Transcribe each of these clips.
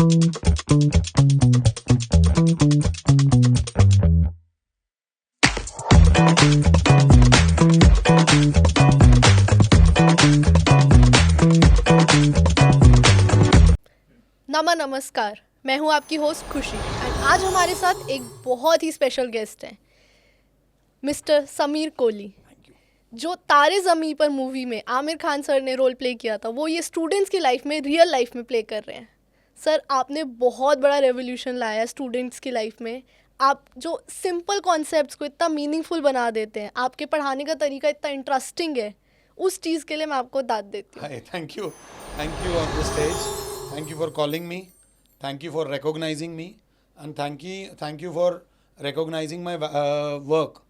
नमस्कार, मैं हूं आपकी होस्ट खुशी एंड आज हमारे साथ एक बहुत ही स्पेशल गेस्ट हैं मिस्टर समीर कोहली, जो तारे ज़मीं पर मूवी में आमिर खान सर ने रोल प्ले किया था, वो ये स्टूडेंट्स की लाइफ में रियल लाइफ में प्ले कर रहे हैं। सर, आपने बहुत बड़ा रेवोल्यूशन लाया है स्टूडेंट्स की लाइफ में। आप जो सिंपल कॉन्सेप्ट्स को इतना मीनिंगफुल बना देते हैं, आपके पढ़ाने का तरीका इतना इंटरेस्टिंग है, उस चीज़ के लिए मैं आपको दाद देती हूँ। Hi, thank you on the stage. Thank you for calling me. Thank you for recognizing me, and thank you for recognizing my work.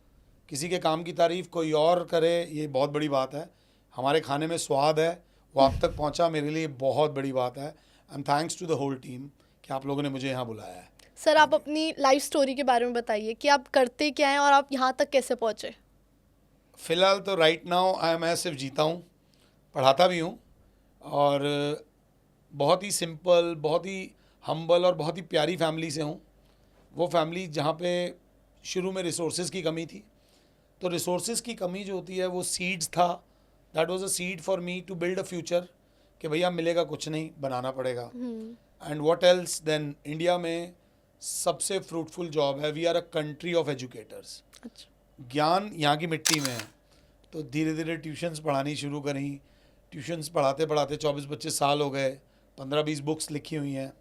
किसी के काम की तारीफ कोई और करे, ये बहुत बड़ी बात है। हमारे खाने में स्वाद है, वो आप तक पहुंचा, मेरे लिए बहुत बड़ी बात है। And thanks to the whole team कि आप लोगों ने मुझे यहाँ बुलाया है। सर, आप अपनी लाइफ स्टोरी के बारे में बताइए कि आप करते क्या हैं और आप यहाँ तक कैसे पहुँचे। फ़िलहाल तो राइट नाउ मैं सिर्फ जीता हूँ, पढ़ाता भी हूँ, और बहुत ही सिंपल, बहुत ही हम्बल और बहुत ही प्यारी फैमिली से हूँ। वो फैमिली जहाँ पे शुरू में रिसोर्सेज की कमी थी, तो रिसोर्सेज की कमी जो होती है वो सीड्स था। That was a seed for me to build a future, कि भैया मिलेगा कुछ नहीं, बनाना पड़ेगा। And what else then, India में सबसे फ्रूटफुल जॉब है, we are a country of educators. अच्छा, ज्ञान यहाँ की मिट्टी में है। तो धीरे धीरे ट्यूशन्स पढ़ानी शुरू करी। ट्यूशन्स पढ़ाते पढ़ाते 24-25 साल हो गए, 15-20 बुक्स लिखी हुई हैं।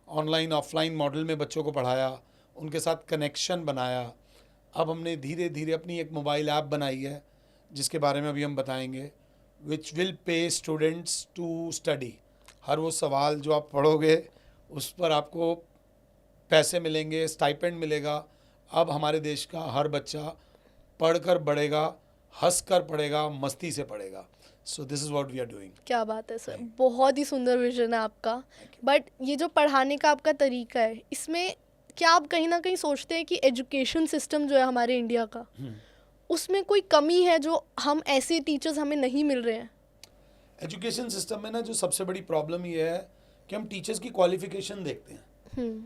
ऑनलाइन ऑफलाइन मॉडल में बच्चों को पढ़ाया, उनके साथ कनेक्शन बनाया। अब हमने धीरे धीरे अपनी एक मोबाइल ऐप बनाई है, जिसके बारे में अभी हम बताएंगे, which will pay students to study. हर वो सवाल जो आप पढ़ोगे उस पर आपको पैसे मिलेंगे, स्टाइपेंड मिलेगा। अब हमारे देश का हर बच्चा पढ़कर बढ़ेगा, हंस कर पढ़ेगा, मस्ती से पढ़ेगा। So this is what we are doing. क्या बात है सर, बहुत ही सुंदर विजन है आपका। बट ये जो पढ़ाने का आपका तरीका है, इसमें क्या आप कहीं ना कहीं सोचते हैं कि एजुकेशन सिस्टम जो है हमारे इंडिया का, उसमें कोई कमी है जो हम ऐसे टीचर्स हमें नहीं मिल रहे हैं? एजुकेशन सिस्टम में ना जो सबसे बड़ी प्रॉब्लम ये है कि हम टीचर्स की क्वालिफिकेशन देखते हैं,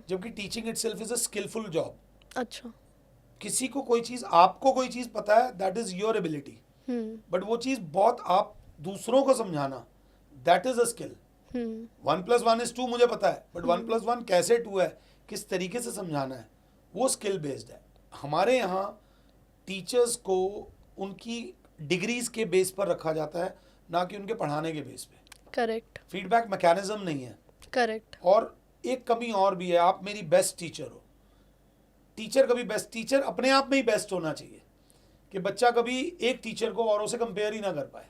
जबकि teaching itself is a skilful job. अच्छा। किसी को कोई चीज़, आपको कोई चीज़ पता है, that is your ability. But वो चीज़ बहुत आप दूसरों को समझाना, दैट इज़ अ स्किल। 1+1=2 मुझे पता है, बट 1+1 कैसे 2 है, किस तरीके से समझाना है, वो स्किल बेस्ड है। हमारे यहाँ टीचर्स को उनकी डिग्रीज के बेस पर रखा जाता है, ना कि उनके पढ़ाने के बेस पे। करेक्ट। फीडबैक मैकेनिज्म नहीं है। करेक्ट। और एक कमी और भी है, आप मेरी बेस्ट टीचर हो। टीचर कभी बेस्ट, टीचर अपने आप में ही बेस्ट होना चाहिए, कि बच्चा कभी एक टीचर को औरों से कंपेयर ही ना कर पाए।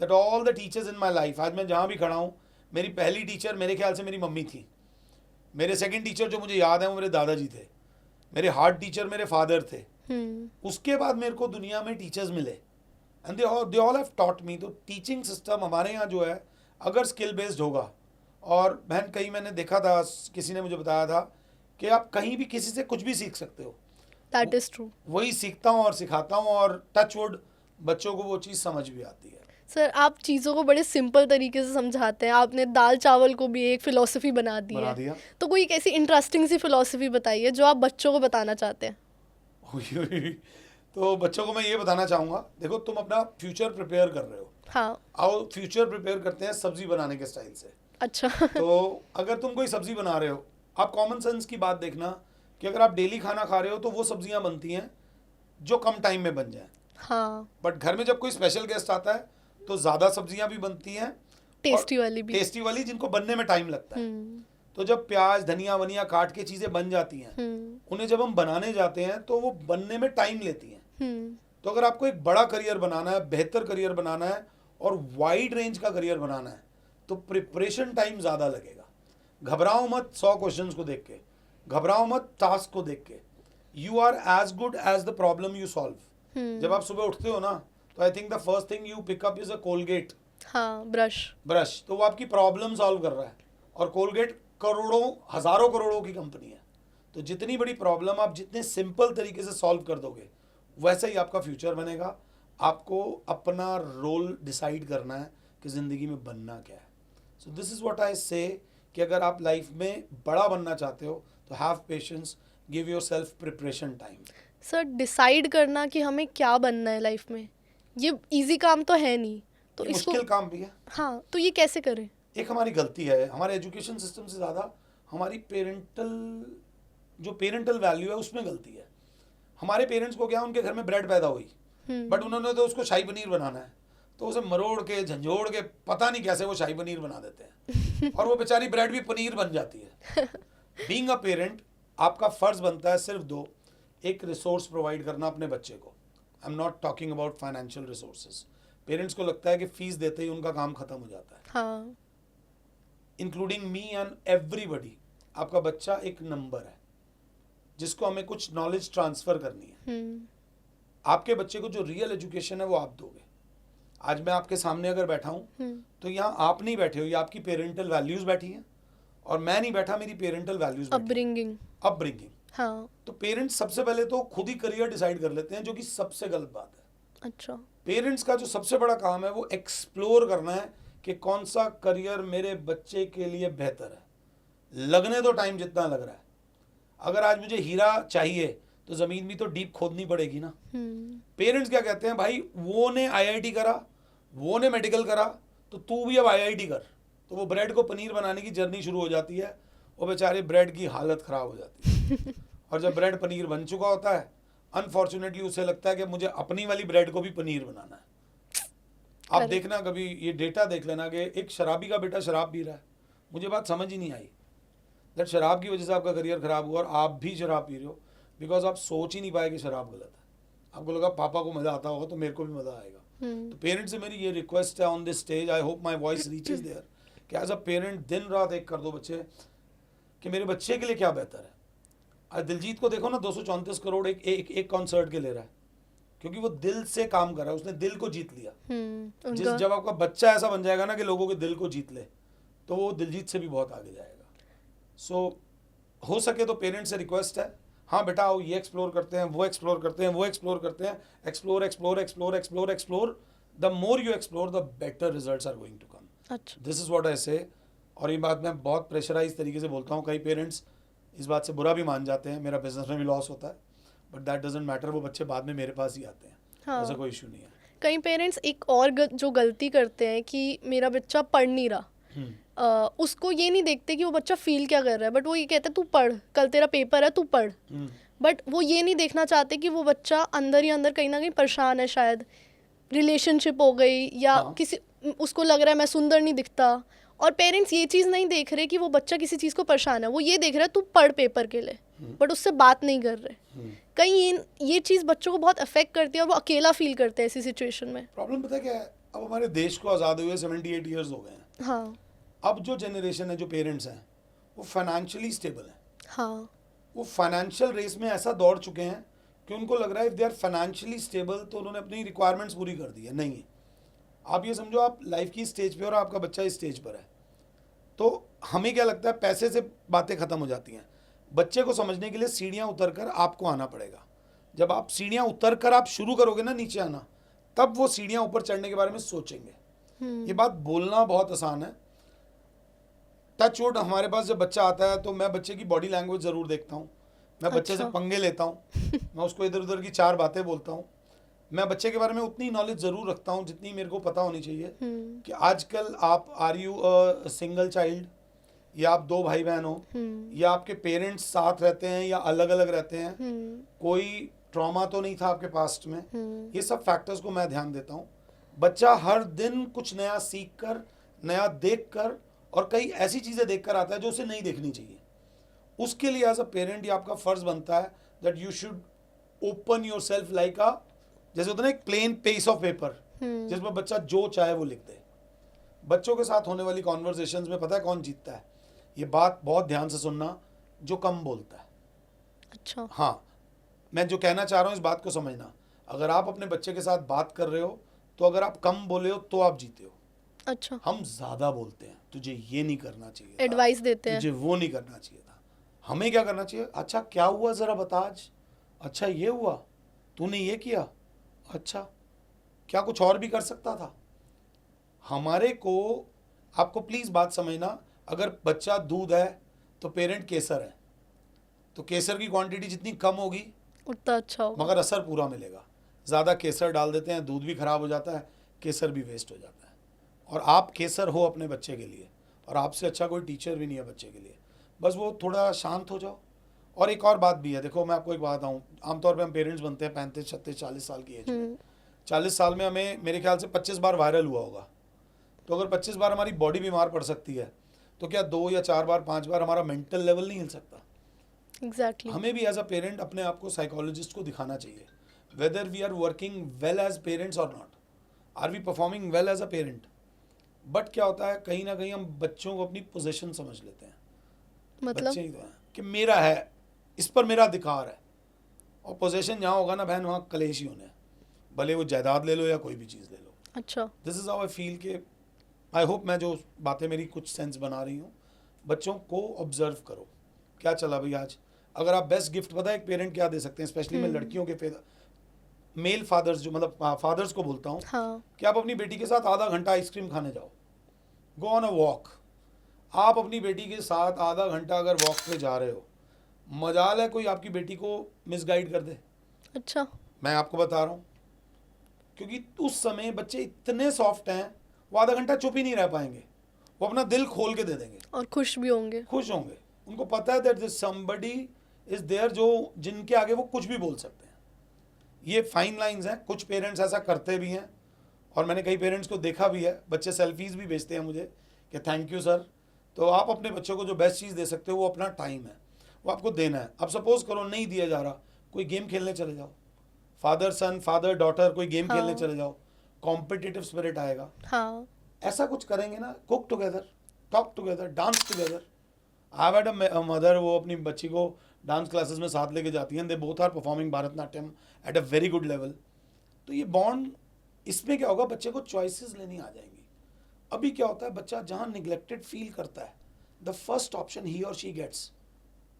That all the teachers in my life, आज मैं जहाँ भी खड़ा हूँ, मेरी पहली टीचर मेरे ख्याल से मेरी मम्मी थी। मेरे सेकंड टीचर जो मुझे याद है वो मेरे दादाजी थे। मेरे हार्ड टीचर मेरे फादर थे। उसके बाद मेरे को दुनिया में टीचर्स मिले, and they all have taught me. तो टीचिंग सिस्टम हमारे यहाँ जो है, अगर स्किल बेस्ड होगा, और बहन कहीं मैंने देखा था, किसी ने मुझे बताया था कि आप कहीं भी किसी से कुछ भी सीख सकते हो। That is true. वही सीखता हूँ और सिखाता हूँ, और टच वुड बच्चों को वो चीज़ समझ भी आती है। सर, आप चीज़ों को बड़े सिंपल तरीके से समझाते हैं। आपने दाल चावल को भी एक फ़िलॉसफी बना दी है। तो कोई एक ऐसी इंटरेस्टिंग सी फ़िलॉसफी बताइए जो आप बच्चों को बताना चाहते हैं। तो बच्चों को मैं ये बताना चाहूँगा, देखो तुम अपना फ्यूचर प्रिपेयर कर रहे हो। हाँ। आओ फ्यूचर प्रिपेयर करते हैं सब्जी बनाने के स्टाइल से। अच्छा। तो अगर तुम कोई सब्जी बना रहे हो, आप कॉमन सेंस की बात देखना कि अगर आप डेली खाना खा रहे हो तो वो सब्जियां बनती हैं जो कम टाइम में बन जाए। हाँ। बट घर में जब कोई स्पेशल गेस्ट आता है तो ज़्यादा सब्जियां भी बनती हैं, टेस्टी वाली जिनको बनने में टाइम लगता है। तो जब प्याज धनिया वनिया काट के चीज़ें बन जाती हैं, उन्हें जब हम बनाने जाते हैं तो वो बनने में टाइम लेती हैं। तो अगर आपको एक बड़ा करियर बनाना है, बेहतर करियर बनाना है, और वाइड रेंज का करियर बनाना है, तो प्रिपरेशन टाइम ज़्यादा लगेगा। घबराओ मत 100 क्वेश्चंस को देख के, घबराओ मत टास्क को देख के। You are as good as the problem you solve. जब आप सुबह उठते हो ना, तो I think the first thing you pick up is a Colgate. हाँ, ब्रश। तो वो आपकी प्रॉब्लम सॉल्व कर रहा है, और कोलगेट करोड़ों हजारों करोड़ों की कंपनी है। तो जितनी बड़ी प्रॉब्लम आप जितने सिंपल तरीके से सॉल्व कर दोगे, वैसे ही आपका फ्यूचर बनेगा। आपको अपना रोल डिसाइड करना है कि ज़िंदगी में बनना क्या है। सो दिस इज़ व्हाट आई से, कि अगर आप लाइफ में बड़ा बनना चाहते हो तो have patience, give your self preparation time. Sir decide करना कि हमें क्या बनना है लाइफ में, ये इजी काम तो है नहीं, तो ये इसको मुश्किल काम भी है। हाँ, तो ये कैसे करें? एक हमारी गलती है, हमारे एजुकेशन सिस्टम से ज़्यादा हमारी पेरेंटल वैल्यू है उसमें गलती है। हमारे पेरेंट्स को क्या, उनके घर में ब्रेड पैदा हुई, बट उन्होंने तो उसको शाही पनीर बनाना है, तो उसे मरोड़ के झंझोड़ के पता नहीं कैसे वो शाही पनीर बना देते हैं और वो बेचारी ब्रेड भी पनीर बन जाती है। बीइंग अ पेरेंट आपका फर्ज बनता है सिर्फ दो, एक रिसोर्स प्रोवाइड करना अपने बच्चे को। आई am not talking about financial resources. Parents को लगता है कि फीस देते ही उनका काम खत्म हो जाता है, हाँ, इंक्लूडिंग मी एंड एवरीबडी। आपका बच्चा एक नंबर है जिसको हमें कुछ नॉलेज ट्रांसफर करनी है। आपके बच्चे को जो रियल एजुकेशन है वो आप दोगे। आज मैं आपके सामने अगर बैठा हूं तो यहाँ आप नहीं बैठे हो, ये आपकी पेरेंटल वैल्यूज बैठी हैं, और मैं नहीं बैठा, मेरी पेरेंटल वैल्यूज अपब्रिंगिंग। हाँ, तो पेरेंट्स सबसे पहले तो खुद ही करियर डिसाइड कर लेते हैं, जो कि सबसे गलत बात है। अच्छा, पेरेंट्स का जो सबसे बड़ा काम है वो एक्सप्लोर करना है कि कौन सा करियर मेरे बच्चे के लिए बेहतर है। लगने दो टाइम जितना लग रहा है। अगर आज मुझे हीरा चाहिए तो जमीन भी तो डीप खोदनी पड़ेगी ना। पेरेंट्स क्या कहते हैं, भाई वो ने आईआईटी करा, वो ने मेडिकल करा, तो तू भी अब आईआईटी कर। तो वो ब्रेड को पनीर बनाने की जर्नी शुरू हो जाती है, वो बेचारे ब्रेड की हालत खराब हो जाती है और जब ब्रेड पनीर बन चुका होता है, अनफॉर्चुनेटली उसे लगता है कि मुझे अपनी वाली ब्रेड को भी पनीर बनाना है। आप देखना, कभी ये डेटा देख लेना कि एक शराबी का बेटा शराब पी रहा है। मुझे बात समझ ही नहीं आई दैट शराब की वजह से आपका करियर खराब हुआ और आप भी शराब पी रहे हो बिकॉज आप सोच ही नहीं पाए कि शराब गलत है। आपको लगा पापा को मजा आता होगा तो मेरे को भी मजा आएगा। तो पेरेंट्स से मेरी ये रिक्वेस्ट है on this stage, I hope my voice reaches there, कि एज अ पेरेंट दिन रात एक कर दो बच्चे कि मेरे बच्चे के लिए क्या बेहतर है। आज दिलजीत को देखो ना, 234 करोड़ एक कॉन्सर्ट के ले रहा है, क्योंकि वो दिल से काम कर रहा है, उसने दिल को जीत लिया। जब आपका बच्चा ऐसा बन जाएगा ना कि लोगों के दिल को जीत ले, तो वो दिलजीत से भी बहुत आगे जाएगा। सो हो सके तो पेरेंट्स से रिक्वेस्ट है, हाँ बेटा आओ, ये एक्सप्लोर करते हैं, वो एक्सप्लोर करते हैं, वो एक्सप्लोर करते हैं। Explore explore explore explore explore, the more you explore the better results are going to come. This is what I say. और ये बात मैं बहुत प्रेशराइज तरीके से बोलता हूँ, कई पेरेंट्स इस बात से बुरा भी मान जाते हैं, मेरा बिजनेस में भी लॉस होता है, बट दैट डजंट मैटर, वो बच्चे बाद में मेरे पास ही आते हैं। हाँ, ऐसा कोई इशू नहीं है। कई पेरेंट्स एक और जो गलती करते हैं कि मेरा बच्चा पढ़ नहीं रहा, उसको ये नहीं देखते कि वो बच्चा फील क्या कर रहा है, बट वो ये कहते हैं तू पढ़, कल तेरा पेपर है, तू पढ़। बट वो ये नहीं देखना चाहते कि वो बच्चा अंदर ही अंदर कहीं ना कहीं परेशान है, शायद रिलेशनशिप हो गई या किसी, उसको लग रहा है मैं सुंदर नहीं दिखता, और पेरेंट्स ये चीज़ नहीं देख रहे कि वो बच्चा किसी चीज़ को परेशान है, वो ये देख रहा है तू पढ़ पेपर के लिए, बट उससे बात नहीं कर रहे। कहीं ये चीज़ बच्चों को बहुत अफेक्ट करती है और वो अकेला फील करते हैं ऐसी सिचुएशन में। प्रॉब्लम पता है क्या है, अब हमारे देश को आज़ाद हुए 78 ईयर्स हो गए हैं। हाँ, अब जो जनरेशन है, जो पेरेंट्स हैं, वो फाइनेंशियली स्टेबल है। हाँ, वो फाइनेंशियल रेस में ऐसा दौड़ चुके हैं कि उनको लग रहा है if they are financially stable तो उन्होंने अपनी रिक्वायरमेंट्स पूरी कर दी है। नहीं है। आप ये समझो, आप लाइफ की स्टेज पे और आपका बच्चा इस स्टेज पर है, तो हमें क्या लगता है पैसे से बातें खत्म हो जाती हैं। बच्चे को समझने के लिए सीढ़ियाँ उतर कर आपको आना पड़ेगा। जब आप सीढ़ियाँ उतर कर आप शुरू करोगे ना नीचे आना, तब वो सीढ़ियाँ ऊपर चढ़ने के बारे में सोचेंगे। ये बात बोलना बहुत आसान है। टच वुड, हमारे पास जब बच्चा आता है तो मैं बच्चे की बॉडी लैंग्वेज ज़रूर देखता हूँ, मैं बच्चे से पंगे लेता हूँ, मैं उसको इधर उधर की 4 बातें बोलता हूँ। मैं बच्चे के बारे में उतनी नॉलेज ज़रूर रखता हूँ जितनी मेरे को पता होनी चाहिए कि आजकल आप are you a single child, या आप 2 भाई बहन हो, या आपके पेरेंट्स साथ रहते हैं या अलग अलग रहते हैं, कोई ट्रॉमा तो नहीं था आपके पास्ट में। ये सब फैक्टर्स को मैं ध्यान देता हूँ। बच्चा हर दिन कुछ नया सीख कर, नया देख कर, और कई ऐसी चीज़ें देखकर आता है जो उसे नहीं देखनी चाहिए। उसके लिए एज अ पेरेंट ये आपका फ़र्ज़ बनता है that you should open your self like अ, जैसे होता है ना एक प्लेन पीस ऑफ पेपर, जिसमें बच्चा जो चाहे वो लिख दे। बच्चों के साथ होने वाली कॉन्वर्सेशंस में पता है कौन जीतता है? ये बात बहुत ध्यान से सुनना, जो कम बोलता है। अच्छा, हाँ, मैं जो कहना चाह रहा हूँ इस बात को समझना। अगर आप अपने बच्चे के साथ बात कर रहे हो तो अगर आप कम बोले हो तो आप जीते हो। अच्छा, हम ज़्यादा बोलते हैं, तुझे ये नहीं करना चाहिए, एडवाइस देते हैं, तुझे वो नहीं करना चाहिए था। हमें क्या करना चाहिए? अच्छा क्या हुआ ज़रा बता आज, अच्छा ये हुआ, तूने ये किया, अच्छा क्या कुछ और भी कर सकता था। हमारे को, आपको प्लीज़ बात समझना, अगर बच्चा दूध है तो पेरेंट केसर है, तो केसर की क्वांटिटी जितनी कम होगी उतना अच्छा होगा। मगर असर पूरा मिलेगा। ज़्यादा केसर डाल देते हैं, दूध भी ख़राब हो जाता है, केसर भी वेस्ट हो जाता है। और आप केसर हो अपने बच्चे के लिए, और आपसे अच्छा कोई टीचर भी नहीं है बच्चे के लिए। बस वो थोड़ा शांत हो जाओ। और एक और बात भी है, देखो मैं आपको एक बात आऊँ, आमतौर पे हम पेरेंट्स बनते हैं 35, 36, 40 साल की एज में। 40 साल में हमें मेरे ख्याल से 25 बार वायरल हुआ होगा। तो अगर 25 बार हमारी बॉडी बीमार पड़ सकती है, तो क्या 2 या 4 बार 5 बार हमारा मेंटल लेवल नहीं हिल सकता? एग्जैक्टली। हमें भी एज अ पेरेंट अपने आप को साइकोलॉजिस्ट को दिखाना चाहिए, whether we are working well as parents और not, are we performing well as a parent. But क्या होता है, कहीं ना कहीं हम बच्चों को अपनी पोजीशन समझ लेते हैं। मतलब बच्चे ही तो हैं कि मेरा है, इस पर मेरा अधिकार है, और पोजीशन जहाँ होगा ना बहन, वहाँ कलेश ही होने हैं, भले वो जायदाद ले लो या कोई भी चीज़ ले लो। अच्छा। This is how I feel के आई होप मैं जो बातें मेरी कुछ सेंस बना रही हूँ, बच्चों को ऑब्जर्व करो क्या चला भाई आज। अगर आप बेस्ट गिफ्ट पता है एक पेरेंट क्या दे सकते हैं, स्पेशली मैं लड़कियों के मेल फादर्स जो मतलब फादर्स को बोलता हूँ, हाँ। कि आप अपनी बेटी के साथ आधा घंटा आइसक्रीम खाने जाओ, गो ऑन अ वॉक। आप अपनी बेटी के साथ आधा घंटा अगर वॉक पे जा रहे हो, मजाल है कोई आपकी बेटी को मिसगाइड कर दे। अच्छा। मैं आपको बता रहा हूँ, क्योंकि उस समय बच्चे इतने सॉफ्ट हैं, वो आधा घंटा चुप ही नहीं रह पाएंगे, वो अपना दिल खोल के दे देंगे, और खुश भी होंगे। खुश होंगे। उनको पता है that this somebody is there जो जिनके आगे वो कुछ भी बोल सकते हैं। ये फाइन लाइंस हैं, कुछ पेरेंट्स ऐसा करते भी हैं, और मैंने कई पेरेंट्स को देखा भी है, बच्चे सेल्फीज भी भेजते हैं मुझे कि थैंक यू सर। तो आप अपने बच्चों को जो बेस्ट चीज़ दे सकते हो वो अपना टाइम है, वो आपको देना है। अब सपोज करो नहीं दिया जा रहा, कोई गेम खेलने चले जाओ, फादर सन, फादर डॉटर, कोई गेम खेलने चले जाओ, कॉम्पिटिटिव स्पिरिट आएगा। हाँ। ऐसा कुछ करेंगे ना, cook together, talk together, dance together. I had a mother, वो अपनी बच्ची को डांस क्लासेस में साथ लेके जाती हैं, they both are performing Bharatanatyam at a very good level. तो ये बॉन्ड, इसमें क्या होगा, बच्चे को चॉइसेस लेनी आ जाएंगी। अभी क्या होता है, बच्चा जहाँ निगलेक्टेड फील करता है, द फर्स्ट ऑप्शन ही और शी गेट्स,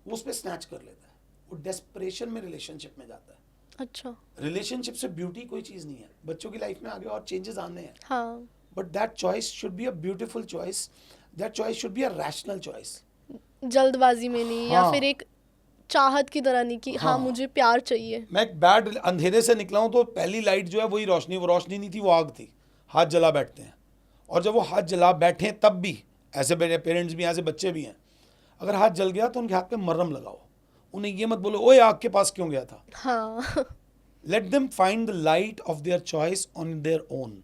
वो उस पर स्नैच कर लेता है, वो डेस्परेशन में रिलेशनशिप में जाता है। अच्छा। रिलेशनशिप से ब्यूटी कोई चीज़ नहीं है, बच्चों की लाइफ में आगे और चेंजेस आने हैं, हाँ। But that choice should be a beautiful choice, that choice should be a rational choice. जल्दबाजी में नहीं, या हाँ। फिर एक चाहत की तरह नहीं कि हाँ, हाँ। मुझे प्यार चाहिए। मैं एक बैड अंधेरे से निकला हूँ तो पहली लाइट जो है वही रोशनी, वो रोशनी नहीं थी, वो आग थी। हाथ जला बैठते हैं, और जब वो हाथ जला बैठे तब भी ऐसे पेरेंट्स भी हैं, ऐसे बच्चे भी हैं, अगर हाथ जल गया तो उनके हाथ पे मरहम लगाओ, उन्हें ये मत बोलो ओए आग के पास क्यों गया था। हाँ। Let them find the light of their choice on their own.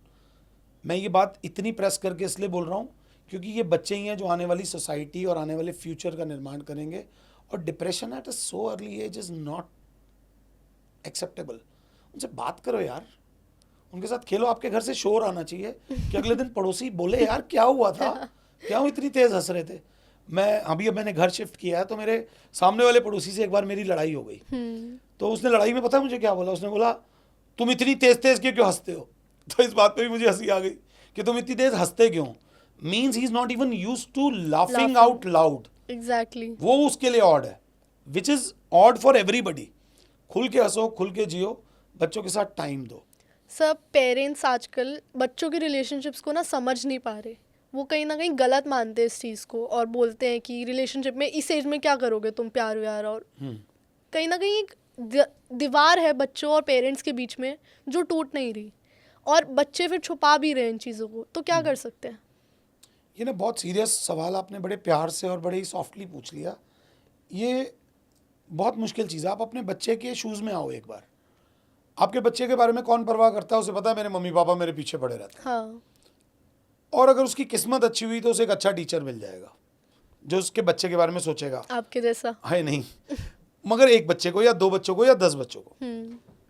मैं ये बात इतनी प्रेस करके इसलिए बोल रहा हूँ क्योंकि ये बच्चे ही हैं जो आने वाली सोसाइटी और आने वाले फ्यूचर का निर्माण करेंगे, और depression at a so early age is not acceptable. उनसे बात करो यार, उनके साथ खेलो, आपके घर से शोर आना चाहिए कि अगले दिन पड़ोसी बोले यार क्या हुआ था, क्या वो इतनी तेज हंस रहे थे। मैं अभी अब मैंने घर शिफ्ट किया है, तो मेरे सामने वाले पड़ोसी से एक बार मेरी लड़ाई हो गई। तो उसने लड़ाई में पता है मुझे क्या बोला, उसने बोला तुम इतनी तेज तेज क्यों हंसते हो। तो इस बात पे भी मुझे हंसी आ गई कि तुम इतनी तेज हंसते क्यों, means he is not even used to laughing out loud. Exactly. वो उसके लिए ऑड है, which is odd for everybody. खुल के हंसो, खुल के जियो, बच्चों के साथ टाइम दो। सब पेरेंट्स आजकल बच्चों के रिलेशनशिप्स को ना समझ नहीं पा रहे, वो कहीं ना कहीं गलत मानते हैं इस चीज़ को, और बोलते हैं कि रिलेशनशिप में इस एज में क्या करोगे तुम, प्यार व्यार। और कहीं ना कहीं एक दीवार है बच्चों और पेरेंट्स के बीच में जो टूट नहीं रही, और बच्चे फिर छुपा भी रहे हैं इन चीज़ों को, तो क्या कर सकते हैं। ये ना बहुत सीरियस सवाल आपने बड़े प्यार से और बड़े ही सॉफ्टली पूछ लिया। ये बहुत मुश्किल चीज़ है। आप अपने बच्चे के शूज़ में आओ एक बार। आपके बच्चे के बारे में कौन परवाह करता है, उसे पता है मेरे मम्मी पापा मेरे पीछे पड़े रहते हैं। हाँ। और अगर उसकी किस्मत अच्छी हुई तो उसे एक अच्छा टीचर मिल जाएगा जो उसके बच्चे के बारे में सोचेगा। आपके जैसा है नहीं, मगर एक बच्चे को या 2 बच्चों को या 10 बच्चों को,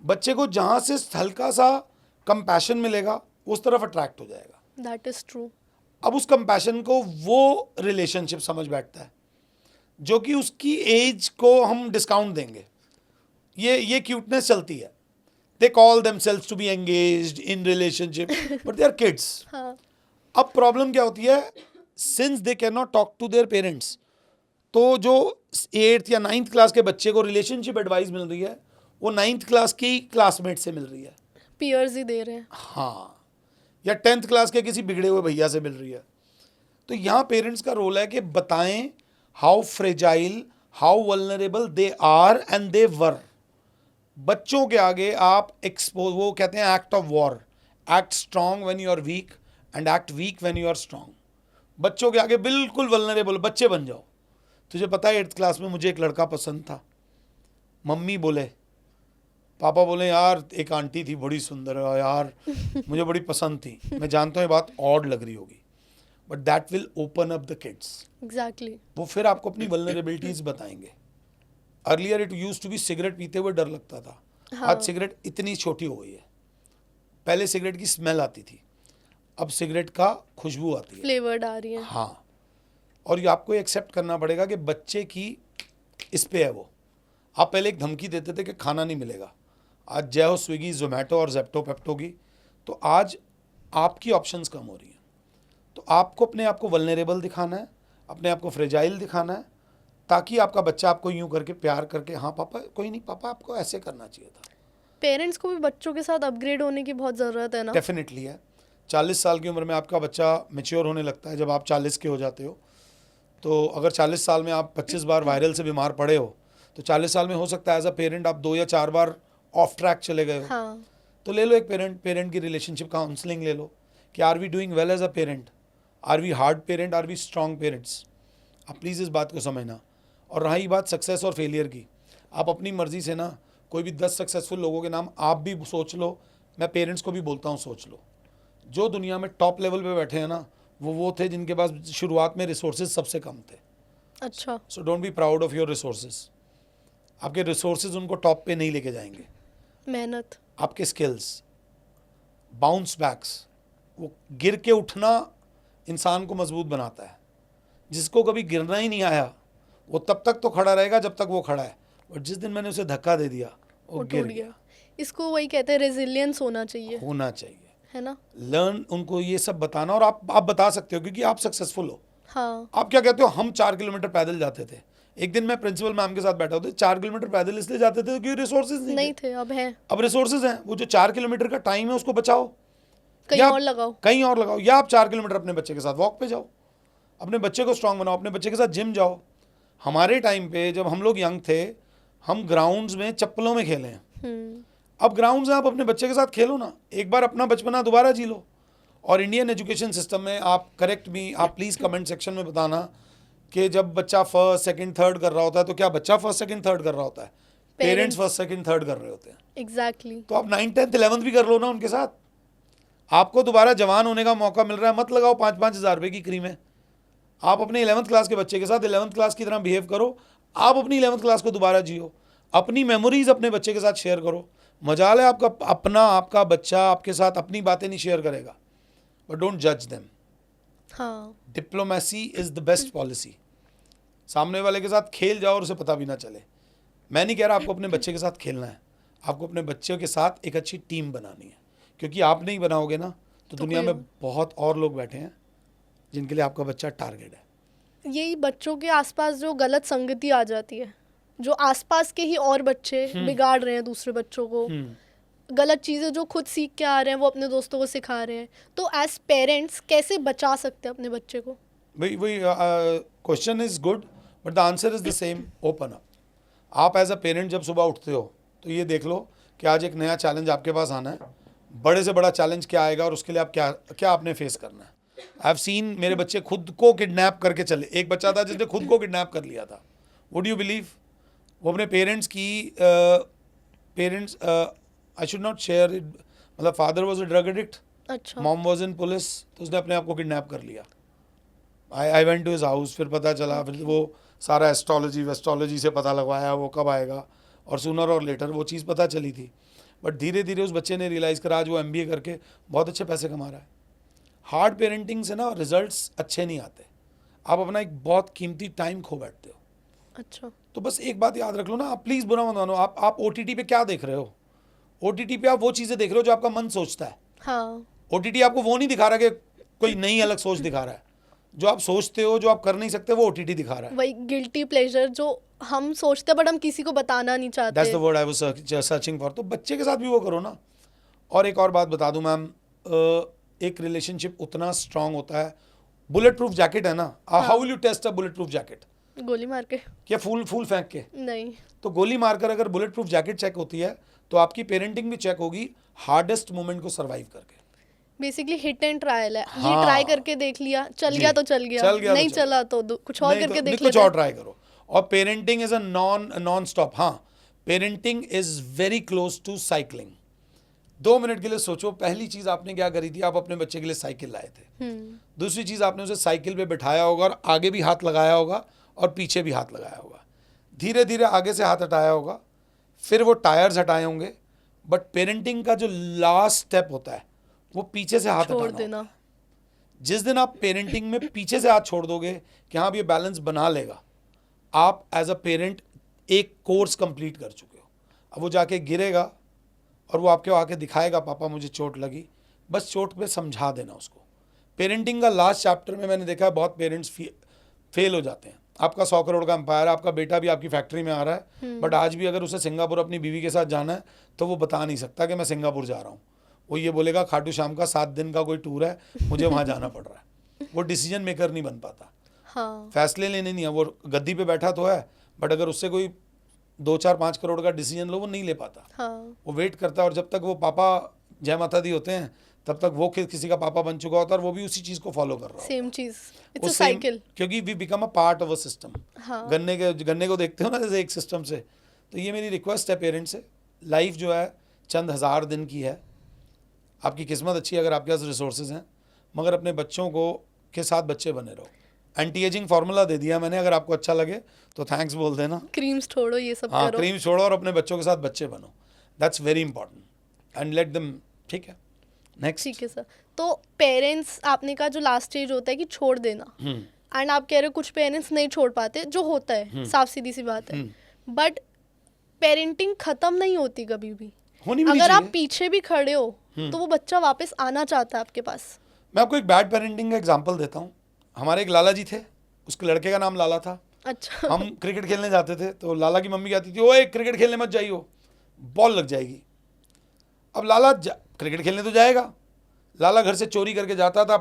बच्चे को जहाँ से हल्का सा कंपैशन मिलेगा उस तरफ अट्रैक्ट हो जाएगा। That is true. अब उस कंपैशन को वो रिलेशनशिप समझ बैठता है जो कि उसकी एज को हम डिस्काउंट देंगे। ये क्यूटनेस चलती है। They call themselves to be engaged in relationship but they are kids. हाँ। अब प्रॉब्लम क्या होती है, since they can not talk to their parents, तो जो 8th या 9th क्लास के बच्चे को रिलेशनशिप एडवाइस मिल रही है वो 9th क्लास के ही क्लासमेट से मिल रही है। पियर्स ही दे रहे हैं। हाँ, या 10th क्लास के किसी बिगड़े हुए भैया से मिल रही है। तो यहाँ पेरेंट्स का रोल है कि बताएं how fragile, how vulnerable they are and they were. बच्चों के आगे आप एक्सपोज, वो कहते हैं act of war, act strong when you are weak and act weak when you are strong. बच्चों के आगे बिल्कुल वल्नरेबल बच्चे बन जाओ. तुझे पता है 8th क्लास में मुझे एक लड़का पसंद था. मम्मी बोले, पापा बोले यार एक आंटी थी बड़ी सुंदर यार, मुझे बड़ी पसंद थी. मैं जानता हूँ ये बात ऑड लग रही होगी, but that will open up the kids. Exactly. वो फिर आपको अपनी वल्नरेबिलिटीज बताएंगे. Earlier it used to be, cigarette पीते हुए डर लगता था. हाँ. आज सिगरेट इतनी छोटी हो गई है. पहले सिगरेट की स्मेल आती थी, अब सिगरेट का खुशबू आती है. फ्लेवर्ड आ रही है. हाँ. और ये आपको एक्सेप्ट करना पड़ेगा कि बच्चे की इस पे है वो. आप पहले एक धमकी देते थे कि खाना नहीं मिलेगा. आज जय हो स्विगी, जोमेटो और जेप्टो पेप्टो की. तो आज आपकी ऑप्शंस कम हो रही हैं. तो आपको अपने आप को वल्नरेबल दिखाना है, अपने आप को फ्रेजाइल दिखाना है, ताकि आपका बच्चा आपको यूं करके प्यार करके, हाँ पापा कोई नहीं, पापा आपको ऐसे करना चाहिए था. पेरेंट्स को भी बच्चों के साथ अपग्रेड होने की बहुत ज़रूरत है ना. डेफिनेटली है. 40 साल की उम्र में आपका बच्चा मेच्योर होने लगता है. जब आप 40 के हो जाते हो, तो अगर 40 साल में आप 25 बार वायरल से बीमार पड़े हो, तो 40 साल में हो सकता है एज अ पेरेंट आप 2 या 4 बार ऑफ ट्रैक चले गए हो. हाँ. तो ले लो एक पेरेंट की रिलेशनशिप काउंसलिंग ले लो कि are we doing well as a parent, are we hard parent, are we strong parents. आप प्लीज़ इस बात को समझना. और रही बात सक्सेस और फेलियर की, आप अपनी मर्जी से ना कोई भी 10 सक्सेसफुल लोगों के नाम आप भी सोच लो. मैं पेरेंट्स को भी बोलता हूँ सोच लो. जो दुनिया में टॉप लेवल पे बैठे हैं ना, वो थे जिनके पास शुरुआत में रिसोर्सेज सबसे कम थे. अच्छा. So don't be proud of your resources. आपके रिसोर्सेज उनको टॉप पे नहीं लेके जाएंगे. मेहनत. आपके स्किल्स, बाउंस बैक्स, वो गिर के उठना इंसान को मजबूत बनाता है. जिसको कभी गिरना ही नहीं आया वो तब तक तो खड़ा रहेगा जब तक वो खड़ा है, और जिस दिन मैंने उसे धक्का दे दिया वो गिर टूट गया. इसको वही कहते हैं रेजिलियंस होना चाहिए, होना चाहिए. है ना. लर्न, उनको ये सब बताना. और आप बता सकते हो क्योंकि आप सक्सेसफुल हो. हाँ. आप क्या कहते हो, हम 4 किलोमीटर पैदल जाते थे. एक दिन मैं प्रिंसिपल मैम के साथ बैठा होता, 4 किलोमीटर पैदल इसलिए जाते थे क्योंकि रिसोर्सेज नहीं थे. अब है. अब रिसोर्सेज हैं. वो जो 4 किलोमीटर का टाइम है उसको बचाओ, कहीं या और लगाओ. कहीं और लगाओ. या आप 4 किलोमीटर अपने बच्चे के साथ वॉक पे जाओ, अपने बच्चे को स्ट्रांग बनाओ, अपने बच्चे के साथ जिम जाओ. हमारे टाइम पे जब हम लोग यंग थे, हम ग्राउंड्स में चप्पलों में खेले हैं. अब ग्राउंड्स में आप अपने बच्चे के साथ खेलो ना. एक बार अपना बचपना दोबारा जी लो. और इंडियन एजुकेशन सिस्टम में आप करेक्ट मी, आप प्लीज़ कमेंट सेक्शन में बताना कि जब बच्चा फर्स्ट सेकंड थर्ड कर रहा होता है तो क्या बच्चा फर्स्ट सेकंड थर्ड कर रहा होता है? पेरेंट्स फर्स्ट सेकंड थर्ड कर रहे होते हैं. एग्जैक्टली. तो आप 9th 10th 11th भी कर लो ना उनके साथ. आपको दोबारा जवान होने का मौका मिल रहा है. मत लगाओ 5-5 हज़ार रुपये की क्रीमें. आप अपने 11th क्लास के बच्चे के साथ 11th क्लास की तरह बिहेव करो. आप अपनी 11th क्लास को दोबारा जियो. अपनी मेमोरीज अपने बच्चे के साथ शेयर करो. मजाल है आपका बच्चा आपके साथ अपनी बातें नहीं शेयर करेगा, बट डोंट जज देम. हाँ. Diplomacy is the best policy. सामने वाले के साथ खेल जाओ और उसे पता भी ना चले. मैं नहीं कह रहा आपको अपने बच्चे के साथ खेलना है. आपको अपने बच्चों के साथ एक अच्छी टीम बनानी है, क्योंकि आप नहीं बनाओगे ना तो दुनिया में बहुत और लोग बैठे हैं जिनके लिए आपका बच्चा टारगेट है. यही बच्चों के आसपास जो गलत संगति आ जाती है, जो आसपास के ही और बच्चे बिगाड़ रहे हैं दूसरे बच्चों को, गलत चीज़ें जो खुद सीख के आ रहे हैं वो अपने दोस्तों को सिखा रहे हैं. तो एज पेरेंट्स कैसे बचा सकते हैं अपने बच्चे को? वही question is good, but the answer is the same. Open up. आप एज अ पेरेंट जब सुबह उठते हो तो ये देख लो कि आज एक नया चैलेंज आपके पास आना है. बड़े से बड़ा चैलेंज क्या आएगा और उसके लिए आप क्या आपने फेस करना है. आई हैव सीन मेरे बच्चे खुद को किडनैप करके चले. एक बच्चा था जिसने खुद को किडनैप कर लिया था. Would you believe? वो अपने parents I should not share it, मतलब father was a drug addict, अच्छा. मॉम वॉज इन पुलिस, तो उसने अपने आप को किडनैप कर लिया. I went to his house. फिर पता चला, फिर वो सारा एस्ट्रोलॉजी से पता लगवाया वो कब आएगा, और सूनर और लेटर वो चीज़ पता चली थी. बट धीरे धीरे उस बच्चे ने रियलाइज़ करा, आज वो MBA करके बहुत अच्छे पैसे कमा रहा है. हार्ड पेरेंटिंग से ना रिजल्ट्स अच्छे नहीं आते. आप अपना एक बहुत कीमती टाइम खो बैठते हो. अच्छा. तो बस एक बात याद रख लो ना, आप प्लीज़ बुरा मत मानो. आप OTT पे क्या देख रहे हो? OTT पे आप वो चीज़ें देख रहे हो जो आपका मन सोचता है. हाँ. OTT आपको वो नहीं दिखा रहा कि कोई नई अलग सोच दिखा रहा है. जो आप सोचते हो, जो आप कर नहीं सकते, वो OTT दिखा रहा है. वही गिल्टी प्लेजर जो हम सोचते हैं बट हम किसी को बताना नहीं चाहते. That's the word I was searching for. तो बच्चे के साथ भी वो करो ना. और एक और बात बता दूं मैम, एक रिलेशनशिप उतना स्ट्रांग होता है, बुलेट प्रूफ जैकेट है ना, how will you test a bullet proof jacket? गोली मार के? क्या फूल फेंक के? नहीं। तो गोली मारकर अगर बुलेट प्रूफ जैकेट चेक होती है तो आपकी पेरेंटिंग भी चेक होगी हार्डेस्ट मोमेंट को सरवाइव करके। बेसिकली हिट एंड ट्रायल है। ये हाँ। ट्राई करके देख लिया, चल जी। गया तो चल गया, चल गया तो नहीं चल चला तो कुछ और नहीं करके तो देख कुछ लेते और हैं। ट्राई करो। और parenting is a non stop. हाँ, parenting is very close to cycling. 2 minute के लिए सोचो, पहली चीज आपने क्या करी थी? आप अपने बच्चे के लिए साइकिल लाए थे। दूसरी चीज, आपने उसे साइकिल पे बिठाया होगा और आगे भी हाथ लगाया होगा और पीछे भी हाथ लगाया होगा। धीरे धीरे आगे से हाथ हटाया होगा, फिर वो टायर्स हटाए होंगे। बट पेरेंटिंग का जो लास्ट स्टेप होता है वो पीछे से हाथ छोड़ हटाना देना। होता है। जिस दिन आप पेरेंटिंग में पीछे से हाथ छोड़ दोगे कि हाँ, अब ये बैलेंस बना लेगा, आप एज अ पेरेंट एक कोर्स कंप्लीट कर चुके हो। अब वो जाके गिरेगा और वो आपके आके दिखाएगा, पापा मुझे चोट लगी, बस चोट पे समझा देना उसको। पेरेंटिंग का लास्ट चैप्टर में मैंने देखा है बहुत पेरेंट्स फेल हो जाते हैं। आपका 100 करोड़ का एम्पायर है, आपका बेटा भी आपकी फैक्ट्री में आ रहा है, बट आज भी अगर उसे सिंगापुर अपनी बीवी के साथ जाना है तो वो बता नहीं सकता कि मैं सिंगापुर जा रहा हूँ। वो ये बोलेगा खाटू श्याम का 7 दिन का कोई टूर है, मुझे वहाँ जाना पड़ रहा है। वो डिसीजन मेकर नहीं बन पाता। हाँ। फैसले लेने नहीं है। वो गद्दी पे बैठा तो है, बट अगर उससे कोई 2-4-5 करोड़ का डिसीजन लो, वो नहीं ले पाता। हाँ। वो वेट करता है और जब तक वो पापा जय माता दी होते हैं तब तक वो किसी का पापा बन चुका होता है और वो भी उसी चीज़ को फॉलो कर रहा होता है। सेम चीज, इट्स वो अ same- साइकिल। क्योंकि we become a part of a system. हाँ। गन्ने को देखते हो ना जैसे एक सिस्टम से। तो ये मेरी रिक्वेस्ट है पेरेंट्स से, लाइफ जो है चंद हज़ार दिन की है। आपकी किस्मत अच्छी है अगर आपके पास रिसोर्सेज हैं, मगर अपने बच्चों को के साथ बच्चे बने रहो। एंटी एजिंग फार्मूला दे दिया मैंने, अगर आपको अच्छा लगे तो थैंक्स बोल देना। क्रीम्स छोड़ो, ये सब हाँ, करो। क्रीम छोड़ो और अपने बच्चों के साथ बच्चे बनो। That's very important and let them. ठीक है, नेक्स्ट। ठीक है सर। तो पेरेंट्स, आपने कहा जो लास्ट स्टेज होता है कि छोड़ देना, एंड आप कह रहे हो कुछ पेरेंट्स नहीं छोड़ पाते, जो होता है, साफ सीधी सी बात है। बट पेरेंटिंग खत्म नहीं होती कभी भी। होनी भी नहीं अगर आप चाहिए। पीछे भी खड़े हो तो वो बच्चा वापस आना चाहता है आपके पास। मैं आपको एक बैड पेरेंटिंग का एग्जांपल देता हूँ। हमारे एक लाला जी थे, उसके लड़के का नाम लाला था। अच्छा। हम क्रिकेट खेलने जाते थे तो लाला की मम्मी कहती थी, ओए क्रिकेट खेलने मत जाइयो, बॉल लग जाएगी। अब लाला क्रिकेट खेलने तो जाएगा। लाला घर से चोरी करके जाता था,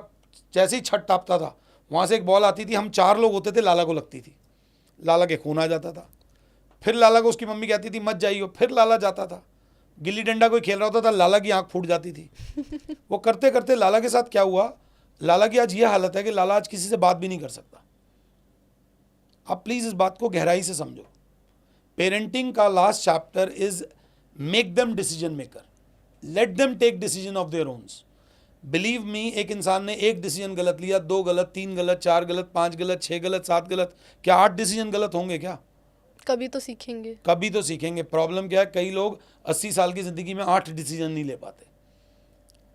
जैसे ही छत टापता था वहाँ से एक बॉल आती थी, हम 4 लोग होते थे, लाला को लगती थी, लाला के खून आ जाता था। फिर लाला को उसकी मम्मी कहती थी मत जाइयो, फिर लाला जाता था। गिल्ली डंडा कोई खेल रहा होता था, लाला की आंख फूट जाती थी। वो करते करते लाला के साथ क्या हुआ, लाला की आज ये हालत है कि लाला आज किसी से बात भी नहीं कर सकता। आप प्लीज़ इस बात को गहराई से समझो। पेरेंटिंग का last chapter is make them decision maker, let them take decision of their owns. Believe me, एक इंसान ने एक डिसीजन गलत लिया, 2 गलत, 3 गलत, 4 गलत, 5 गलत, 6 गलत, 7 गलत, क्या 8 डिसीजन गलत होंगे क्या? कभी तो सीखेंगे। कभी तो सीखेंगे। प्रॉब्लम क्या है, कई लोग 80 साल की ज़िंदगी में 8 डिसीजन नहीं ले पाते।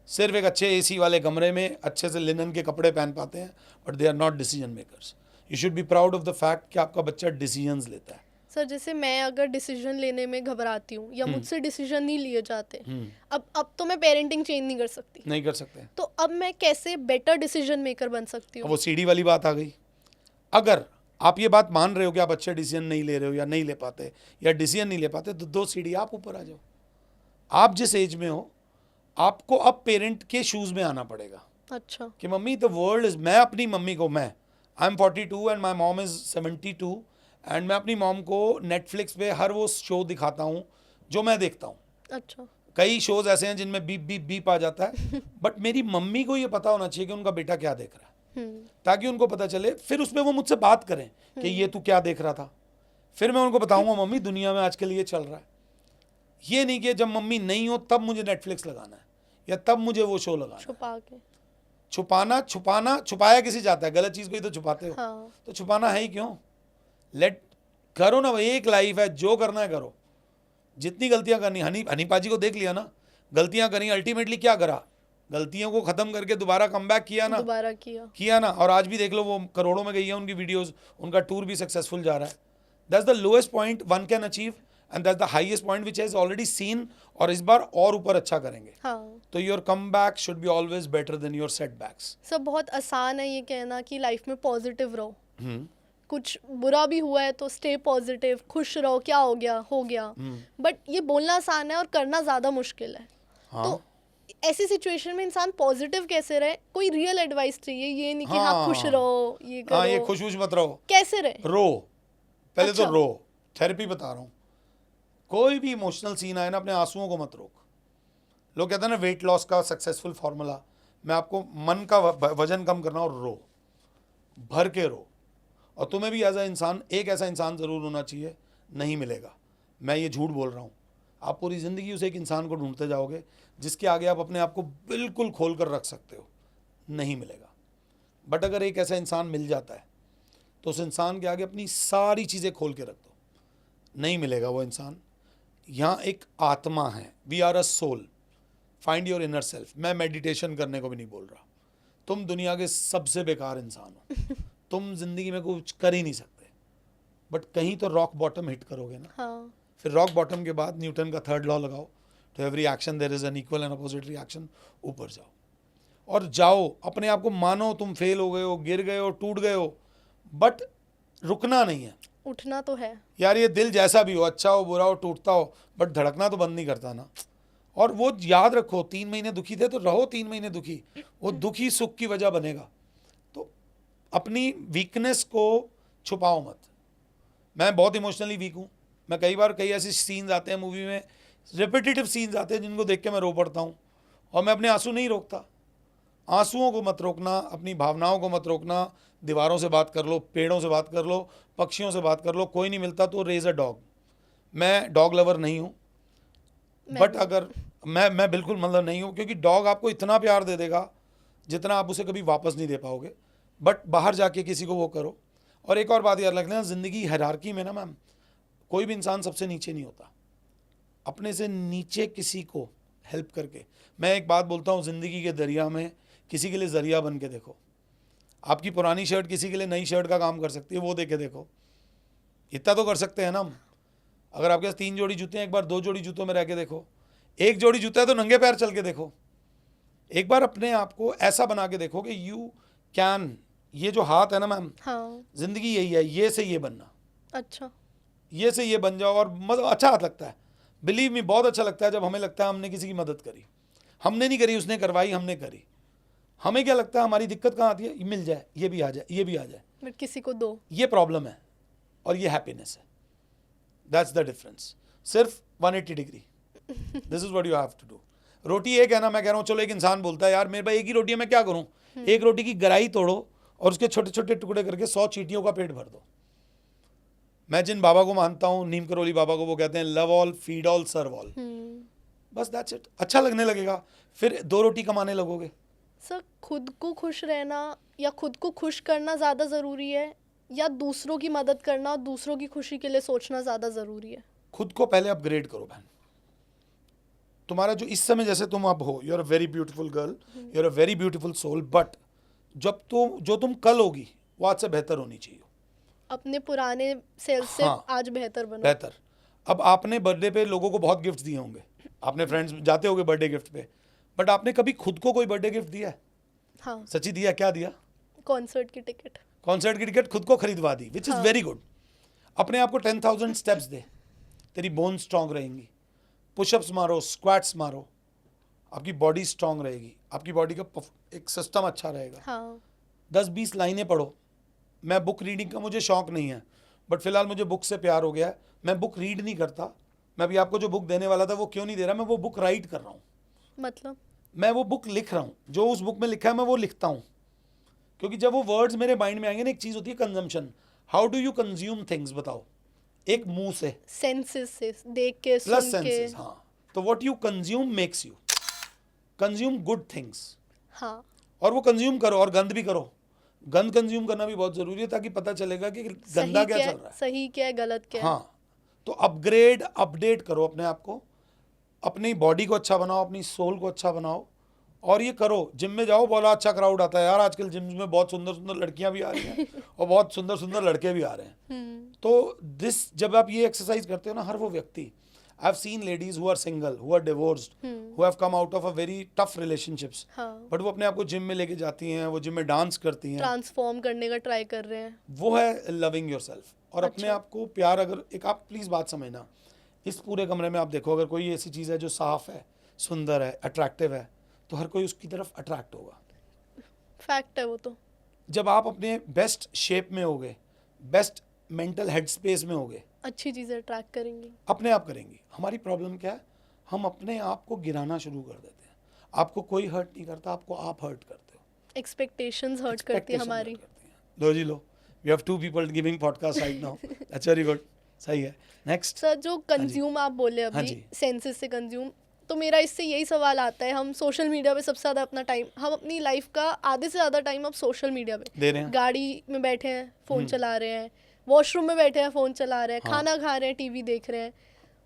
सिर्फ एक अच्छे एसी वाले कमरे में अच्छे से लिनन के कपड़े पहन पाते हैं, but they are not decision makers. You should be proud of the fact कि आपका बच्चा डिसीजंस लेता है। सर जैसे मैं अगर डिसीजन लेने में घबराती हूँ या मुझसे डिसीजन नहीं लिए जाते, अब तो मैं पेरेंटिंग चेंज नहीं कर सकती। नहीं कर सकते। तो अब मैं कैसे बेटर डिसीजन मेकर बन सकती अब हूँ? वो सीढ़ी वाली बात आ गई। अगर आप ये बात मान रहे हो कि आप अच्छे डिसीजन नहीं ले रहे हो या नहीं ले पाते या डिसीजन नहीं ले पाते, तो 2 सीढ़ी आप ऊपर आ जाओ। आप जिस एज में हो, आपको अब पेरेंट के शूज़ में आना पड़ेगा। अच्छा। कि मम्मी द वर्ल्ड इज, मैं अपनी मम्मी को, मैं I am 42 and my mom is 72 and मैं अपनी मॉम को नेटफ्लिक्स पे हर वो शो दिखाता हूँ जो मैं देखता हूँ। अच्छा। कई शोज़ ऐसे हैं जिनमें बीप बीप बीप आ जाता है, बट मेरी मम्मी को ये पता होना चाहिए कि उनका बेटा क्या देख रहा है, ताकि उनको पता चले। फिर उसमें वो मुझसे बात करें कि ये तू क्या देख रहा था। फिर मैं उनको बताऊंगा मम्मी दुनिया में आजकल ये चल रहा है। ये नहीं कि जब मम्मी नहीं हो तब मुझे नेटफ्लिक्स लगाना है या तब मुझे वो शो लगाना है। छुपा के छुपाया किसी जाता है, गलत चीज़ को ही तो छुपाते हो। हाँ। तो छुपाना है ही क्यों? करो ना भाई, एक लाइफ है, जो करना है करो। जितनी गलतियां करनी, हनी पाजी को देख लिया ना, गलतियां करी, अल्टीमेटली क्या करा, गलतियों को खत्म करके दोबारा कमबैक किया ना। और आज भी देख लो, वो करोड़ों में गई है उनकी वीडियोस, उनका टूर भी सक्सेसफुल जा रहा है। That's the lowest point one can achieve and that's the highest point which has already seen, और इस बार और ऊपर अच्छा करेंगे। हाँ। तो your comeback should be always better than your setbacks. सब बहुत आसान है ये कहना कि लाइफ में पॉजिटिव रहो, कुछ बुरा भी हुआ है तो स्टे पॉजिटिव, खुश रहो, क्या हो गया हो गया। बट ये बोलना आसान है और करना ज़्यादा मुश्किल है। हाँ। तो ऐसी सिचुएशन में इंसान पॉजिटिव कैसे रहे? कोई रियल एडवाइस चाहिए, ये नहीं कि हाँ खुश हाँ रहो, ये हाँ, ये करो। खुश खुश मत रहो, कैसे रहे? रो, पहले अच्छा। तो रो। थेरेपी बता रहा हूँ, कोई भी इमोशनल सीन आए ना, अपने आंसुओं को मत रोक। लोग कहते हैं ना वेट लॉस का सक्सेसफुल फार्मूला, मैं आपको मन का वजन कम करना, और रो, भर के रो। और तुम्हें भी एज अ इंसान एक ऐसा इंसान ज़रूर होना चाहिए, नहीं मिलेगा, मैं ये झूठ बोल रहा हूँ। आप पूरी ज़िंदगी उस एक इंसान को ढूंढते जाओगे जिसके आगे आप अपने आप को बिल्कुल खोल कर रख सकते हो, नहीं मिलेगा। बट अगर एक ऐसा इंसान मिल जाता है तो उस इंसान के आगे अपनी सारी चीज़ें खोल के रख दो, नहीं मिलेगा वो इंसान। यहाँ एक आत्मा है, we are a soul, find your inner self. मैं मेडिटेशन करने को भी नहीं बोल रहा, तुम दुनिया के सबसे बेकार इंसान हो, तुम जिंदगी में कुछ कर ही नहीं सकते, बट कहीं तो रॉक बॉटम हिट करोगे ना। हाँ। फिर रॉक बॉटम के बाद न्यूटन का थर्ड लॉ लगाओ, to every action there is an equal and opposite reaction. ऊपर जाओ और जाओ, अपने आप को मानो तुम फेल हो गए हो, गिर गए हो, टूट गए हो, बट रुकना नहीं है। उठना तो है। यार ये दिल जैसा भी हो, अच्छा हो बुरा हो टूटता हो, बट धड़कना तो बंद नहीं करता ना। और वो याद रखो, 3 महीने दुखी थे तो रहो 3 महीने दुखी, वो दुखी सुख की वजह बनेगा। तो अपनी वीकनेस को छुपाओ मत। मैं बहुत इमोशनली वीक हूँ, मैं कई बार कई ऐसे सीन्स आते हैं मूवी में, रिपीटेटिव सीन्स आते हैं जिनको देख के मैं रो पड़ता हूँ, और मैं अपने आंसू नहीं रोकता। आंसुओं को मत रोकना, अपनी भावनाओं को मत रोकना। दीवारों से बात कर लो, पेड़ों से बात कर लो, पक्षियों से बात कर लो, कोई नहीं मिलता तो रेज अ डॉग। मैं डॉग लवर नहीं हूँ, बट अगर मैं बिल्कुल मतलब नहीं हूँ, क्योंकि डॉग आपको इतना प्यार दे देगा जितना आप उसे कभी वापस नहीं दे पाओगे। बट बाहर जाके किसी को वो करो। और एक और बात याद रखना, ज़िंदगी हायरार्की में ना मैम, कोई भी इंसान सबसे नीचे नहीं होता। अपने से नीचे किसी को हेल्प करके, मैं एक बात बोलता हूँ, ज़िंदगी के दरिया में किसी के लिए ज़रिया बन के देखो। आपकी पुरानी शर्ट किसी के लिए नई शर्ट का काम कर सकती है, वो दे के देखो। इतना तो कर सकते हैं ना हम। अगर आपके पास 3 जोड़ी जूते हैं, एक बार 2 जोड़ी जूतों में रह के देखो। 1 जोड़ी जूता है तो नंगे पैर चल के देखो। एक बार अपने आप को ऐसा बना के देखो कि यू कैन, ये जो हाथ है ना मैम, हाँ। जिंदगी यही है, ये से ये बनना, अच्छा। ये से ये बन जाओ। और मतलब अच्छा हाथ लगता है, बिलीव मी, बहुत अच्छा लगता है जब हमें लगता है हमने किसी की मदद करी। हमने नहीं करी, उसने करवाई, हमने करी। हमें क्या लगता है हमारी दिक्कत कहाँ आती है, मिल जाए, ये भी आ जाए, ये भी आ जाए, बट किसी को दो, ये प्रॉब्लम है और ये हैप्पीनेस है। That's the difference. सिर्फ 180 degree, this is what you have to do. रोटी एक है ना, मैं कह रहा हूँ, चलो एक इंसान बोलता है यार मेरे भाई एक ही रोटी है, मैं क्या करूँ? एक रोटी की गराई तोड़ो और उसके छोटे छोटे टुकड़े करके 100 चींटियों का पेट भर दो। मैं जिन बाबा को मानता हूँ, नीम करोली बाबा को, वो कहते हैं लव ऑल, फीड ऑल, सर्व ऑल। बस दैट्स इट। अच्छा लगने लगेगा, फिर 2 रोटी कमाने लगोगे। सर खुद को खुश रहना या खुद को खुश करना ज़्यादा ज़रूरी है, या दूसरों की मदद करना और दूसरों की खुशी के लिए सोचना ज़्यादा ज़रूरी है? खुद को पहले अपग्रेड करो बहन। तुम्हारा जो इस समय जैसे तुम अब हो, you are a very beautiful girl, you are a very beautiful soul, but जब तुम जो तुम कल होगी वो आज से बेहतर होनी चाहिए। अपने पुराने सेल्फ से हाँ, आज बेहतर बनो। बेहतर। अब आपने बर्थडे पे लोगों को बहुत गिफ्ट दिए होंगे, आपने फ्रेंड्स जाते होंगे बर्थडे गिफ्ट पे, बट आपने कभी खुद को कोई बर्थडे गिफ्ट दिया है? हाँ। सच्ची दिया? क्या दिया? कॉन्सर्ट की टिकट। कॉन्सर्ट की टिकट खुद को खरीदवा दी, विच इज़ वेरी गुड। अपने आप को 10,000 स्टेप्स दे, तेरी बोन स्ट्रांग रहेंगी। पुशअप्स मारो, स्क्वाट्स मारो, आपकी बॉडी स्ट्रांग रहेगी, आपकी बॉडी का एक सिस्टम अच्छा रहेगा। हाँ। 10-20 लाइनें पढ़ो। मैं बुक रीडिंग का मुझे शौक नहीं है, बट फिलहाल मुझे बुक से प्यार हो गया है। मैं बुक रीड नहीं करता। मैं अभी आपको जो बुक देने वाला था वो क्यों नहीं दे रहा, मैं वो बुक राइट कर रहा हूँ। मतलब मैं वो बुक लिख रहा हूँ, जो उस बुक में लिखा है मैं वो लिखता हूँ। क्योंकि जब वो वर्ड्स मेरे माइंड में आएंगे ना, एक चीज़ होती है consumption, how do you consume things, बताओ। एक मुंह से, सेंसेस से देख के, प्लस सुन के। सेंसेस। हाँ, तो what you consume makes you consume good things. हाँ। और वो कंज्यूम करो, और गंद भी करो। गंद कंज्यूम करना भी बहुत जरूरी है, ताकि पता चलेगा कि गंदा क्या चल रहा है, सही क्या है, गलत क्या है। हाँ। तो अपग्रेड, अपडेट करो अपने आप को, अपनी बॉडी को अच्छा बनाओ, अपनी सोल को अच्छा बनाओ। और ये करो, जिम में जाओ, बड़ा अच्छा क्राउड आता है यार आजकल जिम में, बहुत सुंदर सुंदर लड़कियां भी आ रही हैं और बहुत सुंदर सुंदर लड़के भी आ रहे हैं। तो जब आप ये एक्सरसाइज करते हो ना, हर वो व्यक्ति, I have seen ladies who are single, who are divorced, who have come out of a very tough relationships, but वो अपने आप को जिम में लेके जाती हैं, वो जिम में डांस करती हैं, ट्रांसफॉर्म करने का ट्राई कर रहे हैं। वो है लविंग योरसेल्फ। और अपने आप को प्यार, अगर एक आप प्लीज़ बात समझना, इस पूरे कमरे में आप देखो, अगर कोई ऐसी चीज़ है जो साफ है, सुंदर है, अट्रैक्टिव है, तो हर कोई उसकी तरफ अट्रैक्ट होगा। फैक्ट है वो तो। जब आप अपने बेस्ट शेप में होगे, बेस्ट मेंटल हेड स्पेस में होगे, अच्छी चीज़ें ट्रैक करेंगी। अपने आप करेंगी। हमारी प्रॉब्लम क्या है, हम अपने आप को गिराना शुरू कर देते हैं। आपको कोई हर्ट नहीं करता, आपको आप हर्ट करते हो। एक्सपेक्टेशंस हर्ट करती है हमारी। लो जी लो, we have 2 people giving podcast right now, that's very good. सही है। नेक्स्ट सर जो कंज्यूम आप बोले हाँ अभी जी। सेंसेस से कंज्यूम, तो मेरा इससे यही सवाल आता है, हम सोशल मीडिया पे सबसे ज़्यादा अपना टाइम, हम अपनी लाइफ का आधे से ज़्यादा टाइम अब सोशल मीडिया पे दे रहे हैं। गाड़ी में बैठे हैं फ़ोन चला रहे हैं, वॉशरूम में बैठे हैं फ़ोन चला रहे हैं, हाँ। खाना खा रहे हैं टीवी देख रहे हैं,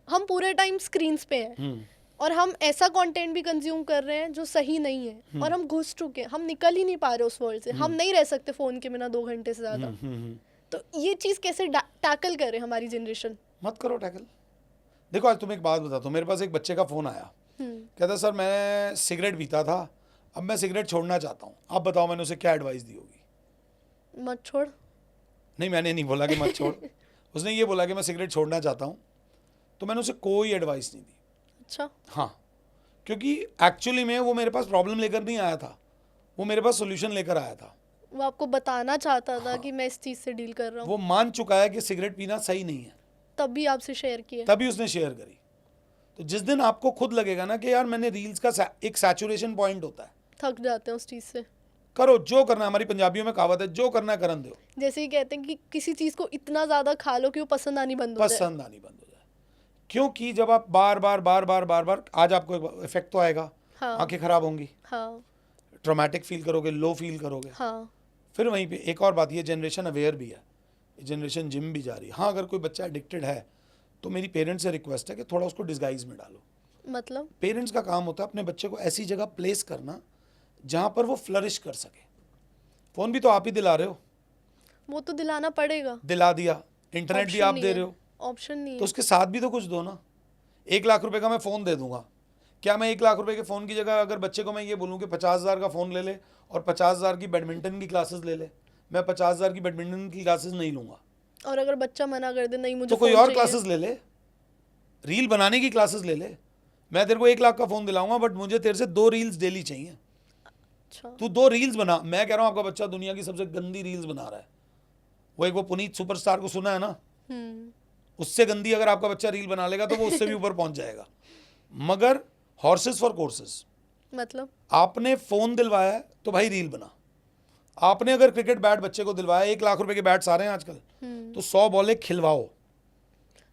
हम पूरे टाइम स्क्रीन्स पे हैं हम्म, और हम ऐसा कंटेंट भी कंज्यूम कर रहे हैं जो सही नहीं है और हम घुस चुके हैं, हम निकल ही नहीं पा रहे उस वर्ल्ड से, हम नहीं रह सकते फ़ोन के बिना 2 घंटे से ज़्यादा। तो ये चीज़ कैसे टैकल करें हमारी जनरेशन? मत करो टैकल। देखो आज तुम्हें एक बात बताता हूँ, मेरे पास एक बच्चे का फ़ोन आया, कहता सर मैं सिगरेट पीता था, अब मैं सिगरेट छोड़ना चाहता हूँ, आप बताओ मैंने उसे क्या एडवाइस दी होगी? मत छोड़। नहीं, मैंने नहीं बोला कि मत छोड़, उसने ये बोला कि मैं सिगरेट छोड़ना चाहता हूँ, तो मैंने उसे कोई एडवाइस नहीं दी। अच्छा। हाँ, क्योंकि एक्चुअली में वो मेरे पास प्रॉब्लम लेकर नहीं आया था, वो मेरे पास सोल्यूशन लेकर आया था। वो आपको बताना चाहता था कि मैं इस चीज़ से डील कर रहा हूँ, वो मान चुका है कि सिगरेट पीना सही नहीं है, तब भी आपसे शेयर किया। तभी उसने शेयर करी। तो जिस दिन आपको खुद लगेगा ना कि यार मैंने रील्स का एक सैचुरेशन पॉइंट होता है, थक जाते हैं उस चीज़ से। करो जो करना है। हमारी पंजाबियों में कहावत है, जो करना है करन दो। जैसे ही कहते हैं कि किसी चीज़ को इतना ज़्यादा खा लो कि वो पसंद आनी बंद हो जाए। पसंद आनी बंद हो जाए, क्योंकि जब आप बार बार आज आपको इफेक्ट तो आएगा, हाँ आंखें खराब होंगी, हाँ ट्रॉमेटिक फील करोगे, लो फील करोगे। हाँ। फिर वहीं पे एक और बात, ये जनरेशन अवेयर भी है, ये जनरेशन जिम भी जा रही है। हाँ, अगर कोई बच्चा एडिक्टेड है तो मेरी पेरेंट्स से रिक्वेस्ट है कि थोड़ा उसको डिस्गाइज में डालो। मतलब पेरेंट्स का काम होता है अपने बच्चे को ऐसी जगह प्लेस करना जहाँ पर वो फ्लरिश कर सके। फ़ोन भी तो आप ही दिला रहे हो, वो तो दिलाना पड़ेगा, दिला दिया, इंटरनेट भी ऑप्शन आप नहीं दे है। रहे हो, ऑप्शन नहीं तो है। उसके साथ भी तो कुछ दो ना। 1 लाख रुपए का मैं फ़ोन दे दूंगा, क्या मैं 1 लाख रुपए के फ़ोन की जगह अगर बच्चे को मैं ये बोलूँ कि 50,000 का फ़ोन ले ले और 50,000 की बैडमिंटन की क्लासेस ले ले, मैं 50,000 की बैडमिंटन की क्लासेस नहीं लूँगा। और अगर बच्चा मना कर दे, नहीं मुझे तो कोई फोन और चाहिए, क्लासेस ले ले, रील बनाने की क्लासेस ले ले। मैं तेरे को 1 लाख का फ़ोन दिलाऊंगा, बट मुझे तेरे से 2 रील्स डेली चाहिए। अच्छा। तू 2 रील्स बना। मैं कह रहा हूँ आपका बच्चा दुनिया की सबसे गंदी रील्स बना रहा है। वो पुनीत सुपरस्टार को सुना है ना, उससे गंदी अगर आपका बच्चा रील बना लेगा तो वो उससे भी ऊपर पहुंच जाएगा। मगर हॉर्सेस फॉर कोर्सेस, मतलब आपने फ़ोन दिलवाया है तो भाई रील बना। आपने अगर क्रिकेट बैट बच्चे को दिलवाया, 1 लाख रुपए के बैट्स आ रहे हैं आजकल, तो 100 बॉलें खिलवाओ।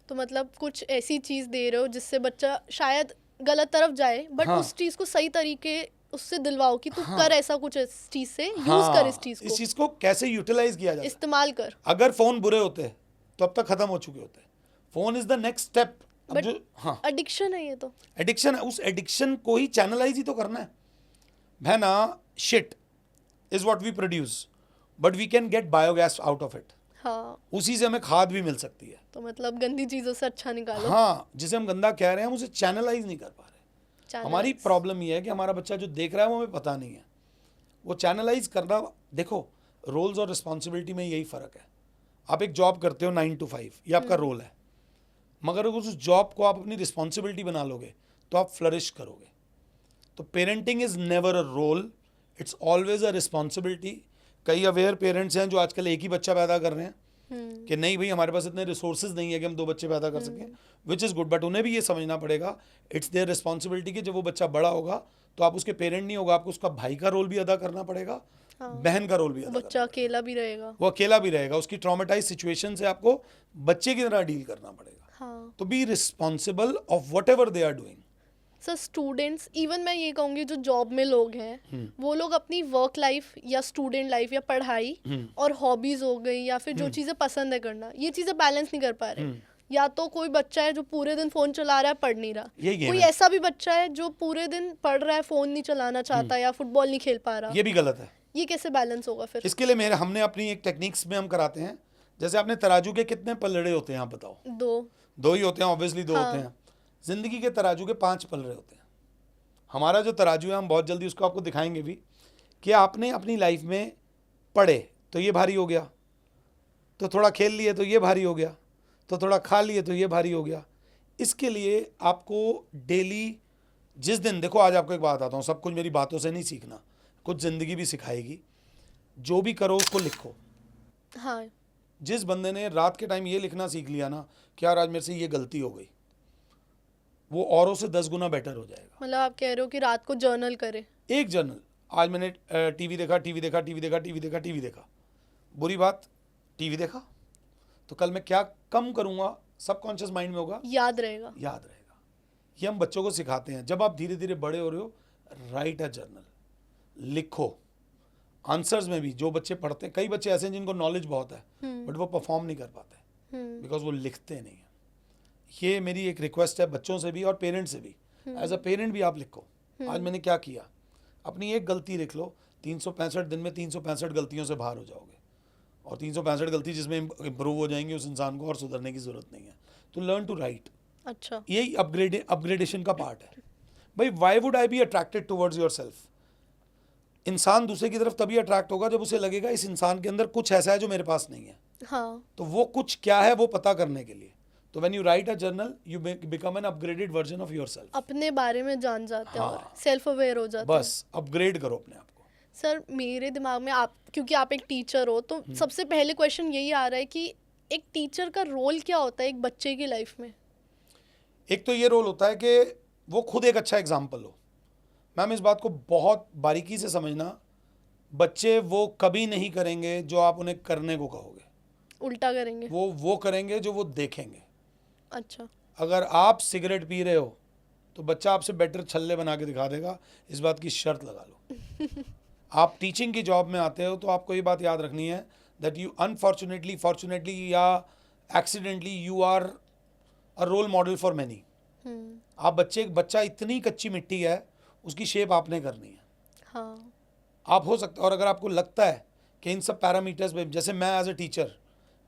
तो मतलब कुछ ऐसी चीज़ दे रहे हो जिससे बच्चा शायद गलत तरफ जाए, बट हाँ। उस चीज़ को सही तरीके उससे दिलवाओ कि तू हाँ। कर ऐसा कुछ, इस चीज़ से यूज़ कर, इस चीज़ इस को चीज़ को कैसे यूटिलाइज किया जाए, इस्तेमाल कर। अगर फ़ोन बुरे होते तो अब तक ख़त्म हो चुके होते। Phone is the next step. अब But- जो हाँ एडिक्शन है ये तो। एडिक्शन है, उस एडिक्शन को ही चैनलाइज ही तो करना है ना। Shit is what we produce, but we can get biogas out of it. हाँ, उसी से हमें खाद भी मिल सकती है। तो मतलब गंदी चीज़ों से अच्छा निकालो। हाँ, जिसे हम गंदा कह रहे हैं हम उसे चैनलाइज नहीं कर पा रहे। हमारी प्रॉब्लम ये है कि हमारा बच्चा जो देख रहा है वो हमें पता नहीं है। वो चैनलाइज करना, देखो रोल्स और रिस्पॉन्सिबिलिटी में यही फ़र्क है। आप एक जॉब करते हो 9 to 5, ये आपका रोल है, मगर अगर उस जॉब को आप अपनी रिस्पॉन्सिबिलिटी बना लोगे तो आप फ्लरिश करोगे। तो parenting is never a role, it's always a responsibility. कई अवेयर पेरेंट्स हैं जो आजकल एक ही बच्चा पैदा कर रहे हैं कि नहीं भाई हमारे पास इतने रिसोर्सेज नहीं है कि हम 2 बच्चे पैदा कर सकें, विच इज़ गुड, बट उन्हें भी ये समझना पड़ेगा इट्स देयर रिस्पॉन्सिबिलिटी कि जब वो बच्चा बड़ा होगा तो आप उसके पेरेंट नहीं होगा, आपको उसका भाई का रोल भी अदा करना पड़ेगा, बहन का रोल भी अदा बच्चा अकेला भी रहेगा। वो अकेला भी रहेगा, उसकी ट्रॉमेटाइज सिचुएशन से आपको बच्चे की तरह डील करना पड़ेगा। हाँ तो be responsible of whatever they are doing. Sir, students, even मैं ये कहूँगी जो जॉब में लोग हैं, वो लोग अपनी वर्क लाइफ या स्टूडेंट लाइफ या पढ़ाई और हॉबीज़ हो गई या फिर जो चीज़ें पसंद है करना, ये चीज़ें बैलेंस नहीं कर पा रहे। या तो कोई बच्चा है जो पूरे दिन फ़ोन चला रहा है, पढ़ नहीं रहा। ये कोई ऐसा भी बच्चा है जो पूरे दिन पढ़ रहा है, फ़ोन नहीं चलाना चाहता या फुटबॉल नहीं खेल पा रहा। ये भी गलत है। ये कैसे बैलेंस होगा फिर? इसके लिए हमने अपनी एक टेक्निक्स में हम कराते हैं। जैसे आपने तराजू के कितने पलड़े होते हैं आप बताओ? 2 ही होते हैं, ऑब्वियसली 2 होते हैं। जिंदगी के तराजू के 5 पलड़े होते हैं। हमारा जो तराजू है हम बहुत जल्दी उसको आपको दिखाएंगे भी कि आपने अपनी लाइफ में पढ़े तो ये भारी हो गया, तो थोड़ा खेल लिए तो ये भारी हो गया, तो थोड़ा खा लिए तो ये भारी हो गया। इसके लिए आपको डेली जिस दिन देखो, आज आपको एक बात आता हूँ, सब कुछ मेरी बातों से नहीं सीखना, कुछ ज़िंदगी भी सिखाएगी। जो भी करो उसको लिखो। हाँ, जिस बंदे ने रात के टाइम ये लिखना सीख लिया ना कि यार आज मेरे से ये गलती हो गई, वो औरों से 10 गुना बेटर हो जाएगा। मतलब आप कह रहे हो कि रात को जर्नल करे। एक जर्नल, आज मैंने टीवी देखा, बुरी बात, टीवी देखा, तो कल मैं क्या कम करूँगा, सबकॉन्शियस माइंड में होगा, याद रहेगा। याद रहेगा। ये हम बच्चों को सिखाते हैं। जब आप धीरे धीरे बड़े हो रहे हो, राइट अ जर्नल, लिखो। आंसर्स में भी जो बच्चे पढ़ते हैं, कई बच्चे ऐसे हैं जिनको नॉलेज बहुत है बट वो परफॉर्म नहीं कर पाते बिकॉज वो लिखते नहीं है। ये मेरी एक रिक्वेस्ट है बच्चों से भी और पेरेंट्स से भी। एज अ पेरेंट भी आप लिखो, आज मैंने क्या किया, अपनी एक गलती लिख लो। 365 दिन में 365 गलतियों से बाहर हो जाओगे, और 365 गलती जिसमें इम्प्रूव हो जाएंगी, उस इंसान को और सुधरने की ज़रूरत नहीं है। तो लर्न टू राइट। अच्छा, यही अपग्रेडेशन का पार्ट है भाई। Why would I be attracted towards your self? इंसान दूसरे की तरफ तभी अट्रैक्ट होगा जब उसे लगेगा इस इंसान के अंदर कुछ ऐसा है जो मेरे पास नहीं है। हाँ, तो वो कुछ क्या है वो पता करने के लिए, तो when you right a journal you become an upgraded version of yourself. अपने बारे में जान जाते हैं और हाँ। सेल्फ अवेयर हो जाते हैं। बस अपग्रेड करो अपने आप को। सर, मेरे दिमाग में आप, क्योंकि आप एक टीचर हो, तो सबसे पहले क्वेश्चन यही आ रहा है कि एक टीचर का रोल क्या होता है एक बच्चे की लाइफ में? एक तो ये रोल होता है कि वो खुद एक अच्छा एग्जाम्पल हो। मैम इस बात को बहुत बारीकी से समझना, बच्चे वो कभी नहीं करेंगे जो आप उन्हें करने को कहोगे, उल्टा करेंगे। वो करेंगे जो वो देखेंगे। अच्छा, अगर आप सिगरेट पी रहे हो तो बच्चा आपसे बेटर छल्ले बना के दिखा देगा, इस बात की शर्त लगा लो। आप टीचिंग की जॉब में आते हो तो आपको ये बात याद रखनी है दैट यू अनफॉर्चुनेटली, फॉर्चुनेटली या accidentally you are a role model for many. आप बच्चा इतनी कच्ची मिट्टी है, उसकी शेप आपने करनी है। हाँ, आप हो सकता है, और अगर आपको लगता है कि इन सब पैरामीटर्स में, जैसे मैं as a teacher,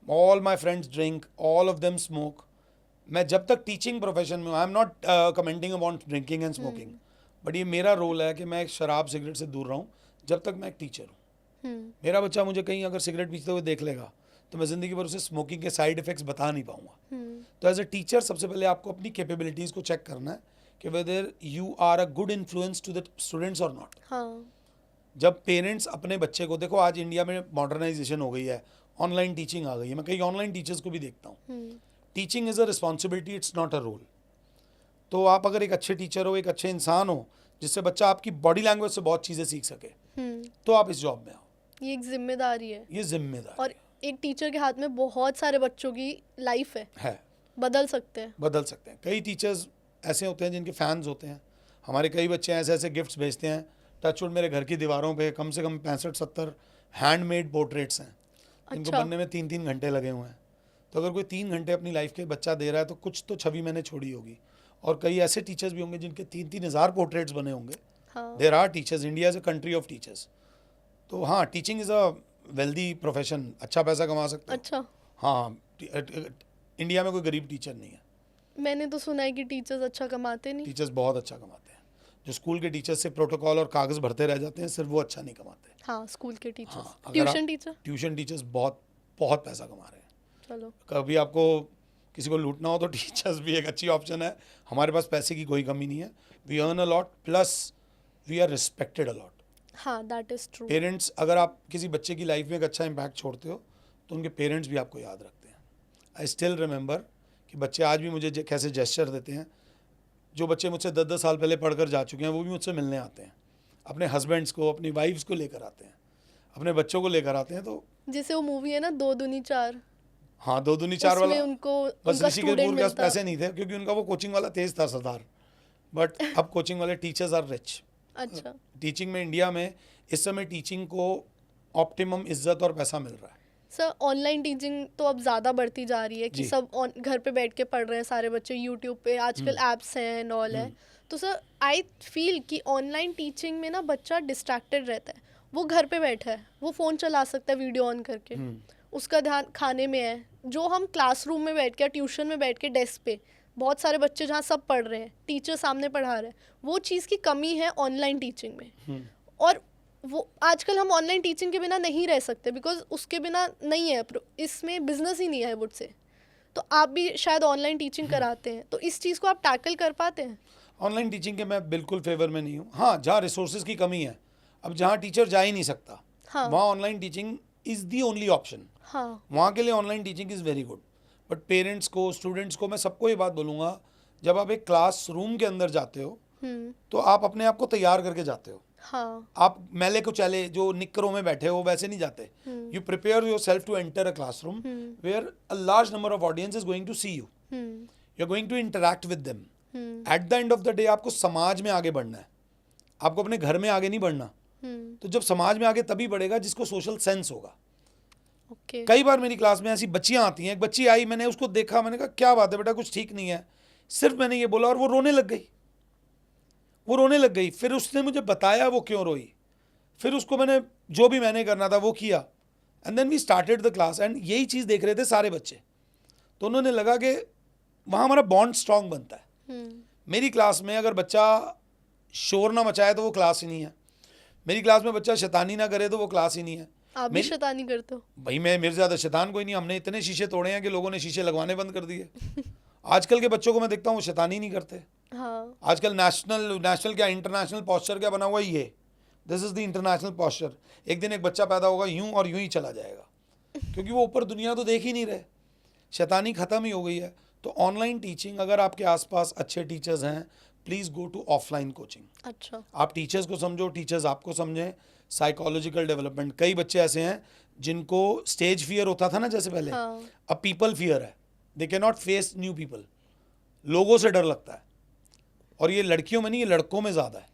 all my friends drink, all of them smoke, मैं जब तक टीचिंग प्रोफेशन में हूँ, I am not commenting about drinking and smoking, but ये मेरा रोल है कि मैं शराब सिगरेट से दूर रहूँ जब तक मैं एक टीचर हूँ। मेरा बच्चा मुझे कहीं अगर सिगरेट पीते हुए देख लेगा तो मैं ज़िंदगी भर उसे स्मोकिंग के साइड इफ़ेक्ट्स बता नहीं पाऊंगा। तो एज अ टीचर सबसे पहले आपको अपनी कैपेबिलिटीज़ को चेक करना है कि whether you are a good influence to the students और नॉट। हाँ, जब पेरेंट्स अपने बच्चे को, देखो आज इंडिया में मॉडर्नाइजेशन हो गई है, ऑनलाइन टीचिंग आ गई है, मैं कई ऑनलाइन टीचर्स को भी देखता हूँ। Teaching is a responsibility, it's not a role. तो आप अगर एक अच्छे टीचर हो, एक अच्छे इंसान हो जिससे बच्चा आपकी बॉडी लैंग्वेज से बहुत चीज़ें सीख सके, तो आप इस जॉब में आओ। ये एक जिम्मेदारी है, ये जिम्मेदारी और एक टीचर के हाथ में बहुत सारे बच्चों की लाइफ है, बदल सकते हैं। कई टीचर्स ऐसे होते हैं जिनके फैंस होते हैं। हमारे कई बच्चे ऐसे ऐसे गिफ्ट्स भेजते हैं, टचवुड मेरे घर की दीवारों पे कम से कम 65-70 हैंडमेड पोर्ट्रेट्स हैं जिनको बनने में 3-3 घंटे लगे हुए हैं। तो अगर कोई 3 घंटे अपनी लाइफ के बच्चा दे रहा है तो कुछ तो छवि मैंने छोड़ी होगी। और कई ऐसे टीचर्स भी होंगे जिनके 3-3 हज़ार पोर्ट्रेट्स बने होंगे। There are teachers, India is a country of teachers. तो हाँ, teaching is a wealthy profession, अच्छा पैसा कमा सकते हो। अच्छा, हाँ, इंडिया में कोई गरीब टीचर नहीं है। मैंने तो सुना है कि टीचर्स अच्छा कमाते नहीं। टीचर्स बहुत अच्छा कमाते हैं। जो स्कूल के टीचर्स से प्रोटोकॉल और कागज़ भरते रह जाते हैं, सिर्फ वो अच्छा नहीं कमाते। हाँ, स्कूल के टीचर्स। हाँ, ट्यूशन टीचर्स बहुत बहुत पैसा कमा रहे हैं। चलो, कभी आपको किसी को लूटना हो तो टीचर्स भी एक अच्छी ऑप्शन है। हमारे पास पैसे की कोई कमी नहीं है। We earn a lot plus we are respected a lot. हाँ, दैट इज ट्रू। पेरेंट्स, अगर आप किसी बच्चे की लाइफ में एक अच्छा इम्पैक्ट छोड़ते हो तो उनके पेरेंट्स भी आपको याद रखते हैं। आई स्टिल रिमेंबर कि बच्चे आज भी मुझे कैसे जेस्चर देते हैं। जो बच्चे मुझसे 10-10 साल पहले पढ़कर जा चुके हैं वो भी मुझसे मिलने आते हैं। अपने हस्बैंड्स को, अपनी वाइफ्स को लेकर आते हैं, अपने बच्चों को लेकर आते हैं। तो जैसे वो मूवी है ना, 2 दूनी 4। हाँ, 2 दूनी 4 वाला। उनको बस उनका ऋषि स्टूडेंट कपूर के पास मिलता। पैसे नहीं थे क्योंकि उनका वो कोचिंग वाला तेज था सरदार। बट अब कोचिंग वाले टीचर्स आर रिच। अच्छा, टीचिंग में, इंडिया में इस समय टीचिंग को ऑप्टिमम इज्जत और पैसा मिल रहा है। सर, ऑनलाइन टीचिंग तो अब ज़्यादा बढ़ती जा रही है कि जी। सब घर पे बैठ के पढ़ रहे हैं सारे बच्चे। यूट्यूब पे आजकल ऐप्स हैं एंड ऑल है। तो सर, आई फील कि ऑनलाइन टीचिंग में ना बच्चा डिस्ट्रैक्टेड रहता है। वो घर पे बैठा है, वो फ़ोन चला सकता है वीडियो ऑन करके, उसका ध्यान खाने में है। जो हम क्लासरूम में बैठ के, ट्यूशन में बैठ के डेस्क पे बहुत सारे बच्चे जहाँ सब पढ़ रहे हैं, टीचर सामने पढ़ा रहे हैं, वो चीज़ की कमी है ऑनलाइन टीचिंग में। और वो आजकल हम ऑनलाइन टीचिंग के बिना नहीं रह सकते, बिकॉज उसके बिना नहीं है, इसमें बिजनेस ही नहीं है वुड से। तो आप भी शायद ऑनलाइन टीचिंग कराते हैं, तो इस चीज़ को आप टैकल कर पाते हैं? ऑनलाइन टीचिंग के मैं बिल्कुल फेवर में नहीं हूँ। हाँ, जहाँ रिसोर्सेज की कमी है, अब जहाँ टीचर जा ही नहीं सकता, हाँ वहाँ online teaching is the only option. हाँ वहाँ के लिए online teaching is very good. But parents को, स्टूडेंट्स को मैं सबको ये बात बोलूँगा, जब आप एक क्लास रूम के अंदर जाते हो तो आप अपने आप को तैयार करके जाते हो। हाँ आप मैले कुचैले जो निक्करों में बैठे हो वैसे नहीं जाते। You prepare yourself to enter a classroom where a large number of audience is going to see you, you are going to interact with them. At the end of the day आपको समाज में आगे बढ़ना है, आपको अपने घर में आगे नहीं बढ़ना। तो जब समाज में आगे तभी बढ़ेगा जिसको सोशल सेंस होगा। ओके कई बार मेरी क्लास में ऐसी बच्चियां आती हैं, एक बच्ची आई, मैंने उसको देखा, मैंने कहा क्या बात है बेटा, कुछ ठीक नहीं है, सिर्फ मैंने ये बोला और वो रोने लग गई। वो रोने लग गई, फिर उसने मुझे बताया वो क्यों रोई, फिर उसको मैंने जो भी मैंने करना था वो किया, and then we started the class. And यही चीज़ देख रहे थे सारे बच्चे, तो उन्होंने लगा कि वहाँ हमारा बॉन्ड स्ट्रांग बनता है। मेरी क्लास में अगर बच्चा शोर ना मचाए तो वो क्लास ही नहीं है। मेरी क्लास में बच्चा शैतानी ना करे तो वो क्लास ही नहीं है। आप भी शैतानी करते हो? भाई मैं, मेरे ज़्यादा शैतान कोई नहीं, हमने इतने शीशे तोड़े हैं कि लोगों ने शीशे लगवाने बंद कर दिए। आजकल के बच्चों को मैं देखता हूँ वो शैतानी नहीं करते। हाँ आजकल नेशनल क्या इंटरनेशनल पोस्चर क्या बना हुआ है, ये this is the international posture. एक दिन एक बच्चा पैदा होगा यूं और यूं ही चला जाएगा, क्योंकि वो ऊपर दुनिया तो देख ही नहीं रहे, शैतानी ख़त्म ही हो गई है। तो ऑनलाइन टीचिंग, अगर आपके आसपास अच्छे टीचर्स हैं, please go to offline coaching. अच्छा आप टीचर्स को समझो, टीचर्स आपको समझें। साइकोलॉजिकल डेवलपमेंट, कई बच्चे ऐसे हैं जिनको स्टेज फियर होता था ना जैसे पहले, हाँ अब पीपल फियर है, दे can not face new people, लोगों से डर लगता है। और ये लड़कियों में नहीं, ये लड़कों में ज़्यादा है।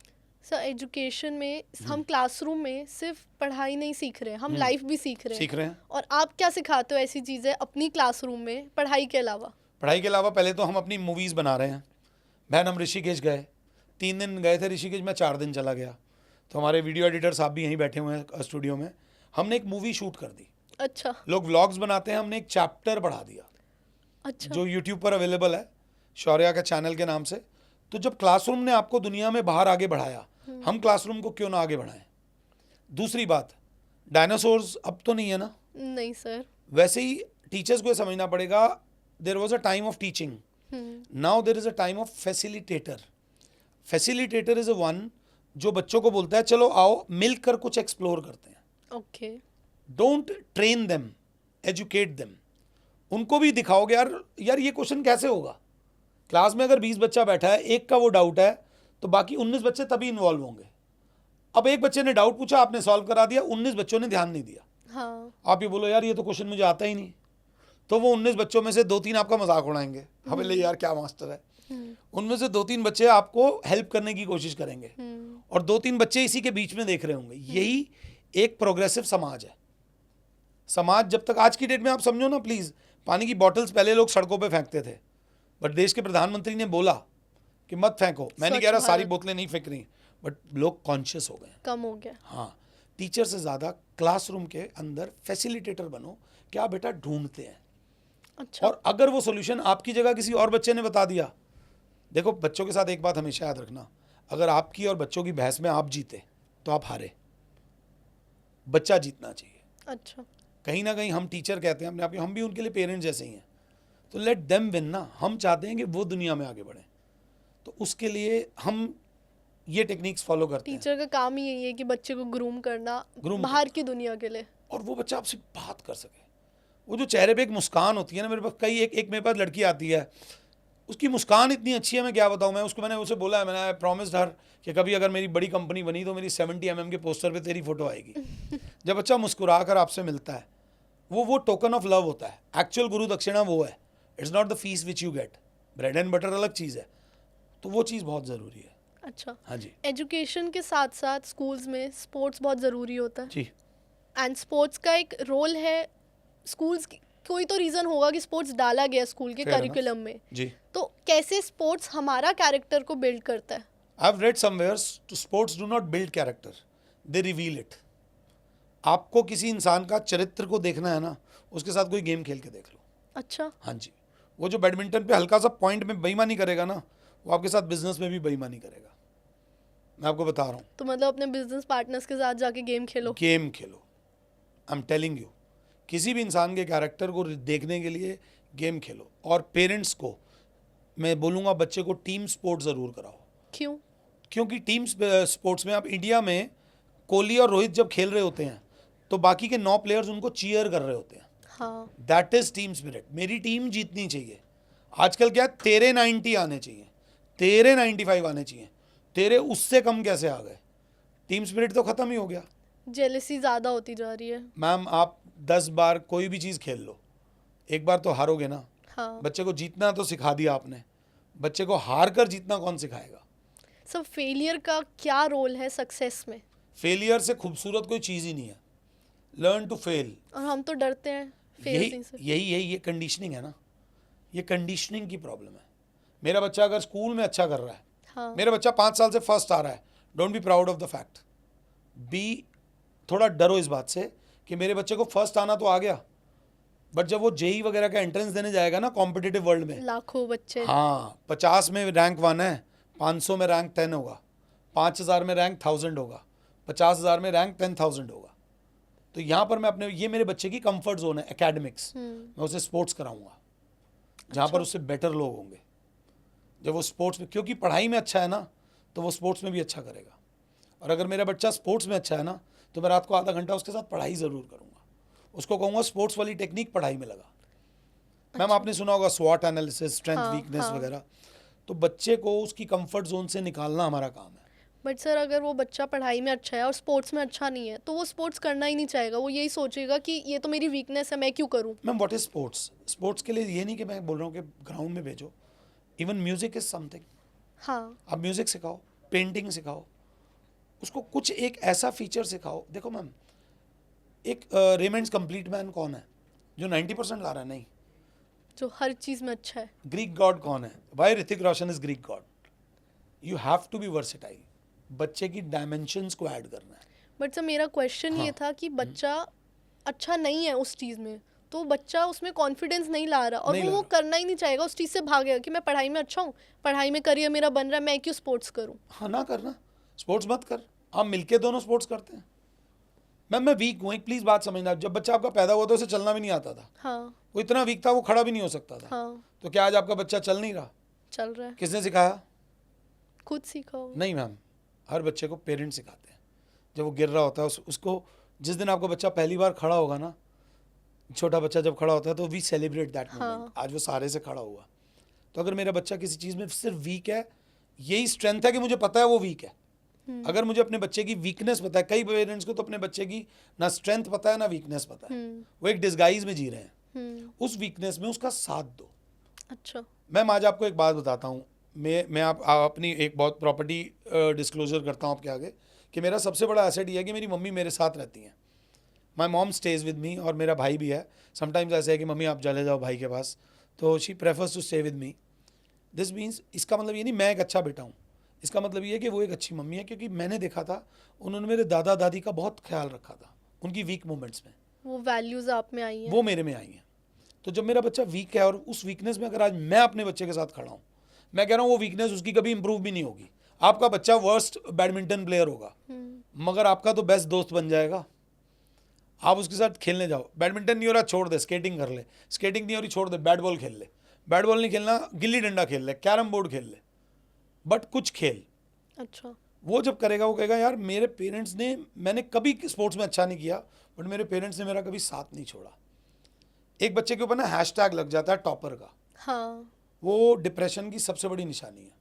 सर एजुकेशन में हम क्लासरूम में सिर्फ पढ़ाई नहीं सीख रहे, हम लाइफ भी सीख रहे हैं। और आप क्या सिखाते हो ऐसी चीज़ें अपनी क्लासरूम में पढ़ाई के अलावा? पढ़ाई के अलावा पहले तो हम अपनी मूवीज़ बना रहे हैं। बहन, हम ऋषिकेश गए, 3 दिन गए थे ऋषिकेश, मैं 4 दिन चला गया। तो हमारे वीडियो एडिटर साहब भी यहीं बैठे हुए हैं स्टूडियो में। हमने एक मूवी शूट कर दी। अच्छा लोग व्लॉग्स बनाते हैं, हमने एक चैप्टर पढ़ा दिया अच्छा जो यूट्यूब पर अवेलेबल है, शौर्या के चैनल के नाम से। तो जब क्लासरूम ने आपको दुनिया में बाहर आगे बढ़ाया, हम क्लासरूम को क्यों ना आगे बढ़ाएं। दूसरी बात, डायनासोर्स अब तो नहीं है ना, नहीं सर। वैसे ही टीचर्स को ये समझना पड़ेगा, there was a time of teaching, now there is a time of facilitator. Facilitator is a one जो बच्चों को बोलता है चलो आओ मिलकर कुछ एक्सप्लोर करते हैं। Okay don't train them, educate them. उनको भी दिखाओगे यार ये क्वेश्चन कैसे होगा। क्लास में अगर 20 बच्चा बैठा है, एक का वो डाउट है, तो बाकी 19 बच्चे तभी इन्वॉल्व होंगे। अब एक बच्चे ने डाउट पूछा, आपने सॉल्व करा दिया, 19 बच्चों ने ध्यान नहीं दिया। हाँ आप ये बोलो यार ये तो क्वेश्चन मुझे आता ही नहीं, तो वो 19 बच्चों में से 2-3 आपका मजाक उड़ाएंगे, हमें ले यार क्या मास्टर है। उनमें से 2-3 बच्चे आपको हेल्प करने की कोशिश करेंगे और 2-3 बच्चे इसी के बीच में देख रहे होंगे। यही एक प्रोग्रेसिव समाज है। समाज जब तक, आज की डेट में आप समझो ना प्लीज़, पानी की बॉटल्स पहले लोग सड़कों पे फेंकते थे, बट देश के प्रधानमंत्री ने बोला कि मत फेंको। मैं नहीं कह रहा सारी बोतलें नहीं फेंक रही, बट लोग कॉन्शियस हो गए, कम हो गया। हाँ, टीचर से ज़्यादा क्लासरूम के अंदर फैसिलिटेटर बनो, क्या बेटा ढूंढते हैं। अच्छा और अगर वो सोल्यूशन आपकी जगह किसी और बच्चे ने बता दिया, देखो बच्चों के साथ एक बात हमेशा याद रखना, अगर आपकी और बच्चों की बहस में आप जीते तो आप हारे, बच्चा जीतना चाहिए। अच्छा कहीं ना कहीं हम टीचर कहते हैं अपने आप, हम भी उनके लिए पेरेंट्स जैसे ही हैं, तो लेट देम विन ना। हम चाहते हैं कि वो दुनिया में आगे बढ़े, तो उसके लिए हम ये टेक्निक्स फॉलो करते हैं। टीचर का काम ही यही है कि बच्चे को ग्रूम करना बाहर की दुनिया के लिए, और वो बच्चा आपसे बात कर सके। वो जो चेहरे पे एक मुस्कान होती है ना, मेरे पास कई एक मेरे पास लड़की आती है, उसकी मुस्कान इतनी अच्छी है, मैं क्या बताऊँ। मैंने उसे बोला है, मैंने प्रॉमिस्ड हर कि कभी अगर मेरी बड़ी कंपनी बनी तो मेरी 70 mm के पोस्टर पे तेरी फोटो आएगी। जब बच्चा मुस्कुरा कर आपसे मिलता है, वो टोकन ऑफ लव होता है। एक्चुअल गुरु दक्षिणा वो है, it's not the fees which you get. Bread and butter अलग चीज़ है, तो वो चीज़ बहुत ज़रूरी है। अच्छा हाँ जी। एजुकेशन के साथ साथ स्कूल्स में स्पोर्ट्स बहुत ज़रूरी होता है जी। एंड स्पोर्ट्स का एक रोल है स्कूल्स की। कोई तो रीज़न होगा कि स्पोर्ट्स डाला गया स्कूल के करिकुलम में जी। तो कैसे स्पोर्ट्स हमारा कैरेक्टर को बिल्ड करता है? I've read somewhere to sports do not build character, they reveal it. आपको किसी इंसान का चरित्र को देखना है ना, उसके साथ कोई गेम खेल के देख लो। अच्छा हाँ जी। वो जो बैडमिंटन पे हल्का सा पॉइंट में बेईमानी करेगा ना, वो आपके साथ बिजनेस में भी बेईमानी करेगा। मैं आपको बता रहा हूँ। तो मतलब अपने बिजनेस पार्टनर्स के साथ जाके game Khelo. Game Khelo, I am telling you. किसी भी इंसान के कैरेक्टर को देखने के लिए गेम खेलो। और पेरेंट्स को मैं बोलूँगा बच्चे को टीम स्पोर्ट ज़रूर कराओ। क्यों? क्योंकि टीम स्पोर्ट्स में आप इंडिया में कोहली और रोहित जब खेल रहे होते हैं तो बाकी के 9 प्लेयर्स उनको चीयर कर रहे होते हैं. हाँ. That is team spirit. मेरी टीम जीतनी चाहिए. आजकल क्या, तेरे 90 आने चाहिए, तेरे 95 आने चाहिए, तेरे उससे कम कैसे आ गए. टीम स्पिरिट तो खत्म ही हो गया. जेलसी ज़्यादा होती जा रही है. मैम आप 10 बार कोई भी चीज़ खेल लो, एक बार तो हारोगे ना. हाँ. बच्चे को जीतना तो सिखा दिया आपने, बच्चे को हार कर जीतना कौन सिखाएगा. सब फेलियर का क्या रोल है सक्सेस में? फेलियर से खूबसूरत कोई चीज़ ही नहीं है. Learn to fail. और हम तो डरते हैं यही फेल से. यही ये कंडीशनिंग है ना. ये कंडीशनिंग की प्रॉब्लम है. मेरा बच्चा अगर स्कूल में अच्छा कर रहा है, हाँ. मेरा बच्चा 5 साल से फर्स्ट आ रहा है, don't be proud of the fact. Be थोड़ा डरो इस बात से कि मेरे बच्चे को फर्स्ट आना तो आ गया, बट जब वो जेई वगैरह का एंट्रेंस देने जाएगा ना कॉम्पिटिटिव वर्ल्ड में, लाखों बच्चे. हाँ 50 में रैंक 1 है, 500 में रैंक 10 होगा, 5000 में रैंक 1000 होगा, 50,000 में रैंक 10,000 होगा. तो यहाँ पर मैं अपने, ये मेरे बच्चे की कंफर्ट जोन है एकेडमिक्स. मैं उसे स्पोर्ट्स कराऊंगा जहाँ पर उससे बेटर लोग होंगे. जब वो स्पोर्ट्स में, क्योंकि पढ़ाई में अच्छा है ना, तो वो स्पोर्ट्स में भी अच्छा करेगा. और अगर मेरा बच्चा स्पोर्ट्स में अच्छा है ना, तो मैं रात को आधा घंटा उसके साथ पढ़ाई ज़रूर करूँगा. उसको कहूँगा स्पोर्ट्स वाली टेक्निक पढ़ाई में लगा. मैम आपने सुना होगा स्वॉट एनालिसिस, स्ट्रेंथ वीकनेस वगैरह. तो बच्चे को उसकी कंफर्ट जोन से निकालना हमारा काम है. बट सर अगर वो बच्चा पढ़ाई में अच्छा है और स्पोर्ट्स में अच्छा नहीं है तो वो स्पोर्ट्स करना ही नहीं चाहेगा. वो यही सोचेगा कि ये तो मेरी वीकनेस है, मैं क्यों करूँ. Ma'am what is sports. Sports के लिए ये नहीं कि मैं बोल रहा हूँ कि ग्राउंड में भेजो. Even music is something. हाँ. आप म्यूजिक सिखाओ, पेंटिंग सिखाओ, उसको कुछ एक ऐसा फीचर सिखाओ. देखो मैम, एक रेमंड्स कंप्लीट मैन कौन है जो 90% ला रहा है? नहीं. जो हर चीज़ में अच्छा है. ग्रीक गॉड कौन है? Why Hrithik Roshan is Greek god. You have to be versatile. बच्चे की डायमेंशंस को ऐड करना है. बट सर मेरा क्वेश्चन ये हाँ. था कि बच्चा अच्छा नहीं है उस चीज़ में, तो बच्चा उसमें कॉन्फिडेंस नहीं ला रहा और नहीं वो ला वो रहा. करना ही नहीं चाहेगा, उस चीज़ से भागेगा कि मैं पढ़ाई में अच्छा हूँ, पढ़ाई में करियर मेरा बन रहा है, मैं क्यों स्पोर्ट्स करूँ. हाँ ना करना. स्पोर्ट्स मत कर. आप मिलके दोनों स्पोर्ट्स करते हैं. मैम मैं वीक हूँ, एक प्लीज़ बात समझना. जब बच्चा आपका पैदा हुआ तो उसे चलना भी नहीं आता था. हाँ. वो इतना वीक था वो खड़ा भी नहीं हो सकता था. हाँ. तो क्या आज आपका बच्चा चल नहीं रहा? चल रहा है. किसने सिखाया? खुद सीखा होगा. नहीं मैम, हर बच्चे को पेरेंट्स सिखाते हैं. जब वो गिर रहा होता है उसको, जिस दिन आपका बच्चा पहली बार खड़ा होगा ना, छोटा बच्चा जब खड़ा होता है तो वी सेलिब्रेट दैट मोमेंट. आज वो सारे से खड़ा हुआ. तो अगर मेरा बच्चा किसी चीज़ में सिर्फ वीक है, यही स्ट्रेंथ है कि मुझे पता है वो वीक है. अगर मुझे अपने बच्चे की वीकनेस पता है, कई पेरेंट्स को तो अपने बच्चे की ना स्ट्रेंथ पता है ना वीकनेस पता है. वो एक डिस्गाइज में जी रहे हैं. उस वीकनेस में उसका साथ दो. अच्छा. मैम आज आपको एक बात बताता हूँ. मैं आप अपनी एक बहुत प्रॉपर्टी डिस्क्लोजर करता हूँ आपके आगे कि मेरा सबसे बड़ा एसेट ये है कि मेरी मम्मी मेरे साथ रहती हैं. My mom stage with me, और मेरा भाई भी है. समटाइम्स ऐसा है कि मम्मी आप चले जाओ भाई के पास, तो she prefers to stay with me. This means, इसका मतलब ये नहीं मैं एक अच्छा बेटा हूँ. इसका मतलब ये है कि वो एक अच्छी मम्मी है, क्योंकि मैंने देखा था उन्होंने मेरे दादा दादी का बहुत ख्याल रखा था उनकी वीक मोमेंट्स में. वो वैल्यूज आप में आई हैं. वो मेरे में आई हैं. तो जब मेरा बच्चा वीक है और उस वीकनेस में अगर आज मैं अपने बच्चे के साथ खड़ा हूँ, मैं कह रहा हूँ वो वीकनेस उसकी कभी इंप्रूव भी नहीं होगी. आपका बच्चा वर्स्ट बैडमिंटन प्लेयर होगा, मगर आपका तो बेस्ट दोस्त बन जाएगा. आप उसके साथ खेलने जाओ. बैडमिंटन नहीं हो रहा, छोड़ दे, स्केटिंग कर ले. स्केटिंग नहीं हो रही, छोड़ दे, बैट बॉल खेल ले. बैट बॉल नहीं खेलना, गिल्ली डंडा खेल ले, कैरम बोर्ड खेल ले, बट कुछ खेल. अच्छा. वो जब करेगा वो कहेगा यार मेरे पेरेंट्स ने, मैंने कभी स्पोर्ट्स में अच्छा नहीं किया बट मेरे पेरेंट्स ने मेरा कभी साथ नहीं छोड़ा. एक बच्चे के ऊपर ना हैशटैग लग जाता है टॉपर का. हाँ. वो डिप्रेशन की सबसे बड़ी निशानी है.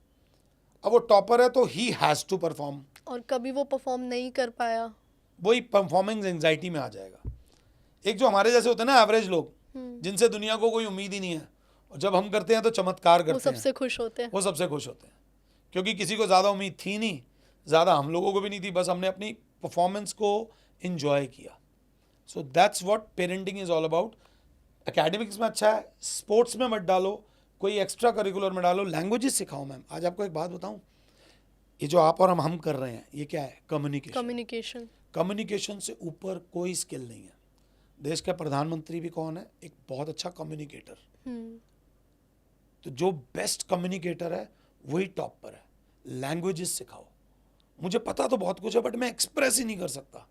अब वो टॉपर है तो ही हैज़ टू परफॉर्म, और कभी वो परफॉर्म नहीं कर पाया, वही परफॉर्मेंस एंजाइटी में आ जाएगा. एक जो हमारे जैसे होते हैं ना एवरेज लोग, जिनसे दुनिया को कोई उम्मीद ही नहीं है, और जब हम करते हैं तो चमत्कार करते वो हैं, सबसे खुश होते हैं. वो सबसे खुश होते हैं. क्योंकि किसी को ज़्यादा उम्मीद थी नहीं, ज़्यादा हम लोगों को भी नहीं थी, बस हमने अपनी परफॉर्मेंस को इन्जॉय किया. So that's what parenting is all about. Academics में अच्छा है, स्पोर्ट्स में मत डालो, कोई एक्स्ट्रा करिकुलर में डालो, लैंग्वेजेस सिखाओ. मैम आज आपको एक बात बताऊं, ये जो आप और हम कर रहे हैं ये क्या है? कम्युनिकेशन. कम्युनिकेशन. कम्युनिकेशन से ऊपर कोई स्किल नहीं है. देश का प्रधानमंत्री भी कौन है? एक बहुत अच्छा कम्युनिकेटर. तो जो बेस्ट कम्युनिकेटर है वही टॉप पर है. लैंग्वेजेस सिखाओ. मुझे पता तो बहुत कुछ है बट मैं एक्सप्रेस ही नहीं कर सकता.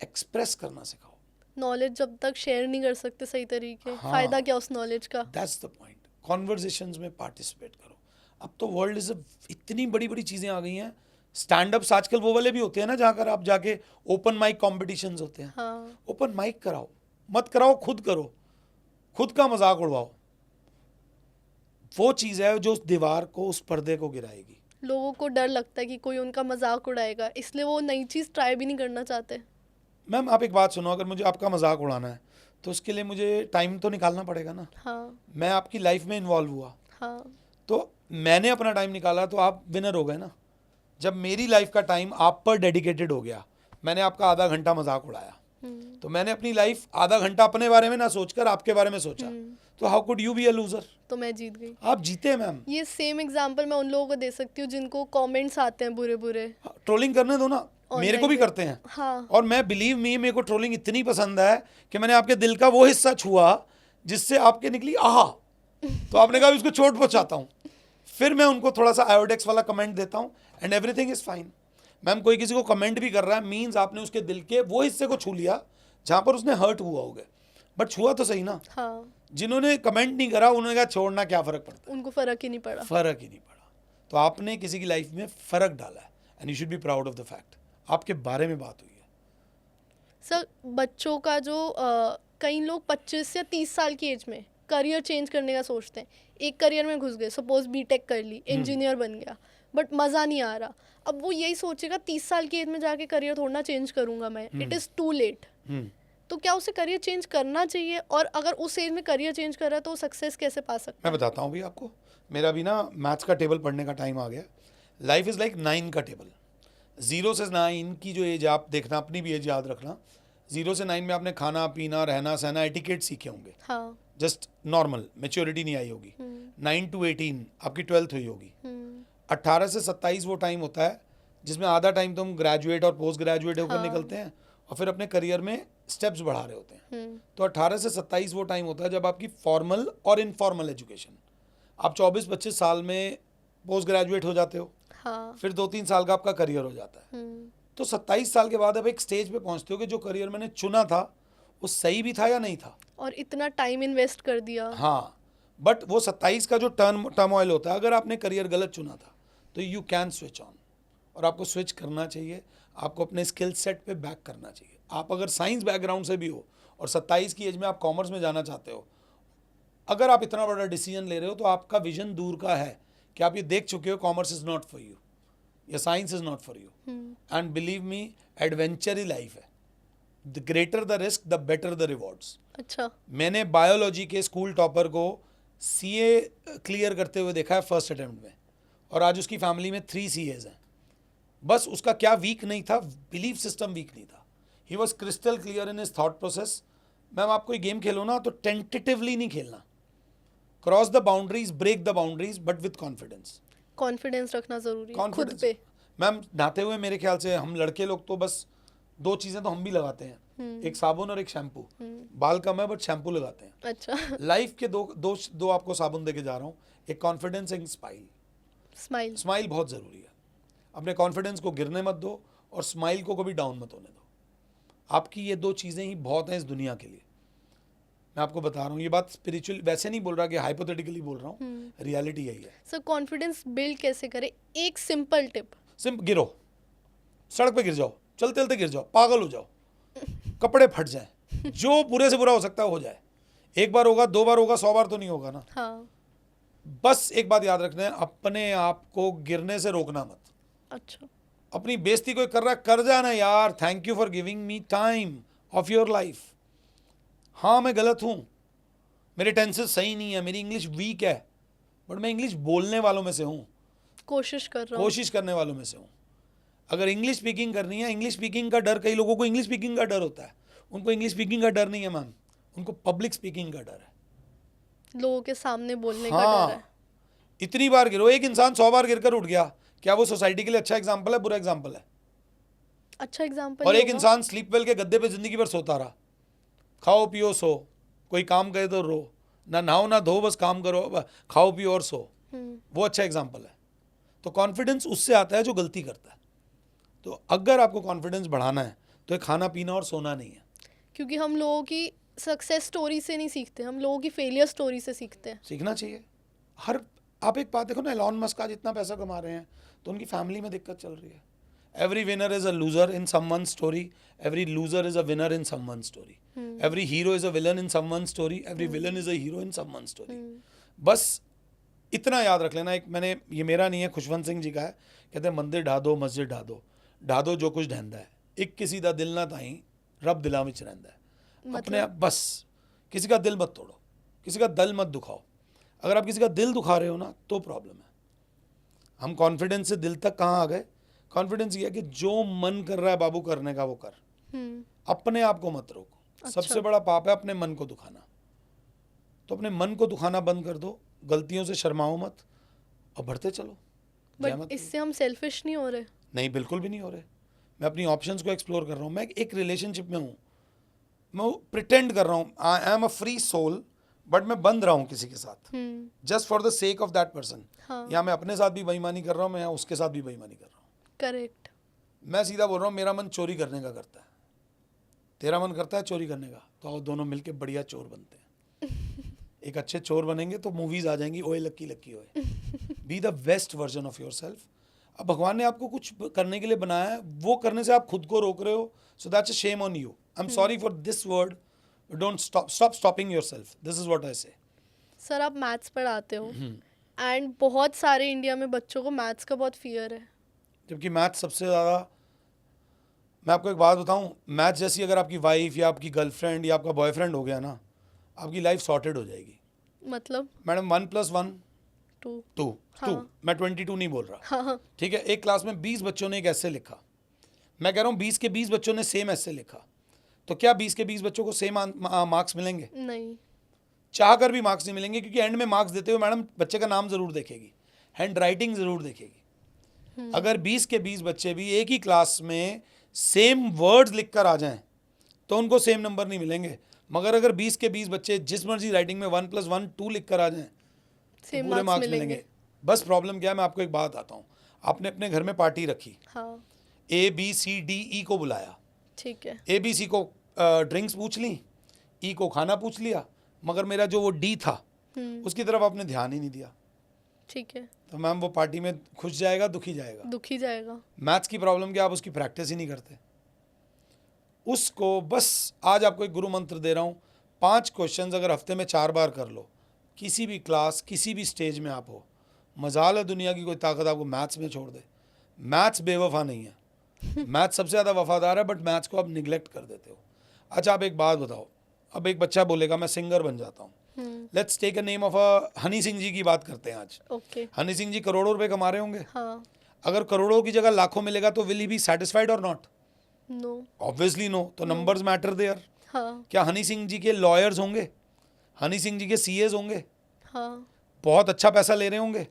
एक्सप्रेस करना सिखाओ. नॉलेज जब तक शेयर नहीं कर सकते सही तरीके, हाँ. फायदा क्या उस नॉलेज का? That's the point. कॉन्वर्जेशंस में पार्टिसिपेट करो. अब तो वर्ल्ड इज इतनी बड़ी बड़ी चीज़ें आ गई हैं. स्टैंड अप्स आजकल वो वाले भी होते हैं ना जहाँ कर आप जाके ओपन माइक कॉम्पिटिशन्स होते हैं. हाँ. ओपन माइक कराओ, मत कराओ, खुद करो, खुद का मजाक उड़वाओ. वो चीज़ है जो उस दीवार को, उस पर्दे को गिराएगी. लोगों को डर लगता है कि कोई उनका मजाक उड़ाएगा, इसलिए वो नई चीज़ ट्राई भी नहीं करना चाहते. मैम आप एक बात सुनो, अगर मुझे आपका मजाक उड़ाना है तो उसके लिए मुझे टाइम तो निकालना पड़ेगा ना. हाँ. मैं आपकी लाइफ में इन्वॉल्व हुआ हाँ. तो मैंने अपना टाइम निकाला तो आप विनर हो गए ना. जब मेरी लाइफ का टाइम आप पर डेडिकेटेड हो गया, मैंने आपका आधा घंटा मजाक उड़ाया, तो मैंने अपनी लाइफ आधा घंटा अपने बारे में ना सोचकर आपके बारे में सोचा, तो how could you be a loser. तो मैं जीत गई. आप जीते मैम. ये सेम एग्जांपल मैं उन लोगों को दे सकती हूँ जिनको कमेंट्स आते हैं बुरे बुरे. ट्रोलिंग करने दो ना, मेरे को भी करते हैं. हाँ. और मैं बिलीव मी, मेरे को ट्रोलिंग इतनी पसंद है कि मैंने आपके दिल का वो हिस्सा छुआ जिससे आपके निकली आहा, तो आपने कहा इसको चोट पहुंचाता हूँ. फिर मैं उनको थोड़ा सा आयोडेक्स वाला कमेंट देता हूँ and everything is fine. Ma'am कोई किसी को कमेंट भी कर रहा है मीन्स आपने उसके दिल के वो हिस्से को छू लिया जहाँ पर उसने हर्ट हुआ होगा, बट छुआ तो सही ना. हाँ. जिन्होंने कमेंट नहीं करा उन्होंने कहा छोड़ना, क्या फर्क पड़ता है. उनको फर्क ही नहीं पड़ा. फर्क ही नहीं पड़ा. तो आपने किसी की लाइफ में फर्क डाला है and you should be proud of the fact. आपके बारे में बात हुई है. सर बच्चों का जो कई लोग 25 या 30 साल की एज में करियर चेंज करने का सोचते हैं. एक करियर में घुस गए, सपोज बीटेक कर ली, इंजीनियर बन गया, बट मज़ा नहीं आ रहा. अब वो यही सोचेगा 30 साल की एज में जाके करियर थोड़ा ना चेंज करूंगा मैं, इट इज़ टू लेट. तो क्या उसे करियर चेंज करना चाहिए, और अगर उस एज में करियर चेंज कर रहा है तो सक्सेस कैसे पा सकता मैं है? बताता हूँ भी आपको. मेरा भी ना मैथ्स का टेबल पढ़ने का टाइम आ गया. लाइफ इज़ लाइक 9 का टेबल. 0 से 9 की जो एज आप देखना, अपनी भी एज याद रखना. 0 से 9 में आपने खाना पीना, रहना सहना, एटिकेट सीखे होंगे. हाँ. जस्ट नॉर्मल, मेच्योरिटी नहीं आई होगी. 9 to 18 आपकी 12th हुई होगी. 18 से 27 वो टाइम होता है जिसमें आधा टाइम तो हम ग्रेजुएट और पोस्ट ग्रेजुएट होकर निकलते हैं और फिर अपने करियर में स्टेप्स बढ़ा रहे होते हैं. तो 18 से 27 वो टाइम होता है जब आपकी फॉर्मल और इनफॉर्मल एजुकेशन, आप 24-25 साल में पोस्ट ग्रेजुएट हो जाते हो. हाँ. फिर 2-3 साल का आपका करियर हो जाता है. तो 27 साल के बाद अब एक स्टेज पे पहुंचते हो कि जो करियर मैंने चुना था वो सही भी था या नहीं था. और इतना टाइम इन्वेस्ट कर दिया. हाँ, बट वो 27 का जो टर्मोइल होता है, अगर आपने करियर गलत चुना था तो यू कैन स्विच ऑन, और आपको स्विच करना चाहिए. आपको अपने स्किल सेट पे बैक करना चाहिए. आप अगर साइंस बैकग्राउंड से भी हो और 27 की एज में आप कॉमर्स में जाना चाहते हो, अगर आप इतना बड़ा डिसीजन ले रहे हो तो आपका विजन दूर का है कि आप ये देख चुके हो commerce is not for you या science is not for you. And believe me, adventure ही लाइफ है. The greater the risk the better the rewards. अच्छा. मैंने बायोलॉजी के स्कूल टॉपर को सीए क्लियर करते हुए देखा है फर्स्ट अटेम्प्ट में, और आज उसकी फैमिली में 3 CAs हैं. बस उसका क्या वीक नहीं था, बिलीफ सिस्टम वीक नहीं था. He was crystal clear in his thought process. Ma'am आप कोई गेम खेलो ना तो टेंटेटिवली नहीं खेलना. Cross the boundaries, break the boundaries, but with confidence. Confidence रखना जरूरी है खुद कॉन्फिडेंस पे. मैम नहाते हुए मेरे ख्याल से हम लड़के लोग तो बस 2 चीज़ें तो हम भी लगाते हैं, एक साबुन और एक शैम्पू. बाल कम है बट शैम्पू लगाते हैं. अच्छा. लाइफ के दो आपको साबुन देके जा रहा हूँ, एक कॉन्फिडेंस, एक स्माइल. स्माइल. स्माइल बहुत ज़रूरी है. अपने कॉन्फिडेंस को गिरने मत दो और स्माइल को कभी डाउन मत होने दो. आपकी ये 2 चीज़ें ही बहुत हैं इस दुनिया के लिए. मैं आपको बता रहा हूँ, ये बात स्पिरिचुअल वैसे नहीं बोल रहा कि हाइपोथेटिकली बोल रहा हूँ, रियलिटी यही है. सर कॉन्फिडेंस बिल्ड कैसे करें, एक सिंपल टिप. गिरो, सड़क पे गिर जाओ, चलते चलते गिर जाओ, पागल हो जाओ, कपड़े फट जाए, जो बुरे से बुरा हो सकता है हो जाए. एक बार होगा, 2 बार होगा, 100 बार तो नहीं होगा ना. हाँ. बस एक बात याद रखना है, अपने आप को गिरने से रोकना मत. अच्छा. अपनी बेइज्जती कोई कर रहा है, कर जाना यार. Thank you for giving me time of your life. हाँ मैं गलत हूँ, मेरे टेंसेस सही नहीं है, मेरी इंग्लिश वीक है, बट मैं इंग्लिश बोलने वालों में से हूँ, कोशिश कर रहा हूँ. कोशिश करने वालों में से हूँ. अगर इंग्लिश स्पीकिंग करनी है, इंग्लिश स्पीकिंग का डर, कई लोगों को इंग्लिश स्पीकिंग का डर होता है. उनको इंग्लिश स्पीकिंग का डर नहीं है मैम, उनको पब्लिक स्पीकिंग का डर है. लोगों के सामने बोलने का हाँ, डर है. इतनी बार गिरो. एक इंसान 100 बार गिरकर उठ गया, क्या वो सोसाइटी के लिए अच्छा एग्जाम्पल है, बुरा एग्जाम्पल है? अच्छा एग्जाम्पल. और एक इंसान स्लीप वेल के गद्दे पे जिंदगी भर सोता रहा, खाओ पियो सो, कोई काम करे तो रो, ना नहाओ ना धो, बस काम करो, खाओ पियो और सो, वो अच्छा एग्जाम्पल है. तो कॉन्फिडेंस उससे आता है जो गलती करता है. तो अगर आपको कॉन्फिडेंस बढ़ाना है तो ये खाना पीना और सोना नहीं है. क्योंकि हम लोगों की सक्सेस स्टोरी से नहीं सीखते, हम लोगों की फेलियर स्टोरी से सीखते हैं. सीखना चाहिए. हर आप एक बात देखो ना, एलॉन मस्क आज इतना पैसा कमा रहे हैं तो उनकी फैमिली में दिक्कत चल रही है. Every winner is a loser in someone story, every loser is a winner in someone story, every hero is a villain in someone story, every villain is a hero in someone story. बस इतना याद रख लेना. एक मैंने, ये मेरा नहीं है, खुशवंत सिंह जी का है. कहते हैं मंदिर ढा दो मस्जिद ढा दो जो कुछ ढहंदा है, एक किसी का दिल ना ताई रब दिला विच रहिंदा है. अपने आप बस किसी का दिल मत तोड़ो, किसी का दिल मत दुखाओ. अगर आप किसी का दिल दुखा रहे हो ना तो प्रॉब्लम है. हम कॉन्फिडेंस से दिल तक कहाँ आ गए? कॉन्फिडेंस ये है कि जो मन कर रहा है बाबू करने का वो कर, अपने आप को मत रोको. अच्छा. सबसे बड़ा पाप है अपने मन को दुखाना. तो अपने मन को दुखाना बंद कर दो, गलतियों से शर्माओ मत और बढ़ते चलो. बट इससे हम सेल्फिश नहीं हो रहे? नहीं, बिल्कुल भी नहीं हो रहे. मैं अपनी ऑप्शंस को एक्सप्लोर कर रहा हूँ. मैं एक रिलेशनशिप में हूँ, मैं प्रिटेंड कर रहा हूँ I am a free soul, but मैं बंध रहा हूँ किसी के साथ just for the sake of that person. या मैं अपने साथ भी बेईमानी कर रहा हूँ, मैं यहाँ उसके साथ भी बेईमानी कर रहा हूँ. करेक्ट. मैं सीधा बोल रहा हूँ, मेरा मन चोरी करने का करता है, तेरा मन करता है चोरी करने का, तो आओ दोनों मिलके बढ़िया चोर बनते हैं. एक अच्छे चोर बनेंगे तो मूवीज आ जाएंगी, ओए लक्की लक्की ओए. Be the best version of your self. अब भगवान ने आपको कुछ करने के लिए बनाया है, वो करने से आप खुद को रोक रहे हो, so that's a shame on you. I am sorry for this word, don't stop stopping yourself. This is what I से. सर आप मैथ्स पढ़ाते हो एंड बहुत सारे इंडिया में बच्चों को मैथ्स का बहुत फियर है. जबकि मैथ्स सबसे ज़्यादा, मैं आपको एक बात बताऊं, मैथ्स जैसी अगर आपकी वाइफ या आपकी गर्लफ्रेंड या आपका बॉयफ्रेंड हो गया ना, आपकी लाइफ सॉर्टेड हो जाएगी. मतलब मैडम 1 + 1 2. 2. मैं 22 नहीं बोल रहा. हाँ. ठीक है, एक क्लास में 20 बच्चों ने एक ऐसे लिखा. मैं कह रहा हूँ 20 के 20 बच्चों ने सेम ऐसे लिखा, तो क्या 20 के 20 बच्चों को सेम मार्क्स मिलेंगे? नहीं. चाह कर भी मार्क्स नहीं मिलेंगे, क्योंकि एंड में मार्क्स देते हुए मैडम बच्चे का नाम ज़रूर देखेगी, हैंड राइटिंग ज़रूर देखेगी. अगर 20 के 20 बच्चे भी एक ही क्लास में सेम वर्ड्स लिख कर आ जाएं तो उनको सेम नंबर नहीं मिलेंगे. मगर अगर 20 के 20 बच्चे जिस मर्जी राइटिंग में 1 + 1 2 लिख कर आ जाएं तो सेम पूरे मार्क्स मिलेंगे. मिलेंगे. बस प्रॉब्लम क्या है, मैं आपको एक बात आता हूँ. आपने अपने घर में पार्टी रखी, हाँ. ABCDE को बुलाया. ठीक है. ABC को ड्रिंक्स पूछ ली, E को खाना पूछ लिया, मगर मेरा जो वो D था उसकी तरफ आपने ध्यान ही नहीं दिया. ठीक है. तो मैम वो पार्टी में खुश जाएगा दुखी जाएगा? दुखी जाएगा. मैथ्स की प्रॉब्लम क्या, आप उसकी प्रैक्टिस ही नहीं करते. उसको बस आज आपको एक गुरु मंत्र दे रहा हूँ, 5 क्वेश्चंस अगर हफ्ते में 4 बार कर लो, किसी भी क्लास किसी भी स्टेज में आप हो, मजाल है दुनिया की कोई ताकत आपको मैथ्स में छोड़ दे. मैथ्स बेवफा नहीं है, मैथ्स सबसे ज़्यादा वफादार है, बट मैथ्स को आप निगलेक्ट कर देते हो. अच्छा आप एक बात बताओ, अब एक बच्चा बोलेगा मैं सिंगर बन जाता हूँ. Let's take a name of Honey Singh ji की बात करते हैं आज. ओके. हनी सिंह जी करोड़ों रुपए कमा रहे होंगे. हाँ. अगर करोड़ों की जगह लाखों मिलेगा तो विल ही बी सेटिस्फाइड और नॉट? नो. Obviously no. तो नंबर्स मैटर देयर. हाँ. क्या हनी सिंह जी के लॉयर्स होंगे, हनी सिंह जी के CAs होंगे, हाँ. बहुत अच्छा पैसा ले रहे होंगे?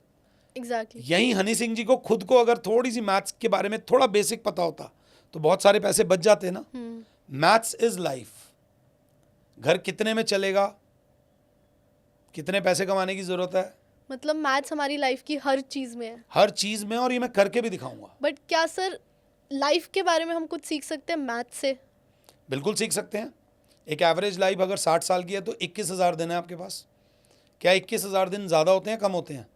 एग्जैक्टली. यही हनी सिंह जी को खुद को अगर थोड़ी सी मैथ्स के बारे में थोड़ा बेसिक पता होता तो बहुत सारे पैसे बच जाते ना. Maths is life. घर कितने में चलेगा, कितने पैसे कमाने की जरूरत है, मतलब मैथ्स हमारी लाइफ की हर चीज में है. हर चीज में, और ये मैं करके भी दिखाऊंगा. बट क्या सर लाइफ के बारे में हम कुछ सीख सकते हैं मैथ्स से? बिल्कुल सीख सकते हैं. एक एवरेज लाइफ अगर 60 साल की है तो 21,000 दिन है आपके पास. क्या 21,000 दिन ज़्यादा होते हैं कम होते हैं?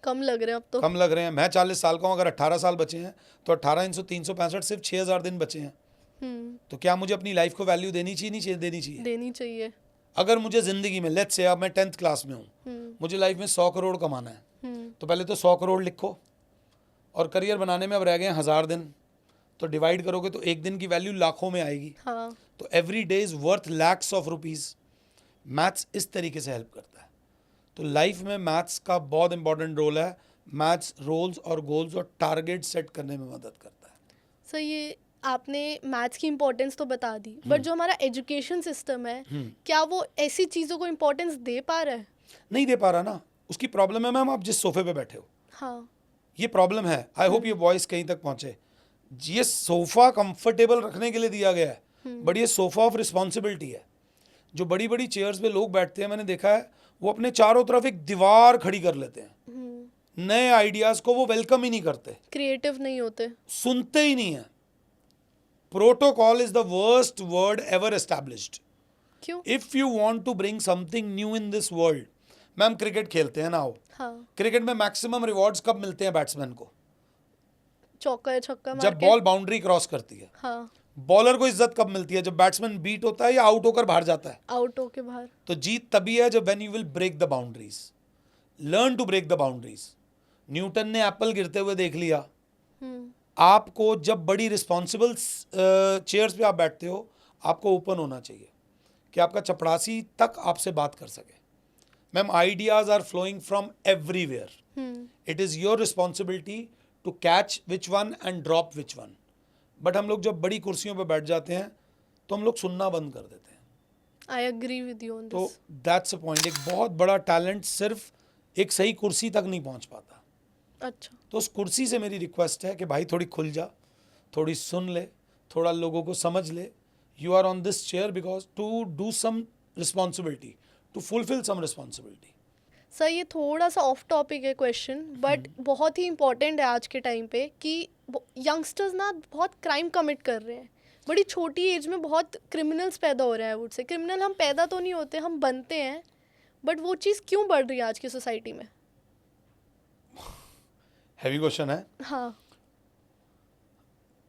कम लग रहे हैं अब तो. कम लग रहे हैं. मैं 40 साल का हूँ, अगर 18 साल बचे हैं तो 18 × 365 सिर्फ 6,000 दिन बचे हैं. तो क्या मुझे अपनी लाइफ को वैल्यू देनी चाहिए नहीं चाहिए? देनी चाहिए. देनी चाहिए. अगर मुझे ज़िंदगी में, लेट्स से अब मैं 10th क्लास में हूँ, मुझे लाइफ में 100 करोड़ कमाना है, तो पहले तो 100 करोड़ लिखो, और करियर बनाने में अब रह गए 1000 दिन, तो डिवाइड करोगे तो एक दिन की वैल्यू लाखों में आएगी. हाँ. तो every day is worth lakhs of rupees. Maths इस तरीके से हेल्प करता है. तो लाइफ में मैथ्स का बहुत इंपॉर्टेंट रोल है. मैथ्स रोल्स और गोल्स और टारगेट सेट करने में मदद करता है. सर ये आपने मैथ्स की इम्पोर्टेंस तो बता दी, बट जो हमारा एजुकेशन सिस्टम है क्या वो ऐसी चीज़ों को इम्पोर्टेंस दे पा रहा है? नहीं दे पा रहा ना. उसकी प्रॉब्लम है मैम, आप जिस सोफे पे बैठे हो, हाँ. ये प्रॉब्लम है. आई होप ये वॉइस कहीं तक पहुंचे. ये सोफा कंफर्टेबल रखने के लिए दिया गया है, बट ये सोफा ऑफ रिस्पॉन्सिबिलिटी है. जो बड़ी बड़ी चेयर्स पे लोग बैठते हैं, मैंने देखा है, वो अपने चारों तरफ एक दीवार खड़ी कर लेते हैं. नए आइडियाज को वो वेलकम ही नहीं करते, क्रिएटिव नहीं होते, सुनते ही नहीं है. Protocol is the worst word ever established. क्यों? If you want to bring something new in this world, ma'am cricket खेलते हैं ना हो, हाँ, क्रिकेट में मैक्सिमम रिवॉर्ड्स कब मिलते हैं बैट्समैन को? चौका या छक्का मार जब के। बॉल बाउंड्री क्रॉस करती है। हाँ, बॉलर को इज्जत कब मिलती है? जब बैट्समैन बीट होता है या आउट होकर बाहर जाता है। आउट होके बाहर। तो जीत तभी है जब when you will break the boundaries, learn to break the boundaries. Newton ने एप्पल गिरते हुए देख लिया। हम्म, आपको जब बड़ी रिस्पॉन्सिबल चेयर्स पे आप बैठते हो, आपको ओपन होना चाहिए कि आपका चपड़ासी तक आपसे बात कर सके। Ma'am ideas are flowing from everywhere, it is your responsibility to catch which one and drop which one. But हम लोग जब बड़ी कुर्सियों पर बैठ जाते हैं तो हम लोग सुनना बंद कर देते हैं। I agree with you on तो दिस। That's a point. एक बहुत बड़ा टैलेंट सिर्फ एक सही कुर्सी तक नहीं पहुंच पाता। अच्छा, तो उस कुर्सी से मेरी रिक्वेस्ट है कि भाई थोड़ी खुल जा, थोड़ी सुन ले, थोड़ा लोगों को समझ ले। You are on this chair because to do some responsibility, to fulfil some responsibility. Sir ये थोड़ा सा ऑफ टॉपिक है क्वेश्चन, बट बहुत ही इंपॉर्टेंट है आज के टाइम पे कि यंगस्टर्स ना बहुत क्राइम कमिट कर रहे हैं। बड़ी छोटी एज में बहुत क्रिमिनल्स पैदा हो रहे हैं। वुड से क्रिमिनल हम पैदा तो नहीं होते, हम बनते हैं। बट वो चीज़ क्यों बढ़ रही है आज की सोसाइटी में? हैवी क्वेश्चन है। हाँ,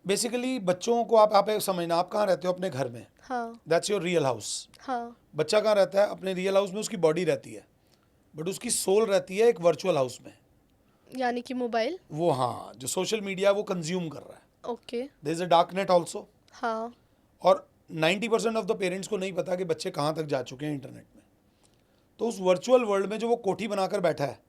बेसिकली बच्चों को आप एक समझना, आप कहाँ रहते हो? अपने घर में, हाँ, दैट्स योर रियल हाउस। हाँ, बच्चा कहाँ रहता है? अपने रियल हाउस में उसकी बॉडी रहती है, बट उसकी सोल रहती है एक वर्चुअल हाउस में। यानी कि मोबाइल। वो हाँ, जो सोशल मीडिया वो कंज्यूम कर रहा है। Okay. There is a dark net also. हाँ, और 90% ऑफ द पेरेंट्स को नहीं पता कि बच्चे कहाँ तक जा चुके हैं इंटरनेट में। तो उस वर्चुअल वर्ल्ड में जो वो कोठी बनाकर बैठा है,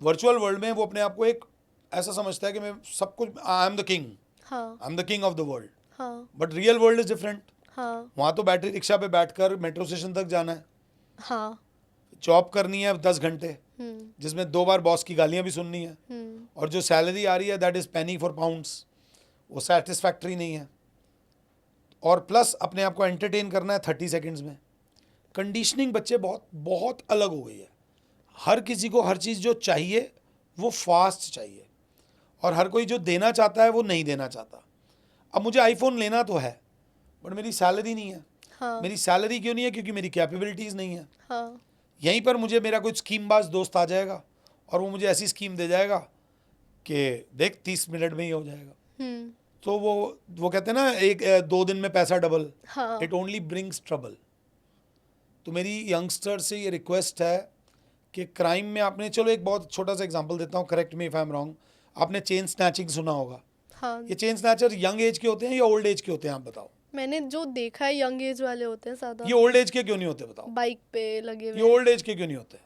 वर्चुअल वर्ल्ड में वो अपने आप को एक ऐसा समझता है कि मैं सब कुछ, आई एम द किंग, हाँ, I am the king of the world. हाँ, but real world is different. हाँ, वहाँ तो बैटरी रिक्शा पे बैठकर मेट्रो स्टेशन तक जाना है, हाँ, जॉब करनी है 10 घंटे, हम्म, जिसमें 2 बार बॉस की गालियाँ भी सुननी है, हम्म, और जो सैलरी आ रही है that is Penney for pounds, वो सेटिस्फैक्ट्री नहीं है। और प्लस अपने आप को एंटरटेन करना है 30 सेकेंड्स में। कंडीशनिंग बच्चे बहुत बहुत अलग हो गई है। हर किसी को हर चीज़ जो चाहिए वो फास्ट चाहिए, और हर कोई जो देना चाहता है वो नहीं देना चाहता। अब मुझे आईफोन लेना तो है, बट मेरी सैलरी नहीं है। हाँ, मेरी सैलरी क्यों नहीं है? क्योंकि मेरी कैपेबिलिटीज़ नहीं है। हाँ, यहीं पर मुझे मेरा कोई स्कीमबाज दोस्त आ जाएगा और वो मुझे ऐसी स्कीम दे जाएगा कि देख 30 मिनट में ही हो जाएगा। हम्म, तो वो कहते हैं ना, 2 दिन में पैसा डबल, हाँ, इट ओनली ब्रिंग्स ट्रबल। तो मेरी यंगस्टर से ये रिक्वेस्ट है कि क्राइम में आपने, चलो एक बहुत छोटा सा एग्जांपल देता हूँ, correct me if I am wrong, आपने चेन स्नैचिंग सुना होगा। हाँ। ये चेन स्नैचर यंग एज के होते हैं या ओल्ड एज के होते हैं? आप बताओ। मैंने जो देखा है यंग एज वाले होते हैं ज़्यादा, ये ओल्ड एज के क्यों नहीं होते बताओ? बाइक पे लगे ये हुए। ओल्ड एज के क्यों नहीं होते?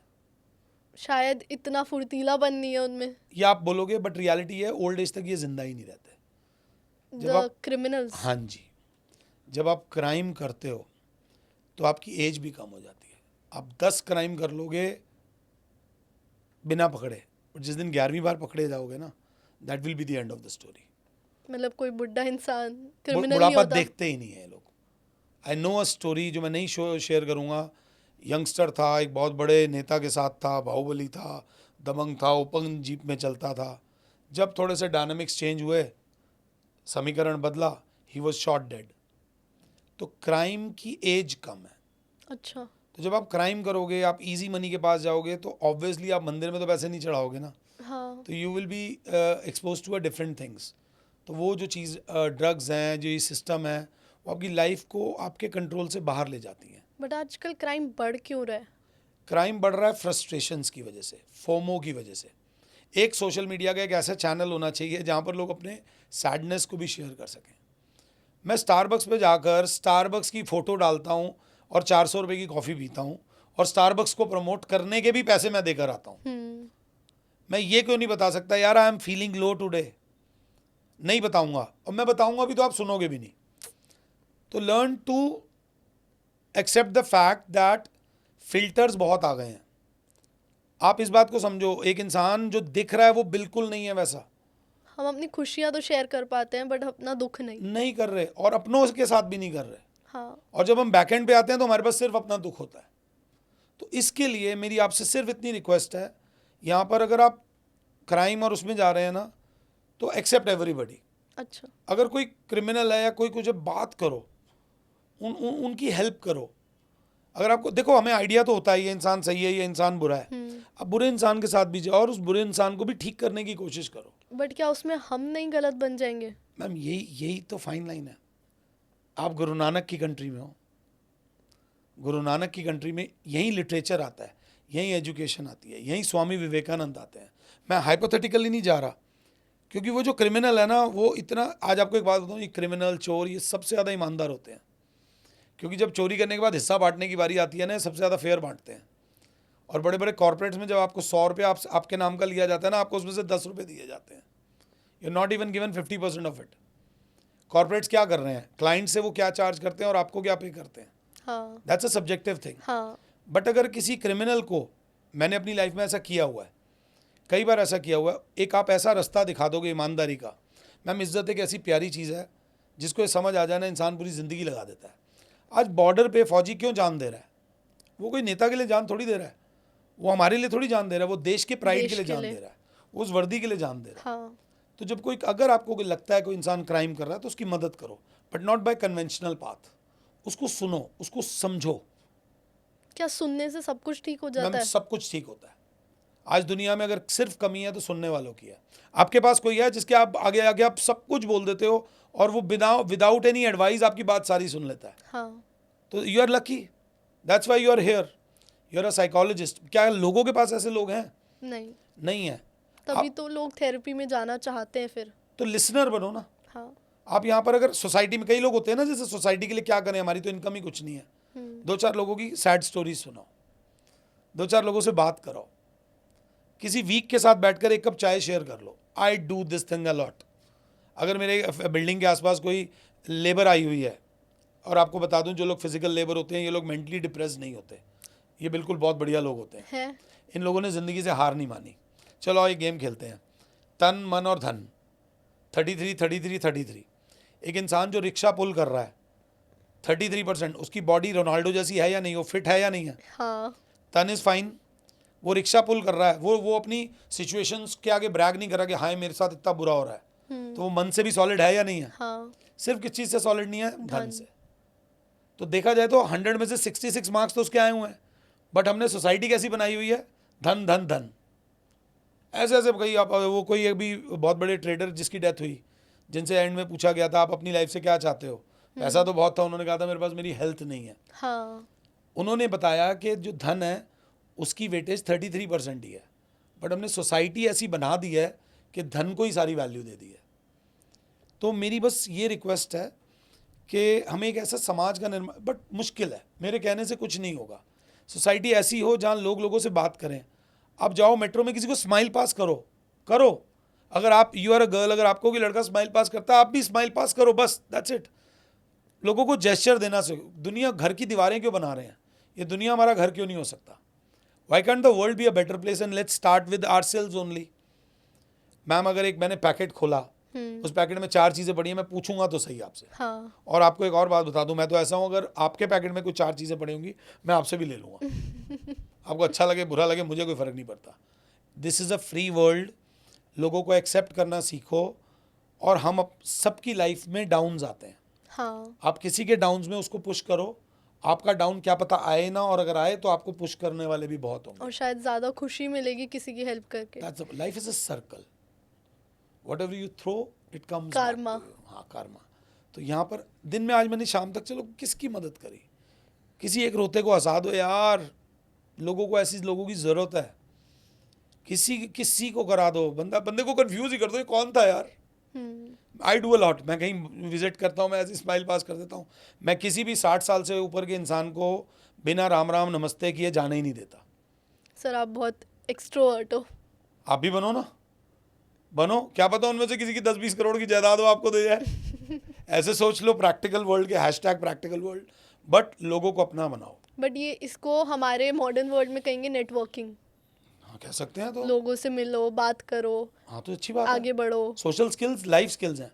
शायद इतना फुर्तीलापन नहीं है उनमें। ये आप बोलोगे, बट रियलिटी है ओल्ड एज तक ये जिंदा ही नहीं रहते। जब द आप, क्रिमिनल्स। हाँ जी, जब आप क्राइम करते हो तो आपकी एज भी कम हो जाती है। आप 10 क्राइम कर लोगे बिना पकड़े, और जिस दिन 11वीं बार पकड़े जाओगे ना, that will be the end of the story. मतलब कोई बुढ़ा इंसान क्रिमिनल नहीं बुढ़ापा होता। देखते ही नहीं है लोग। आई नो अ स्टोरी जो मैं नहीं शेयर करूँगा। यंगस्टर था, एक बहुत बड़े नेता के साथ था, बाहुबली था, दबंग था, ओपन जीप में चलता था। जब थोड़े से डायनामिक्स चेंज हुए, समीकरण बदला, ही वॉज शॉट डेड। तो क्राइम की एज कम है। अच्छा। तो जब आप क्राइम करोगे, आप इजी मनी के पास जाओगे, तो ऑब्वियसली आप मंदिर में तो पैसे नहीं चढ़ाओगे ना। हाँ, तो you will be expose to a different things. तो वो जो चीज़ ड्रग्स हैं, जो ये सिस्टम है, वो आपकी लाइफ को आपके कंट्रोल से बाहर ले जाती हैं। बट आजकल क्राइम बढ़ क्यों रहा है? क्राइम बढ़ रहा है फ्रस्ट्रेशंस की वजह से, फोमो की वजह से। एक सोशल मीडिया का एक ऐसा चैनल होना चाहिए जहाँ पर लोग अपने सैडनेस को भी शेयर कर सकें। मैं स्टारबक्स पे जाकर स्टारबक्स की फ़ोटो डालता हूँ और 400 रुपये की कॉफ़ी पीता हूँ, और स्टारबक्स को प्रमोट करने के भी पैसे मैं देकर आता हूँ। मैं ये क्यों नहीं बता सकता यार I am feeling low today? नहीं बताऊंगा, और मैं बताऊंगा भी तो आप सुनोगे भी नहीं। तो learn to accept the fact that filters बहुत आ गए हैं। आप इस बात को समझो, एक इंसान जो दिख रहा है वो बिल्कुल नहीं है वैसा। हम अपनी खुशियाँ तो शेयर कर पाते हैं बट अपना दुख नहीं। नहीं कर रहे, और अपनों के साथ भी नहीं कर रहे। हाँ, और जब हम बैकएंड पे आते हैं तो हमारे पास सिर्फ अपना दुख होता है। तो इसके लिए मेरी आपसे सिर्फ इतनी रिक्वेस्ट है, यहाँ पर अगर आप क्राइम और उसमें जा रहे हैं ना, तो एक्सेप्ट एवरीबडी। अच्छा। अगर कोई क्रिमिनल है या कोई कुछ, बात करो, उनकी हेल्प करो। अगर आपको देखो, हमें आइडिया तो होता है ये इंसान सही है, ये इंसान बुरा है। अब बुरे इंसान के साथ भी जाओ और उस बुरे इंसान को भी ठीक करने की कोशिश करो। बट क्या उसमें हम नहीं गलत बन जाएंगे? मैम यही तो फाइन लाइन है। आप गुरु नानक की कंट्री में हो, गुरु नानक की कंट्री में यही लिटरेचर आता है, यही एजुकेशन आती है, यही स्वामी विवेकानंद आते हैं। मैं हाइपोथेटिकली नहीं जा रहा, क्योंकि वो जो क्रिमिनल है ना, वो इतना, आज आपको एक बात बताऊँ, ये क्रिमिनल, चोर, ये सबसे ज़्यादा ईमानदार होते हैं। क्योंकि जब चोरी करने के बाद हिस्सा बांटने की बारी आती है ना, सबसे ज़्यादा फेयर बांटते हैं। और बड़े बड़े कॉर्पोरेट्स में जब आपको 100 रुपये आपके नाम का लिया जाता है ना, आपको उसमें से 10 रुपये दिए जाते हैं। You not even given 50% of it. Corporates क्या कर रहे हैं, क्लाइंट से वो क्या चार्ज करते हैं और आपको क्या पे करते हैं, हाँ दैट्स अ सब्जेक्टिव थिंग। हाँ बट अगर किसी क्रिमिनल को, मैंने अपनी लाइफ में ऐसा किया हुआ है, कई बार ऐसा किया हुआ है, एक आप ऐसा रास्ता दिखा दोगे ईमानदारी का। मैम, इज्जत एक ऐसी प्यारी चीज़ है जिसको ये समझ आ जाना, इंसान पूरी ज़िंदगी लगा देता है। आज बॉर्डर पे फौजी क्यों जान दे रहा है? वो कोई नेता के लिए जान थोड़ी दे रहा है, वो हमारे लिए थोड़ी जान दे रहा है, वो देश के प्राइड देश के लिए के जान लिए। दे रहा है, वो उस वर्दी के लिए जान दे रहा है। हाँ तो जब कोई, अगर आपको कोई लगता है कोई इंसान क्राइम कर रहा है तो उसकी मदद करो, but not by conventional path. उसको सुनो, उसको समझो। क्या सुनने से सब कुछ ठीक हो जाता मैम, है? सब कुछ ठीक होता है। आज दुनिया में अगर सिर्फ कमी है तो सुनने वालों की है। आपके पास कोई है जिसके आप आगे आगे आप सब कुछ बोल देते हो और वो विदाउट एनी एडवाइस आपकी बात सारी सुन लेता है, हाँ तो you are lucky. That's why you are here, you are a psychologist. क्या लोगों के पास ऐसे लोग हैं? नहीं, नहीं है। तभी तो लोग थेरेपी में जाना चाहते हैं फिर। तो लिसनर बनो ना। हाँ आप यहाँ पर अगर सोसाइटी में, कई लोग होते हैं ना, जैसे सोसाइटी के लिए क्या करें, हमारी तो इनकम ही कुछ नहीं है, 2-4 लोगों की सैड स्टोरी सुनाओ, 2-4 लोगों से बात करो, किसी वीक के साथ बैठकर एक कप चाय शेयर कर लो। I do this thing a lot. अगर मेरे बिल्डिंग के आसपास कोई लेबर आई हुई है, और आपको बता दूं, जो लोग फिजिकल लेबर होते हैं, ये लोग मेंटली डिप्रेस नहीं होते, ये बिल्कुल बहुत बढ़िया लोग होते हैं। है। इन लोगों ने ज़िंदगी से हार नहीं मानी। चलो ये गेम खेलते हैं, तन मन और धन। 33 एक इंसान जो रिक्शा पुल कर रहा है, 33%, उसकी बॉडी रोनाल्डो जैसी है या नहीं, वो फिट है या नहीं है, हाँ तन इज़ फाइन, वो रिक्शा पुल कर रहा है, वो अपनी सिचुएशंस के आगे ब्रैग नहीं कर रहा कि हाँ मेरे साथ इतना बुरा हो रहा है, तो वो मन से भी सॉलिड है या नहीं है? हाँ सिर्फ किस चीज़ से सॉलिड नहीं है? धन से। तो देखा जाए तो 100 में से 66 मार्क्स तो उसके आए हुए हैं, बट हमने सोसाइटी कैसी बनाई हुई है? धन धन धन। ऐसे ऐसे कई, आप वो कोई अभी बहुत बड़े ट्रेडर जिसकी डेथ हुई, जिनसे एंड में पूछा गया था आप अपनी लाइफ से क्या चाहते हो, पैसा तो बहुत था, उन्होंने कहा था मेरे पास मेरी हेल्थ नहीं है। हाँ उन्होंने बताया कि जो धन है उसकी वेटेज 33% ही है, बट हमने सोसाइटी ऐसी बना दी है कि धन को ही सारी वैल्यू दे दी है। तो मेरी बस ये रिक्वेस्ट है कि हमें एक ऐसा समाज का निर्माण, बट मुश्किल है, मेरे कहने से कुछ नहीं होगा। सोसाइटी ऐसी हो जहाँ लोग लोगों से बात करें। आप जाओ मेट्रो में, किसी को स्माइल पास करो। अगर आप, यू आर अ गर्ल, अगर आपको कोई लड़का स्माइल पास करता है, आप भी स्माइल पास करो, बस दैट्स इट। लोगों को जेस्चर देना से, दुनिया घर की दीवारें क्यों बना रहे हैं? ये दुनिया हमारा घर क्यों नहीं हो सकता? Why can't the world be a better place and let's start with ourselves only? Ma'am, अगर एक मैंने पैकेट खोला, उस पैकेट में 4 चीज़ें पड़ी हैं, मैं पूछूंगा तो सही आपसे। हाँ और आपको एक और बात बता दूं, मैं तो ऐसा हूं, अगर आपके पैकेट में कुछ 4 चीज़ें पड़ी होंगी, मैं आपसे भी ले लूँगा। आपको अच्छा लगे बुरा लगे, मुझे कोई फ़र्क नहीं पड़ता। This is a free world. लोगों को एक्सेप्ट करना सीखो। और हम सबकी लाइफ में डाउन्स आते हैं, हाँ आप किसी के डाउन्स में उसको पुश करो। आपका डाउन क्या पता आए ना, और अगर आए तो आपको पुश करने वाले भी बहुत होंगे। और शायद ज़्यादा खुशी मिलेगी किसी की हेल्प करके। Life is a circle, whatever you throw it comes. Karma. हाँ, कर्मा। तो यहाँ पर दिन में, आज मैंने शाम तक, चलो किसकी मदद करी, किसी एक रोते को हंसा दो यार। लोगों को, ऐसी लोगों की ज़रूरत है। किसी को करा दो, बंदे को कंफ्यूज ही कर दो, ये कौन था यार। I do a lot. मैं कहीं विजिट करता हूँ, मैं ऐसे स्माइल पास कर देता हूँ। मैं किसी भी 60 साल से ऊपर के इंसान को बिना राम राम नमस्ते किए जाने ही नहीं देता। सर आप बहुत एक्सट्रोवर्ट हो। आप भी बनो ना, बनो। क्या पता उनमें से किसी की 10-20 करोड़ की जायदाद हो, आपको दे जाए। ऐसे सोच लो, प्रैक्टिकल वर्ल्ड के #प्रैक्टिकल वर्ल्ड। बट लोगों को अपना बनाओ। बट ये, इसको हमारे मॉडर्न वर्ल्ड में कहेंगे नेटवर्किंग। हाँ, कह सकते हैं। तो लोगों से मिलो, बात करो, हाँ, तो अच्छी बात आगे है। बढ़ो। सोशल स्किल्स लाइफ स्किल्स हैं।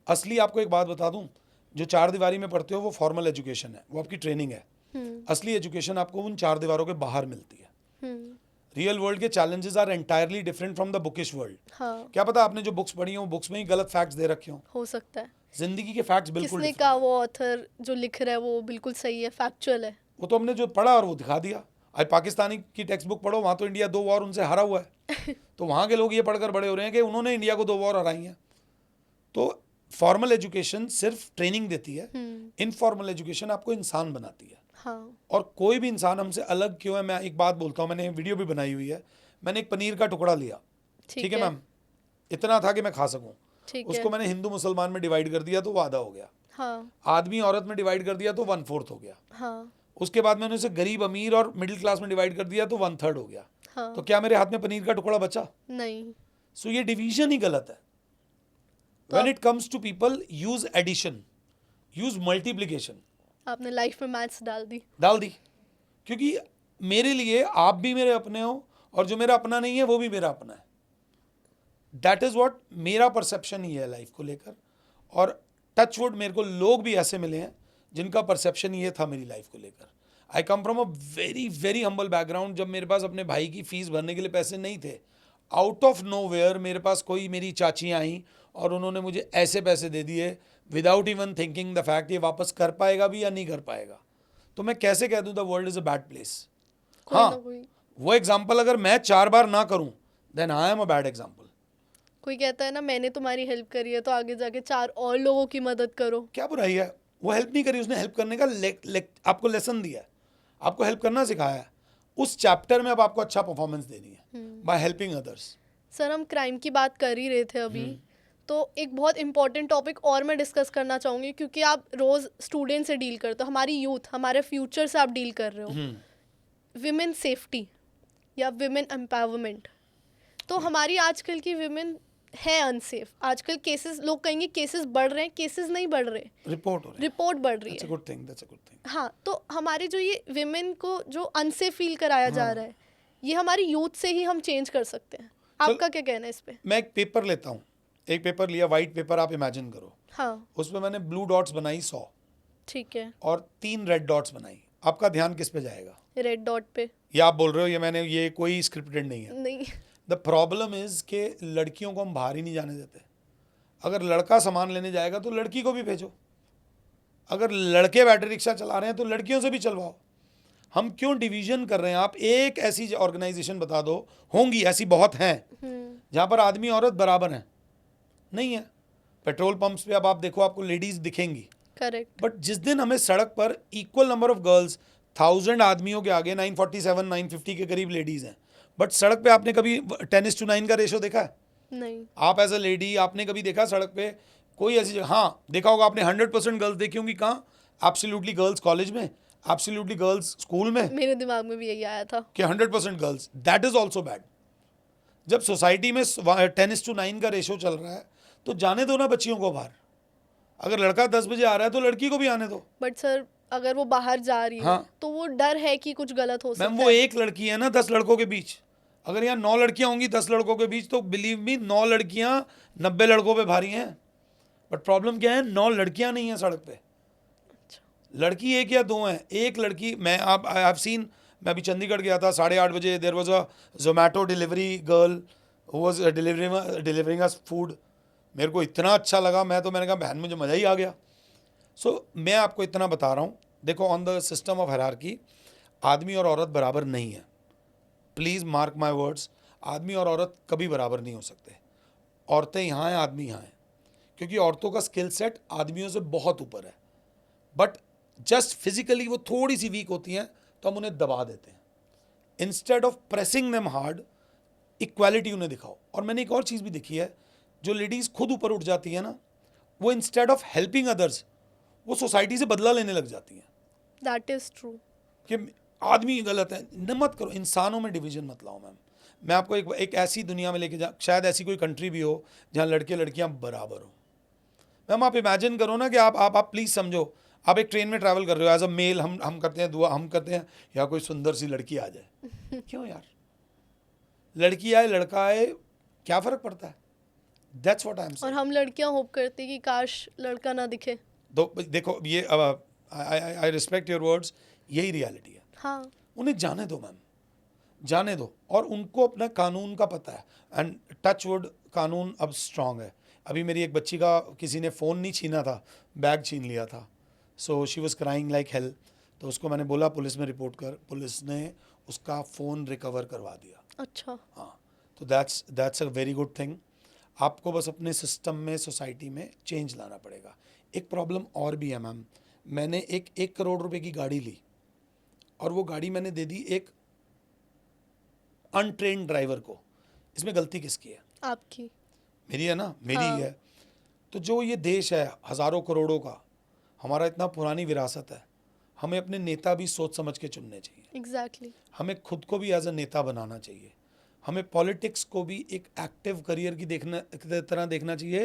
असली, आपको एक बात बता दूं, जो 4 दीवारी में पढ़ते हो वो फॉर्मल एजुकेशन है, वो आपकी ट्रेनिंग है। असली एजुकेशन आपको उन 4 दीवारों के बाहर मिलती है। रियल वर्ल्ड के challenges are entirely different from the bookish world. हाँ क्या पता आपने जो बुक्स पढ़ी हो, बुक्स में ही गलत फैक्ट्स दे रखे हो। हो सकता है। जिंदगी के फैक्ट्स बिल्कुल किसने different कहा हैं। वो ऑथर जो लिख रहा है वो बिल्कुल सही है, फैक्चुअल है। वो तो हमने जो पढ़ा और वो दिखा दिया। आज पाकिस्तानी की टेक्स्ट बुक पढ़ो, वहाँ तो इंडिया 2 वॉर उनसे हारा हुआ है। तो वहाँ के लोग ये पढ़कर बड़े हो रहे हैं कि उन्होंने इंडिया को 2 वॉर हराई हैं। तो फॉर्मल एजुकेशन सिर्फ ट्रेनिंग देती है, इनफॉर्मल एजुकेशन आपको इंसान बनाती है। हाँ, और कोई भी इंसान हमसे अलग क्यों है, मैं एक बात बोलता हूँ, मैंने वीडियो भी बनाई हुई है। मैंने एक पनीर का टुकड़ा लिया, ठीक है मैम, इतना था कि मैं खा सकूं, ठीक उसको है। मैंने हिंदू मुसलमान में डिवाइड कर दिया तो वो आधा हो गया। हाँ, आदमी औरत में डिवाइड कर दिया तो 1/4 हो गया। हाँ, उसके बाद मैंने उसे गरीब अमीर और मिडिल क्लास में डिवाइड कर दिया तो 1/3 हो गया। हाँ। तो क्या मेरे हाथ में पनीर का टुकड़ा बचा? नहीं। सो ये डिवीजन ही गलत है। तो when it comes to people, use addition, use multiplication. आपने लाइफ में मैथ्स डाल दी। डाल दी, क्योंकि मेरे लिए आप भी मेरे अपने हो और जो मेरा अपना नहीं है वो भी मेरा अपना है। दैट इज व्हाट मेरा परसेप्शन ही है लाइफ को लेकर। और टच वुड मेरे को लोग भी ऐसे मिले हैं जिनका परसेप्शन ये था मेरी लाइफ को लेकर। I come from a very very humble background. जब मेरे पास अपने भाई की फीस भरने के लिए पैसे नहीं थे, आउट ऑफ नो वेयर मेरे पास कोई मेरी चाची आई और उन्होंने मुझे ऐसे पैसे दे दिए without even thinking the fact ये वापस कर पाएगा भी या नहीं कर पाएगा। तो मैं कैसे कह दूं the world is a bad place. कोई ना हाँ, कोई वो एग्जाम्पल अगर मैं 4 बार ना करूं then I am a bad example. कोई कहता है ना, मैंने तुम्हारी हेल्प करी है तो आगे जाके 4 और लोगों की मदद करो। क्या बुराई है? वो हेल्प नहीं करी, उसने हेल्प करने का आपको लेसन दिया है, आपको हेल्प करना सिखाया है। उस चैप्टर में अब आपको अच्छा परफॉर्मेंस देनी है बाय हेल्पिंग अदर्स। सर, हम क्राइम की बात कर ही रहे थे अभी, तो एक बहुत इंपॉर्टेंट टॉपिक और मैं डिस्कस करना चाहूँगी, क्योंकि आप रोज़ स्टूडेंट से डील करते हो, हमारी यूथ, हमारे फ्यूचर से आप डील कर रहे हो। विमेन सेफ्टी या विमेन एम्पावरमेंट। तो हमारी आजकल की विमेन है अनसेफ। आजकल केसेस, लोग कहेंगे केसेस बढ़ रहे हैं, केसेस नहीं बढ़ रहे, रिपोर्ट हो रही है। रिपोर्ट बढ़ रही दैट्स अ है। Good thing, that's a good thing. हाँ, तो हमारे जो ये विमेन को जो अनसेफ फील कराया जा रहा है, ये हमारी यूथ से ही हम चेंज कर सकते हैं। आपका क्या कहना है इस पे? मैं एक पेपर लेता हूँ, एक पेपर लिया, वाइट पेपर, आप इमेजिन करो, हाँ, उसमें मैंने ब्लू डॉट्स बनाई 100 ठीक है। और 3 रेड डॉट्स बनाई। आपका ध्यान किस पे जाएगा? रेड डॉट पे। या आप बोल रहे हो ये कोई स्क्रिप्टेड नहीं है? नहीं। द प्रॉब्लम इज कि लड़कियों को हम बाहर ही नहीं जाने देते। अगर लड़का सामान लेने जाएगा तो लड़की को भी भेजो, अगर लड़के बैटरी रिक्शा चला रहे हैं तो लड़कियों से भी चलवाओ। हम क्यों डिवीजन कर रहे हैं? आप एक ऐसी ऑर्गेनाइजेशन बता दो, होंगी ऐसी बहुत हैं जहाँ पर आदमी औरत बराबर हैं, नहीं है। पेट्रोल पंप्स पे अब आप देखो, आपको लेडीज दिखेंगी, करेक्ट। बट जिस दिन हमें सड़क पर इक्वल नंबर ऑफ गर्ल्स 1000 आदमियों के आगे 947 950 के करीब लेडीज हैं, बट सड़क पे आपने कभी 10:9 का रेशो देखा है? नहीं। आप एज अ लेडी आपने कभी देखा सड़क पे कोई ऐसी जगह? हाँ, देखा होगा आपने 100% गर्ल्स देखी होंगी। कहाँ? एब्सोल्युटली गर्ल्स कॉलेज में, एब्सोल्युटली गर्ल्स स्कूल में, मेरे दिमाग में भी यही आया था कि 100% girls. That is also bad. जब सोसाइटी में 10:9 का रेशो चल रहा है तो जाने दो ना बच्चियों को बाहर। अगर लड़का 10 बजे आ रहा है तो लड़की को भी आने दो। बट सर, अगर वो बाहर जा रही है हाँ। तो वो डर है कि कुछ गलत हो सकता मैम, है। वो एक लड़की है ना 10 लड़कों के बीच। अगर यहाँ 9 लड़कियां होंगी 10 लड़कों के बीच तो बिलीव मी 9 लड़कियां 90 लड़कों पे भारी हैं। बट प्रॉब्लम क्या है? 9 लड़कियां नहीं हैं सड़क पे, लड़की 1 या 2 हैं। एक लड़की, मैं आई हैव सीन, मैं अभी चंडीगढ़ गया था, 8:30 बजे there was a Zomato delivery girl who was delivering us food. मेरे को इतना अच्छा लगा, मैंने कहा बहन मुझे मज़ा ही आ गया। सो मैं आपको इतना बता रहा हूँ, देखो on the system of hierarchy आदमी और औरत बराबर नहीं है। प्लीज़ मार्क माई वर्ड्स, आदमी और औरत कभी बराबर नहीं हो सकते। औरतें यहाँ हैं, आदमी यहाँ हैं, क्योंकि औरतों का स्किल सेट आदमियों से बहुत ऊपर है। बट जस्ट फिजिकली वो थोड़ी सी वीक होती हैं तो हम उन्हें दबा देते हैं। Instead of pressing them hard, equality उन्हें दिखाओ। और मैंने एक और चीज़ भी देखी है, जो लेडीज़ खुद ऊपर उठ जाती है ना, वो इंस्टेड ऑफ हेल्पिंग अदर्स वो सोसाइटी से बदला लेने लग जाती हैं दैट इज ट्रू। कि आदमी गलत है। न मत करो, इंसानों में डिवीजन मत लाओ मैम। मैं आपको एक ऐसी दुनिया में लेके जा, शायद ऐसी कोई कंट्री भी हो जहाँ लड़के लड़कियाँ बराबर हो। मैम आप इमेजिन करो ना कि आप प्लीज़ समझो, आप एक ट्रेन में ट्रैवल कर रहे हो एज अ मेल, हम करते हैं दुआ, हम करते हैं या कोई सुंदर सी लड़की आ जाए। क्यों यार? लड़की आए लड़का आए क्या फ़र्क पड़ता है? दैट्स व्हाट आई एम और सेइंग। हम लड़कियां होप करती कि काश लड़का ना दिखे। देखो ये आई रिस्पेक्ट योर वर्ड्स, यही रियलिटी है। हाँ, उन्हें जाने दो मैम, जाने दो। और उनको अपना कानून का पता है, एंड टच वुड कानून अब स्ट्रांग है। अभी मेरी एक बच्ची का किसी ने फ़ोन नहीं छीना था, बैग छीन लिया था। So she was crying like hell. तो उसको मैंने बोला पुलिस में रिपोर्ट कर, पुलिस ने उसका फ़ोन रिकवर करवा दिया। अच्छा। हाँ, तो that's a very good thing. आपको बस अपने सिस्टम में, सोसाइटी में चेंज लाना पड़ेगा। एक प्रॉब्लम और भी है मैम, मैंने एक 1 करोड़ रुपए की गाड़ी ली और वो गाड़ी मैंने दे दी एक अनट्रेन्ड ड्राइवर को। इसमें गलती किसकी है? आपकी। मेरी है ना, मेरी हाँ। ही है। तो जो ये देश है हज़ारों करोड़ों का, हमारा इतना पुरानी विरासत है, हमें अपने नेता भी सोच समझ के चुनने चाहिए। एग्जैक्टली। हमें खुद को भी एज अ नेता बनाना चाहिए। हमें पॉलिटिक्स को भी एक एक्टिव करियर की तरह देखना चाहिए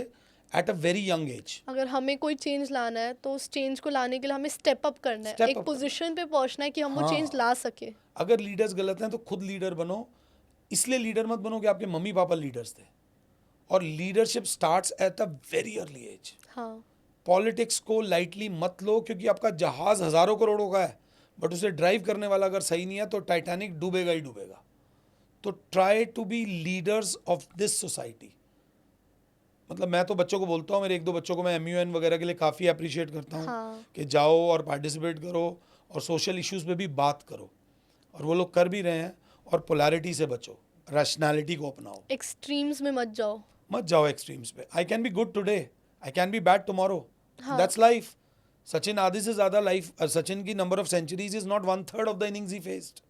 eight a very young age. अगर हमें कोई चेंज लाना है तो उस चेंज को लाने के लिए हमें स्टेप अप करना है, Step एक up करना पोजीशन पे पहुंचना है कि हम वो हाँ। चेंज ला सके। अगर लीडर्स गलत हैं तो खुद लीडर बनो। इसलिए लीडर मत बनो कि आपके मम्मी पापा लीडर्स थे। और leadership starts at a very early age. हाँ। पॉलिटिक्स को लाइटली मत लो, क्योंकि आपका जहाज हज़ारों करोड़ों का है, बट उसे ड्राइव करने वाला अगर सही नहीं है तो टाइटैनिक डूबेगा ही डूबेगा। तो try to be leaders of this society. मतलब मैं तो बच्चों को बोलता हूँ, मेरे 1-2 बच्चों को मैं MUN वगैरह के लिए काफ़ी अप्रिशिएट करता हूँ हाँ। कि जाओ और पार्टिसिपेट करो और सोशल इश्यूज़ पे भी बात करो। और वो लोग कर भी रहे हैं। और पोलैरिटी से बचो, रैशनैलिटी को अपनाओ। एक्सट्रीम्स में मत जाओ। मत जाओ एक्सट्रीम्स पे। I can be good today, I can be bad tomorrow, हाँ। That's life. सचिन आदि से ज़्यादा लाइफ, सचिन की number of centuries is not 1/3 of the innings he faced.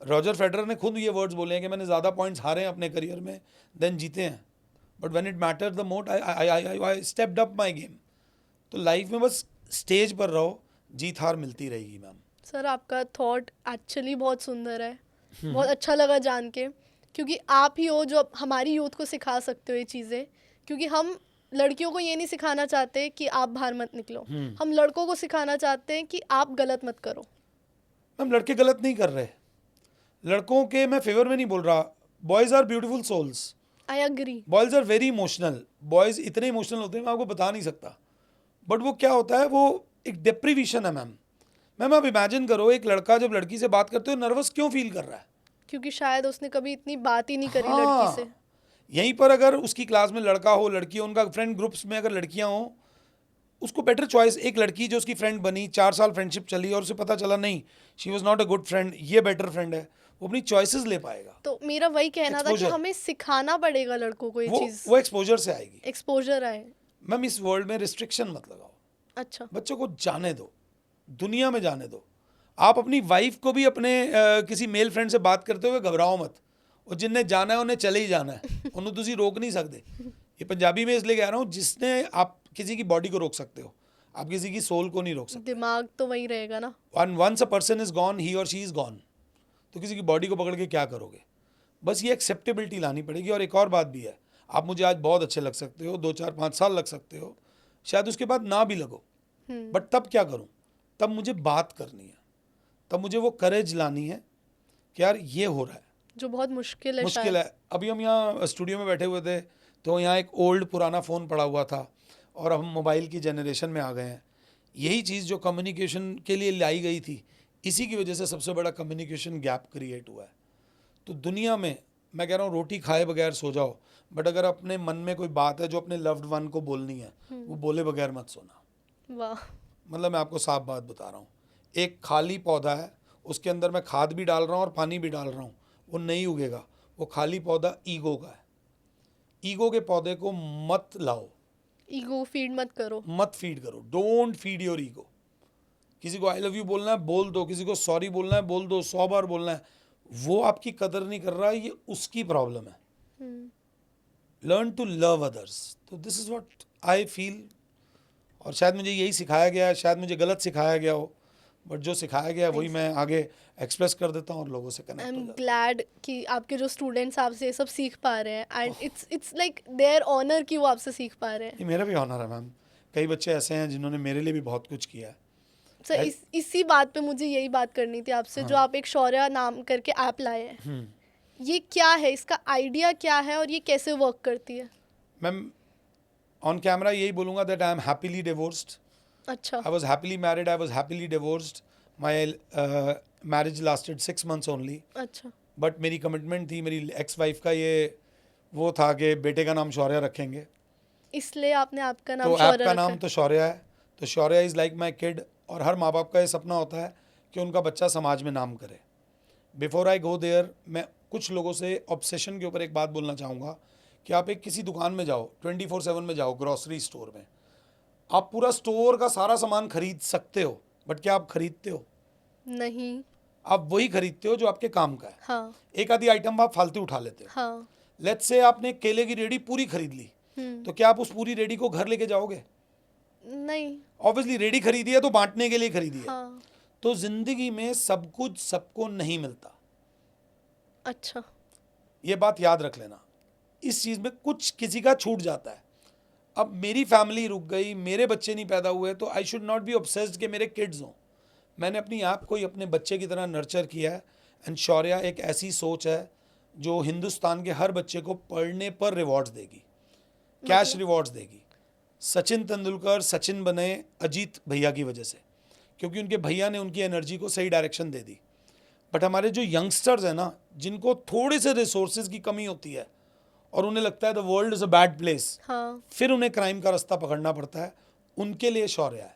Roger Federer ने खुद ये वर्ड्स बोले हैं कि मैंने ज़्यादा पॉइंट्स हारे हैं अपने करियर में देन जीते हैं, but when it matter the most I stepped up my game. तो लाइफ में बस स्टेज पर रहो, जीत हार मिलती रहेगी मैम। सर आपका थॉट एक्चुअली बहुत सुंदर है, बहुत अच्छा लगा जान के, क्योंकि आप ही हो जो अब हमारी यूथ को सिखा सकते हो ये चीज़ें। क्योंकि हम लड़कियों को ये नहीं सिखाना चाहते कि आप बाहर मत निकलो, हम लड़कों को सिखाना चाहते हैं कि आप गलत मत करो। मैम लड़के गलत नहीं कर रहे, लड़कों के मैं फेवर में नहीं बोल रहा। Boys are beautiful souls, I agree. Boys are very emotional. Boys इतने इमोशनल होते हैं मैं आपको बता नहीं सकता। बट वो क्या होता है, वो एक डिप्रीविशन है मैम। मैम आप इमेजिन करो, एक लड़का जब लड़की से बात करते हो नर्वस क्यों फील कर रहा है? क्योंकि शायद उसने कभी इतनी बात ही नहीं करी हाँ। लड़की से। यहीं पर अगर उसकी क्लास में लड़का हो, लड़की हो, उनका फ्रेंड ग्रुप्स में अगर लड़कियां हो, उसको बेटर चॉइस। एक लड़की जो उसकी फ्रेंड बनी, 4 साल फ्रेंडशिप चली और उसे पता चला नहीं she was not a good friend, ये बेटर फ्रेंड है, वो अपनी चॉइसेस ले पाएगा। तो मेरा वही कहना था कि Exposure. हमें सिखाना पड़ेगा लड़कों को ये वो चीज़, वो एक्सपोजर से आएगी। एक्सपोजर आए। मैम इस वर्ल्ड में रिस्ट्रिक्शन मत लगाओ, अच्छा। बच्चों को जाने दो, दुनिया में जाने दो। आप अपनी वाइफ को भी अपने किसी मेल फ्रेंड से बात करते हुए घबराओ मत। और जिन्हें जाना है उन्हें चले ही जाना है, उन्हें तुसी रोक नहीं सकते। ये पंजाबी में इसलिए कह रहा हूँ, जिसने आप किसी की बॉडी को रोक सकते हो, आप किसी की सोल को नहीं रोक सकते। दिमाग तो वही रहेगा ना। Once a person is gone, he और शी इज गॉन। तो किसी की बॉडी को पकड़ के क्या करोगे? बस ये एक्सेप्टेबिलिटी लानी पड़ेगी। और एक और बात भी है, आप मुझे आज बहुत अच्छे लग सकते हो, 2-4-5 साल लग सकते हो, शायद उसके बाद ना भी लगो, बट तब क्या करूं? तब मुझे बात करनी है, तब मुझे वो करेज लानी है कि यार ये हो रहा है, जो बहुत मुश्किल है मुश्किल शायद। है। अभी हम यहाँ स्टूडियो में बैठे हुए थे तो यहाँ एक ओल्ड पुराना फ़ोन पड़ा हुआ था और हम मोबाइल की जनरेशन में आ गए हैं। यही चीज़ जो कम्युनिकेशन के लिए लाई गई थी, इसी की वजह से सबसे बड़ा कम्युनिकेशन गैप क्रिएट हुआ है। तो दुनिया में मैं कह रहा हूँ रोटी खाए बगैर सो जाओ, बट अगर अपने मन में कोई बात है जो अपने लव्ड वन को बोलनी है, वो बोले बगैर मत सोना। वाह। मतलब मैं आपको साफ बात बता रहा हूँ, एक खाली पौधा है, उसके अंदर मैं खाद भी डाल रहा हूँ और पानी भी डाल रहा हूँ, वो नहीं उगेगा। वो खाली पौधा ईगो का है। ईगो के पौधे को मत लाओ, ईगो फीड मत करो। मत फीड करो। Don't feed your ego. किसी को आई लव यू बोलना है बोल दो, किसी को सॉरी बोलना है बोल दो, 100 बार बोलना है। वो आपकी कदर नहीं कर रहा, ये उसकी प्रॉब्लम है। Learn to love others. तो this is what I feel. और शायद मुझे यही सिखाया गया है, शायद मुझे गलत सिखाया गया हो, बट जो सिखाया गया है वही मैं आगे एक्सप्रेस कर देता हूँ और लोगों से आई कनेक्ट एम हो जाता ग्लैड कि आपके जो स्टूडेंट्स आपसे ये सब सीख पा रहे हैं, and it's like their honour कि वो आपसे सीख पा रहे हैं। ये मेरा भी ऑनर है मैम। कई बच्चे ऐसे हैं जिन्होंने मेरे लिए भी बहुत कुछ किया है। सर इसी बात पे मुझे यही बात करनी थी आपसे, जो आप एक शौर्य नाम करके ऐप लाए हैं, ये क्या है, इसका आइडिया क्या है और ये कैसे वर्क करती है? मैम ऑन कैमरा यही बोलूँगा that I am happily divorced. अच्छा। I was happily married, I was happily divorced. My marriage lasted 6 months only. अच्छा। बट मेरी कमिटमेंट थी, मेरी एक्स वाइफ का ये वो था कि बेटे का नाम शौर्य रखेंगे। इसलिए आपने आपका नाम तो शौर्य ऐप का रखा नाम है। तो शौर्य है। तो शौर्य इज़ लाइक माई किड और हर माँ बाप का ये सपना होता है कि उनका बच्चा समाज में नाम करे। बिफोर आई गो देयर, मैं कुछ लोगों से ऑब्सेशन के ऊपर एक बात बोलना चाहूँगा कि आप एक किसी दुकान में जाओ, 24/7 में जाओ, ग्रॉसरी स्टोर में, आप पूरा स्टोर का सारा सामान खरीद सकते हो, बट क्या आप खरीदते हो? नहीं। आप वही खरीदते हो जो आपके काम का है। हाँ। एक आधी आइटम आप फालतू उठा लेते हो। हाँ। लेट्स से आपने केले की रेडी पूरी खरीद ली, तो क्या आप उस पूरी रेडी को घर लेके जाओगे? नहीं। ऑब्वियसली रेडी खरीदी है तो बांटने के लिए खरीदी है। हाँ। तो जिंदगी में सब कुछ सबको नहीं मिलता। अच्छा। ये बात याद रख लेना, इस चीज में कुछ किसी का छूट जाता है। अब मेरी फैमिली रुक गई, मेरे बच्चे नहीं पैदा हुए, तो आई शुड नॉट बी ऑब्सेस्ड कि मेरे किड्स हों। मैंने अपनी आप को ही अपने बच्चे की तरह नर्चर किया है। एंड शौर्या एक ऐसी सोच है जो हिंदुस्तान के हर बच्चे को पढ़ने पर रिवॉर्ड्स देगी, कैश रिवॉर्ड्स देगी। सचिन तेंदुलकर सचिन बने अजीत भैया की वजह से, क्योंकि उनके भैया ने उनकी एनर्जी को सही डायरेक्शन दे दी। बट हमारे जो यंगस्टर्स हैं ना, जिनको थोड़े से रिसोर्सेज की कमी होती है और उन्हें लगता है the world is a bad place, हाँ। फिर उन्हें क्राइम का रास्ता पकड़ना पड़ता है, उनके लिए शौर्य है।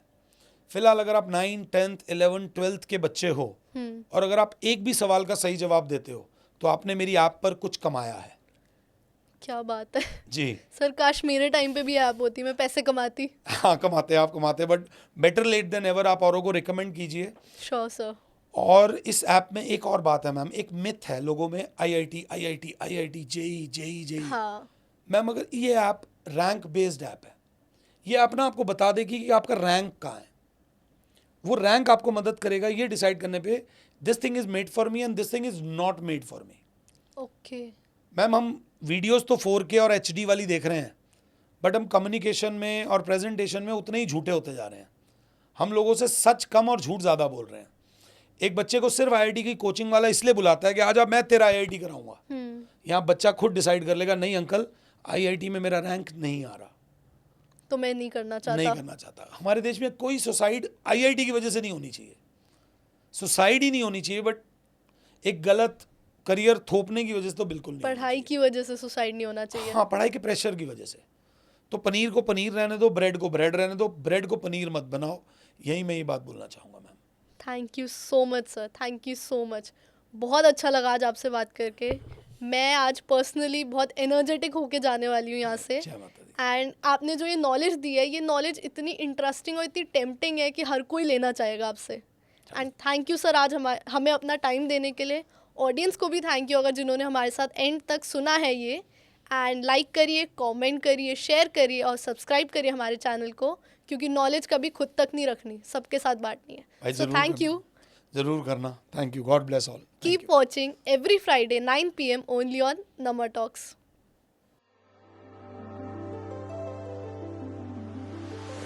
फिलहाल अगर आप 9, 10th, 11th, 12th के बच्चे हो और अगर आप एक भी सवाल का सही जवाब देते हो तो आपने मेरी ऐप पर कुछ कमाया है। क्या बात है जी सर, काश मेरे टाइम पे भी ऐप होती, मैं पैसे कमाती। हाँ, कमाते आप कमाते, but better late than ever. आप औरों को रिकमेंड कीजिए। Sure sir. और इस ऐप में एक और बात है मैम, एक मिथ है लोगों में, IIT, जेई। हाँ। मैम अगर ये ऐप रैंक बेस्ड ऐप है, ये ऐप ना आपको बता देगी कि आपका रैंक कहाँ है। वो रैंक आपको मदद करेगा ये डिसाइड करने पे this thing is made for me and this thing is not made for me. Okay. Ma'am हम वीडियोस तो 4K और HD वाली देख रहे हैं, बट हम कम्युनिकेशन में और प्रेजेंटेशन में उतने ही झूठे होते जा रहे हैं। हम लोगों से सच कम और झूठ ज़्यादा बोल रहे हैं। एक बच्चे को सिर्फ IIT की कोचिंग वाला इसलिए बुलाता है कि आज मैं तेरा IIT कराऊंगा। यहाँ बच्चा खुद डिसाइड कर लेगा, नहीं अंकल IIT में मेरा रैंक नहीं आ रहा, तो मैं नहीं करना चाहता। हमारे देश में कोई सुसाइड IIT की वजह से नहीं होनी चाहिए, सुसाइड ही नहीं होनी चाहिए, बट एक गलत करियर थोपने की वजह से तो बिल्कुल नहीं। पढ़ाई की वजह से सुसाइड नहीं होना चाहिए। हाँ, पढ़ाई के प्रेशर की वजह से। तो पनीर को पनीर रहने दो, ब्रेड को ब्रेड रहने दो, ब्रेड को पनीर मत बनाओ। यही मैं ये बात बोलना चाहूँगा ma'am. Thank you so much sir, thank you so much. बहुत अच्छा लगा आज आपसे बात करके। मैं आज पर्सनली बहुत एनर्जेटिक होके जाने वाली हूँ यहाँ से। एंड आपने जो ये नॉलेज दी है, ये नॉलेज इतनी इंटरेस्टिंग और इतनी टेम्पटिंग है कि हर कोई लेना चाहेगा आपसे। एंड थैंक यू सर आज हमें अपना टाइम देने के लिए। ऑडियंस को भी थैंक यू अगर जिन्होंने हमारे साथ एंड तक सुना है ये। एंड लाइक करिए, कमेंट करिए, शेयर करिए और सब्सक्राइब करिए हमारे चैनल को, क्योंकि नॉलेज कभी खुद तक नहीं रखनी, सबके साथ बांटनी है। सो थैंक यू, जरूर करना। Thank you, God bless all. Keep watching every Friday 9 PM only on number talks.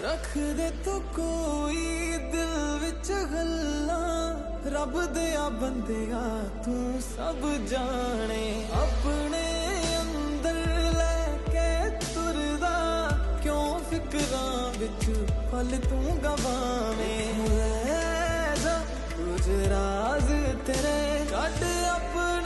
रख दे तो कोई दिल विच गल्लां, रब दिया बंदिया तू सब जाने, अपने अंदर लेके तुरदा, क्यों फिक्रां विच पल तू गवावें, कुछ राज तेरे कट अपने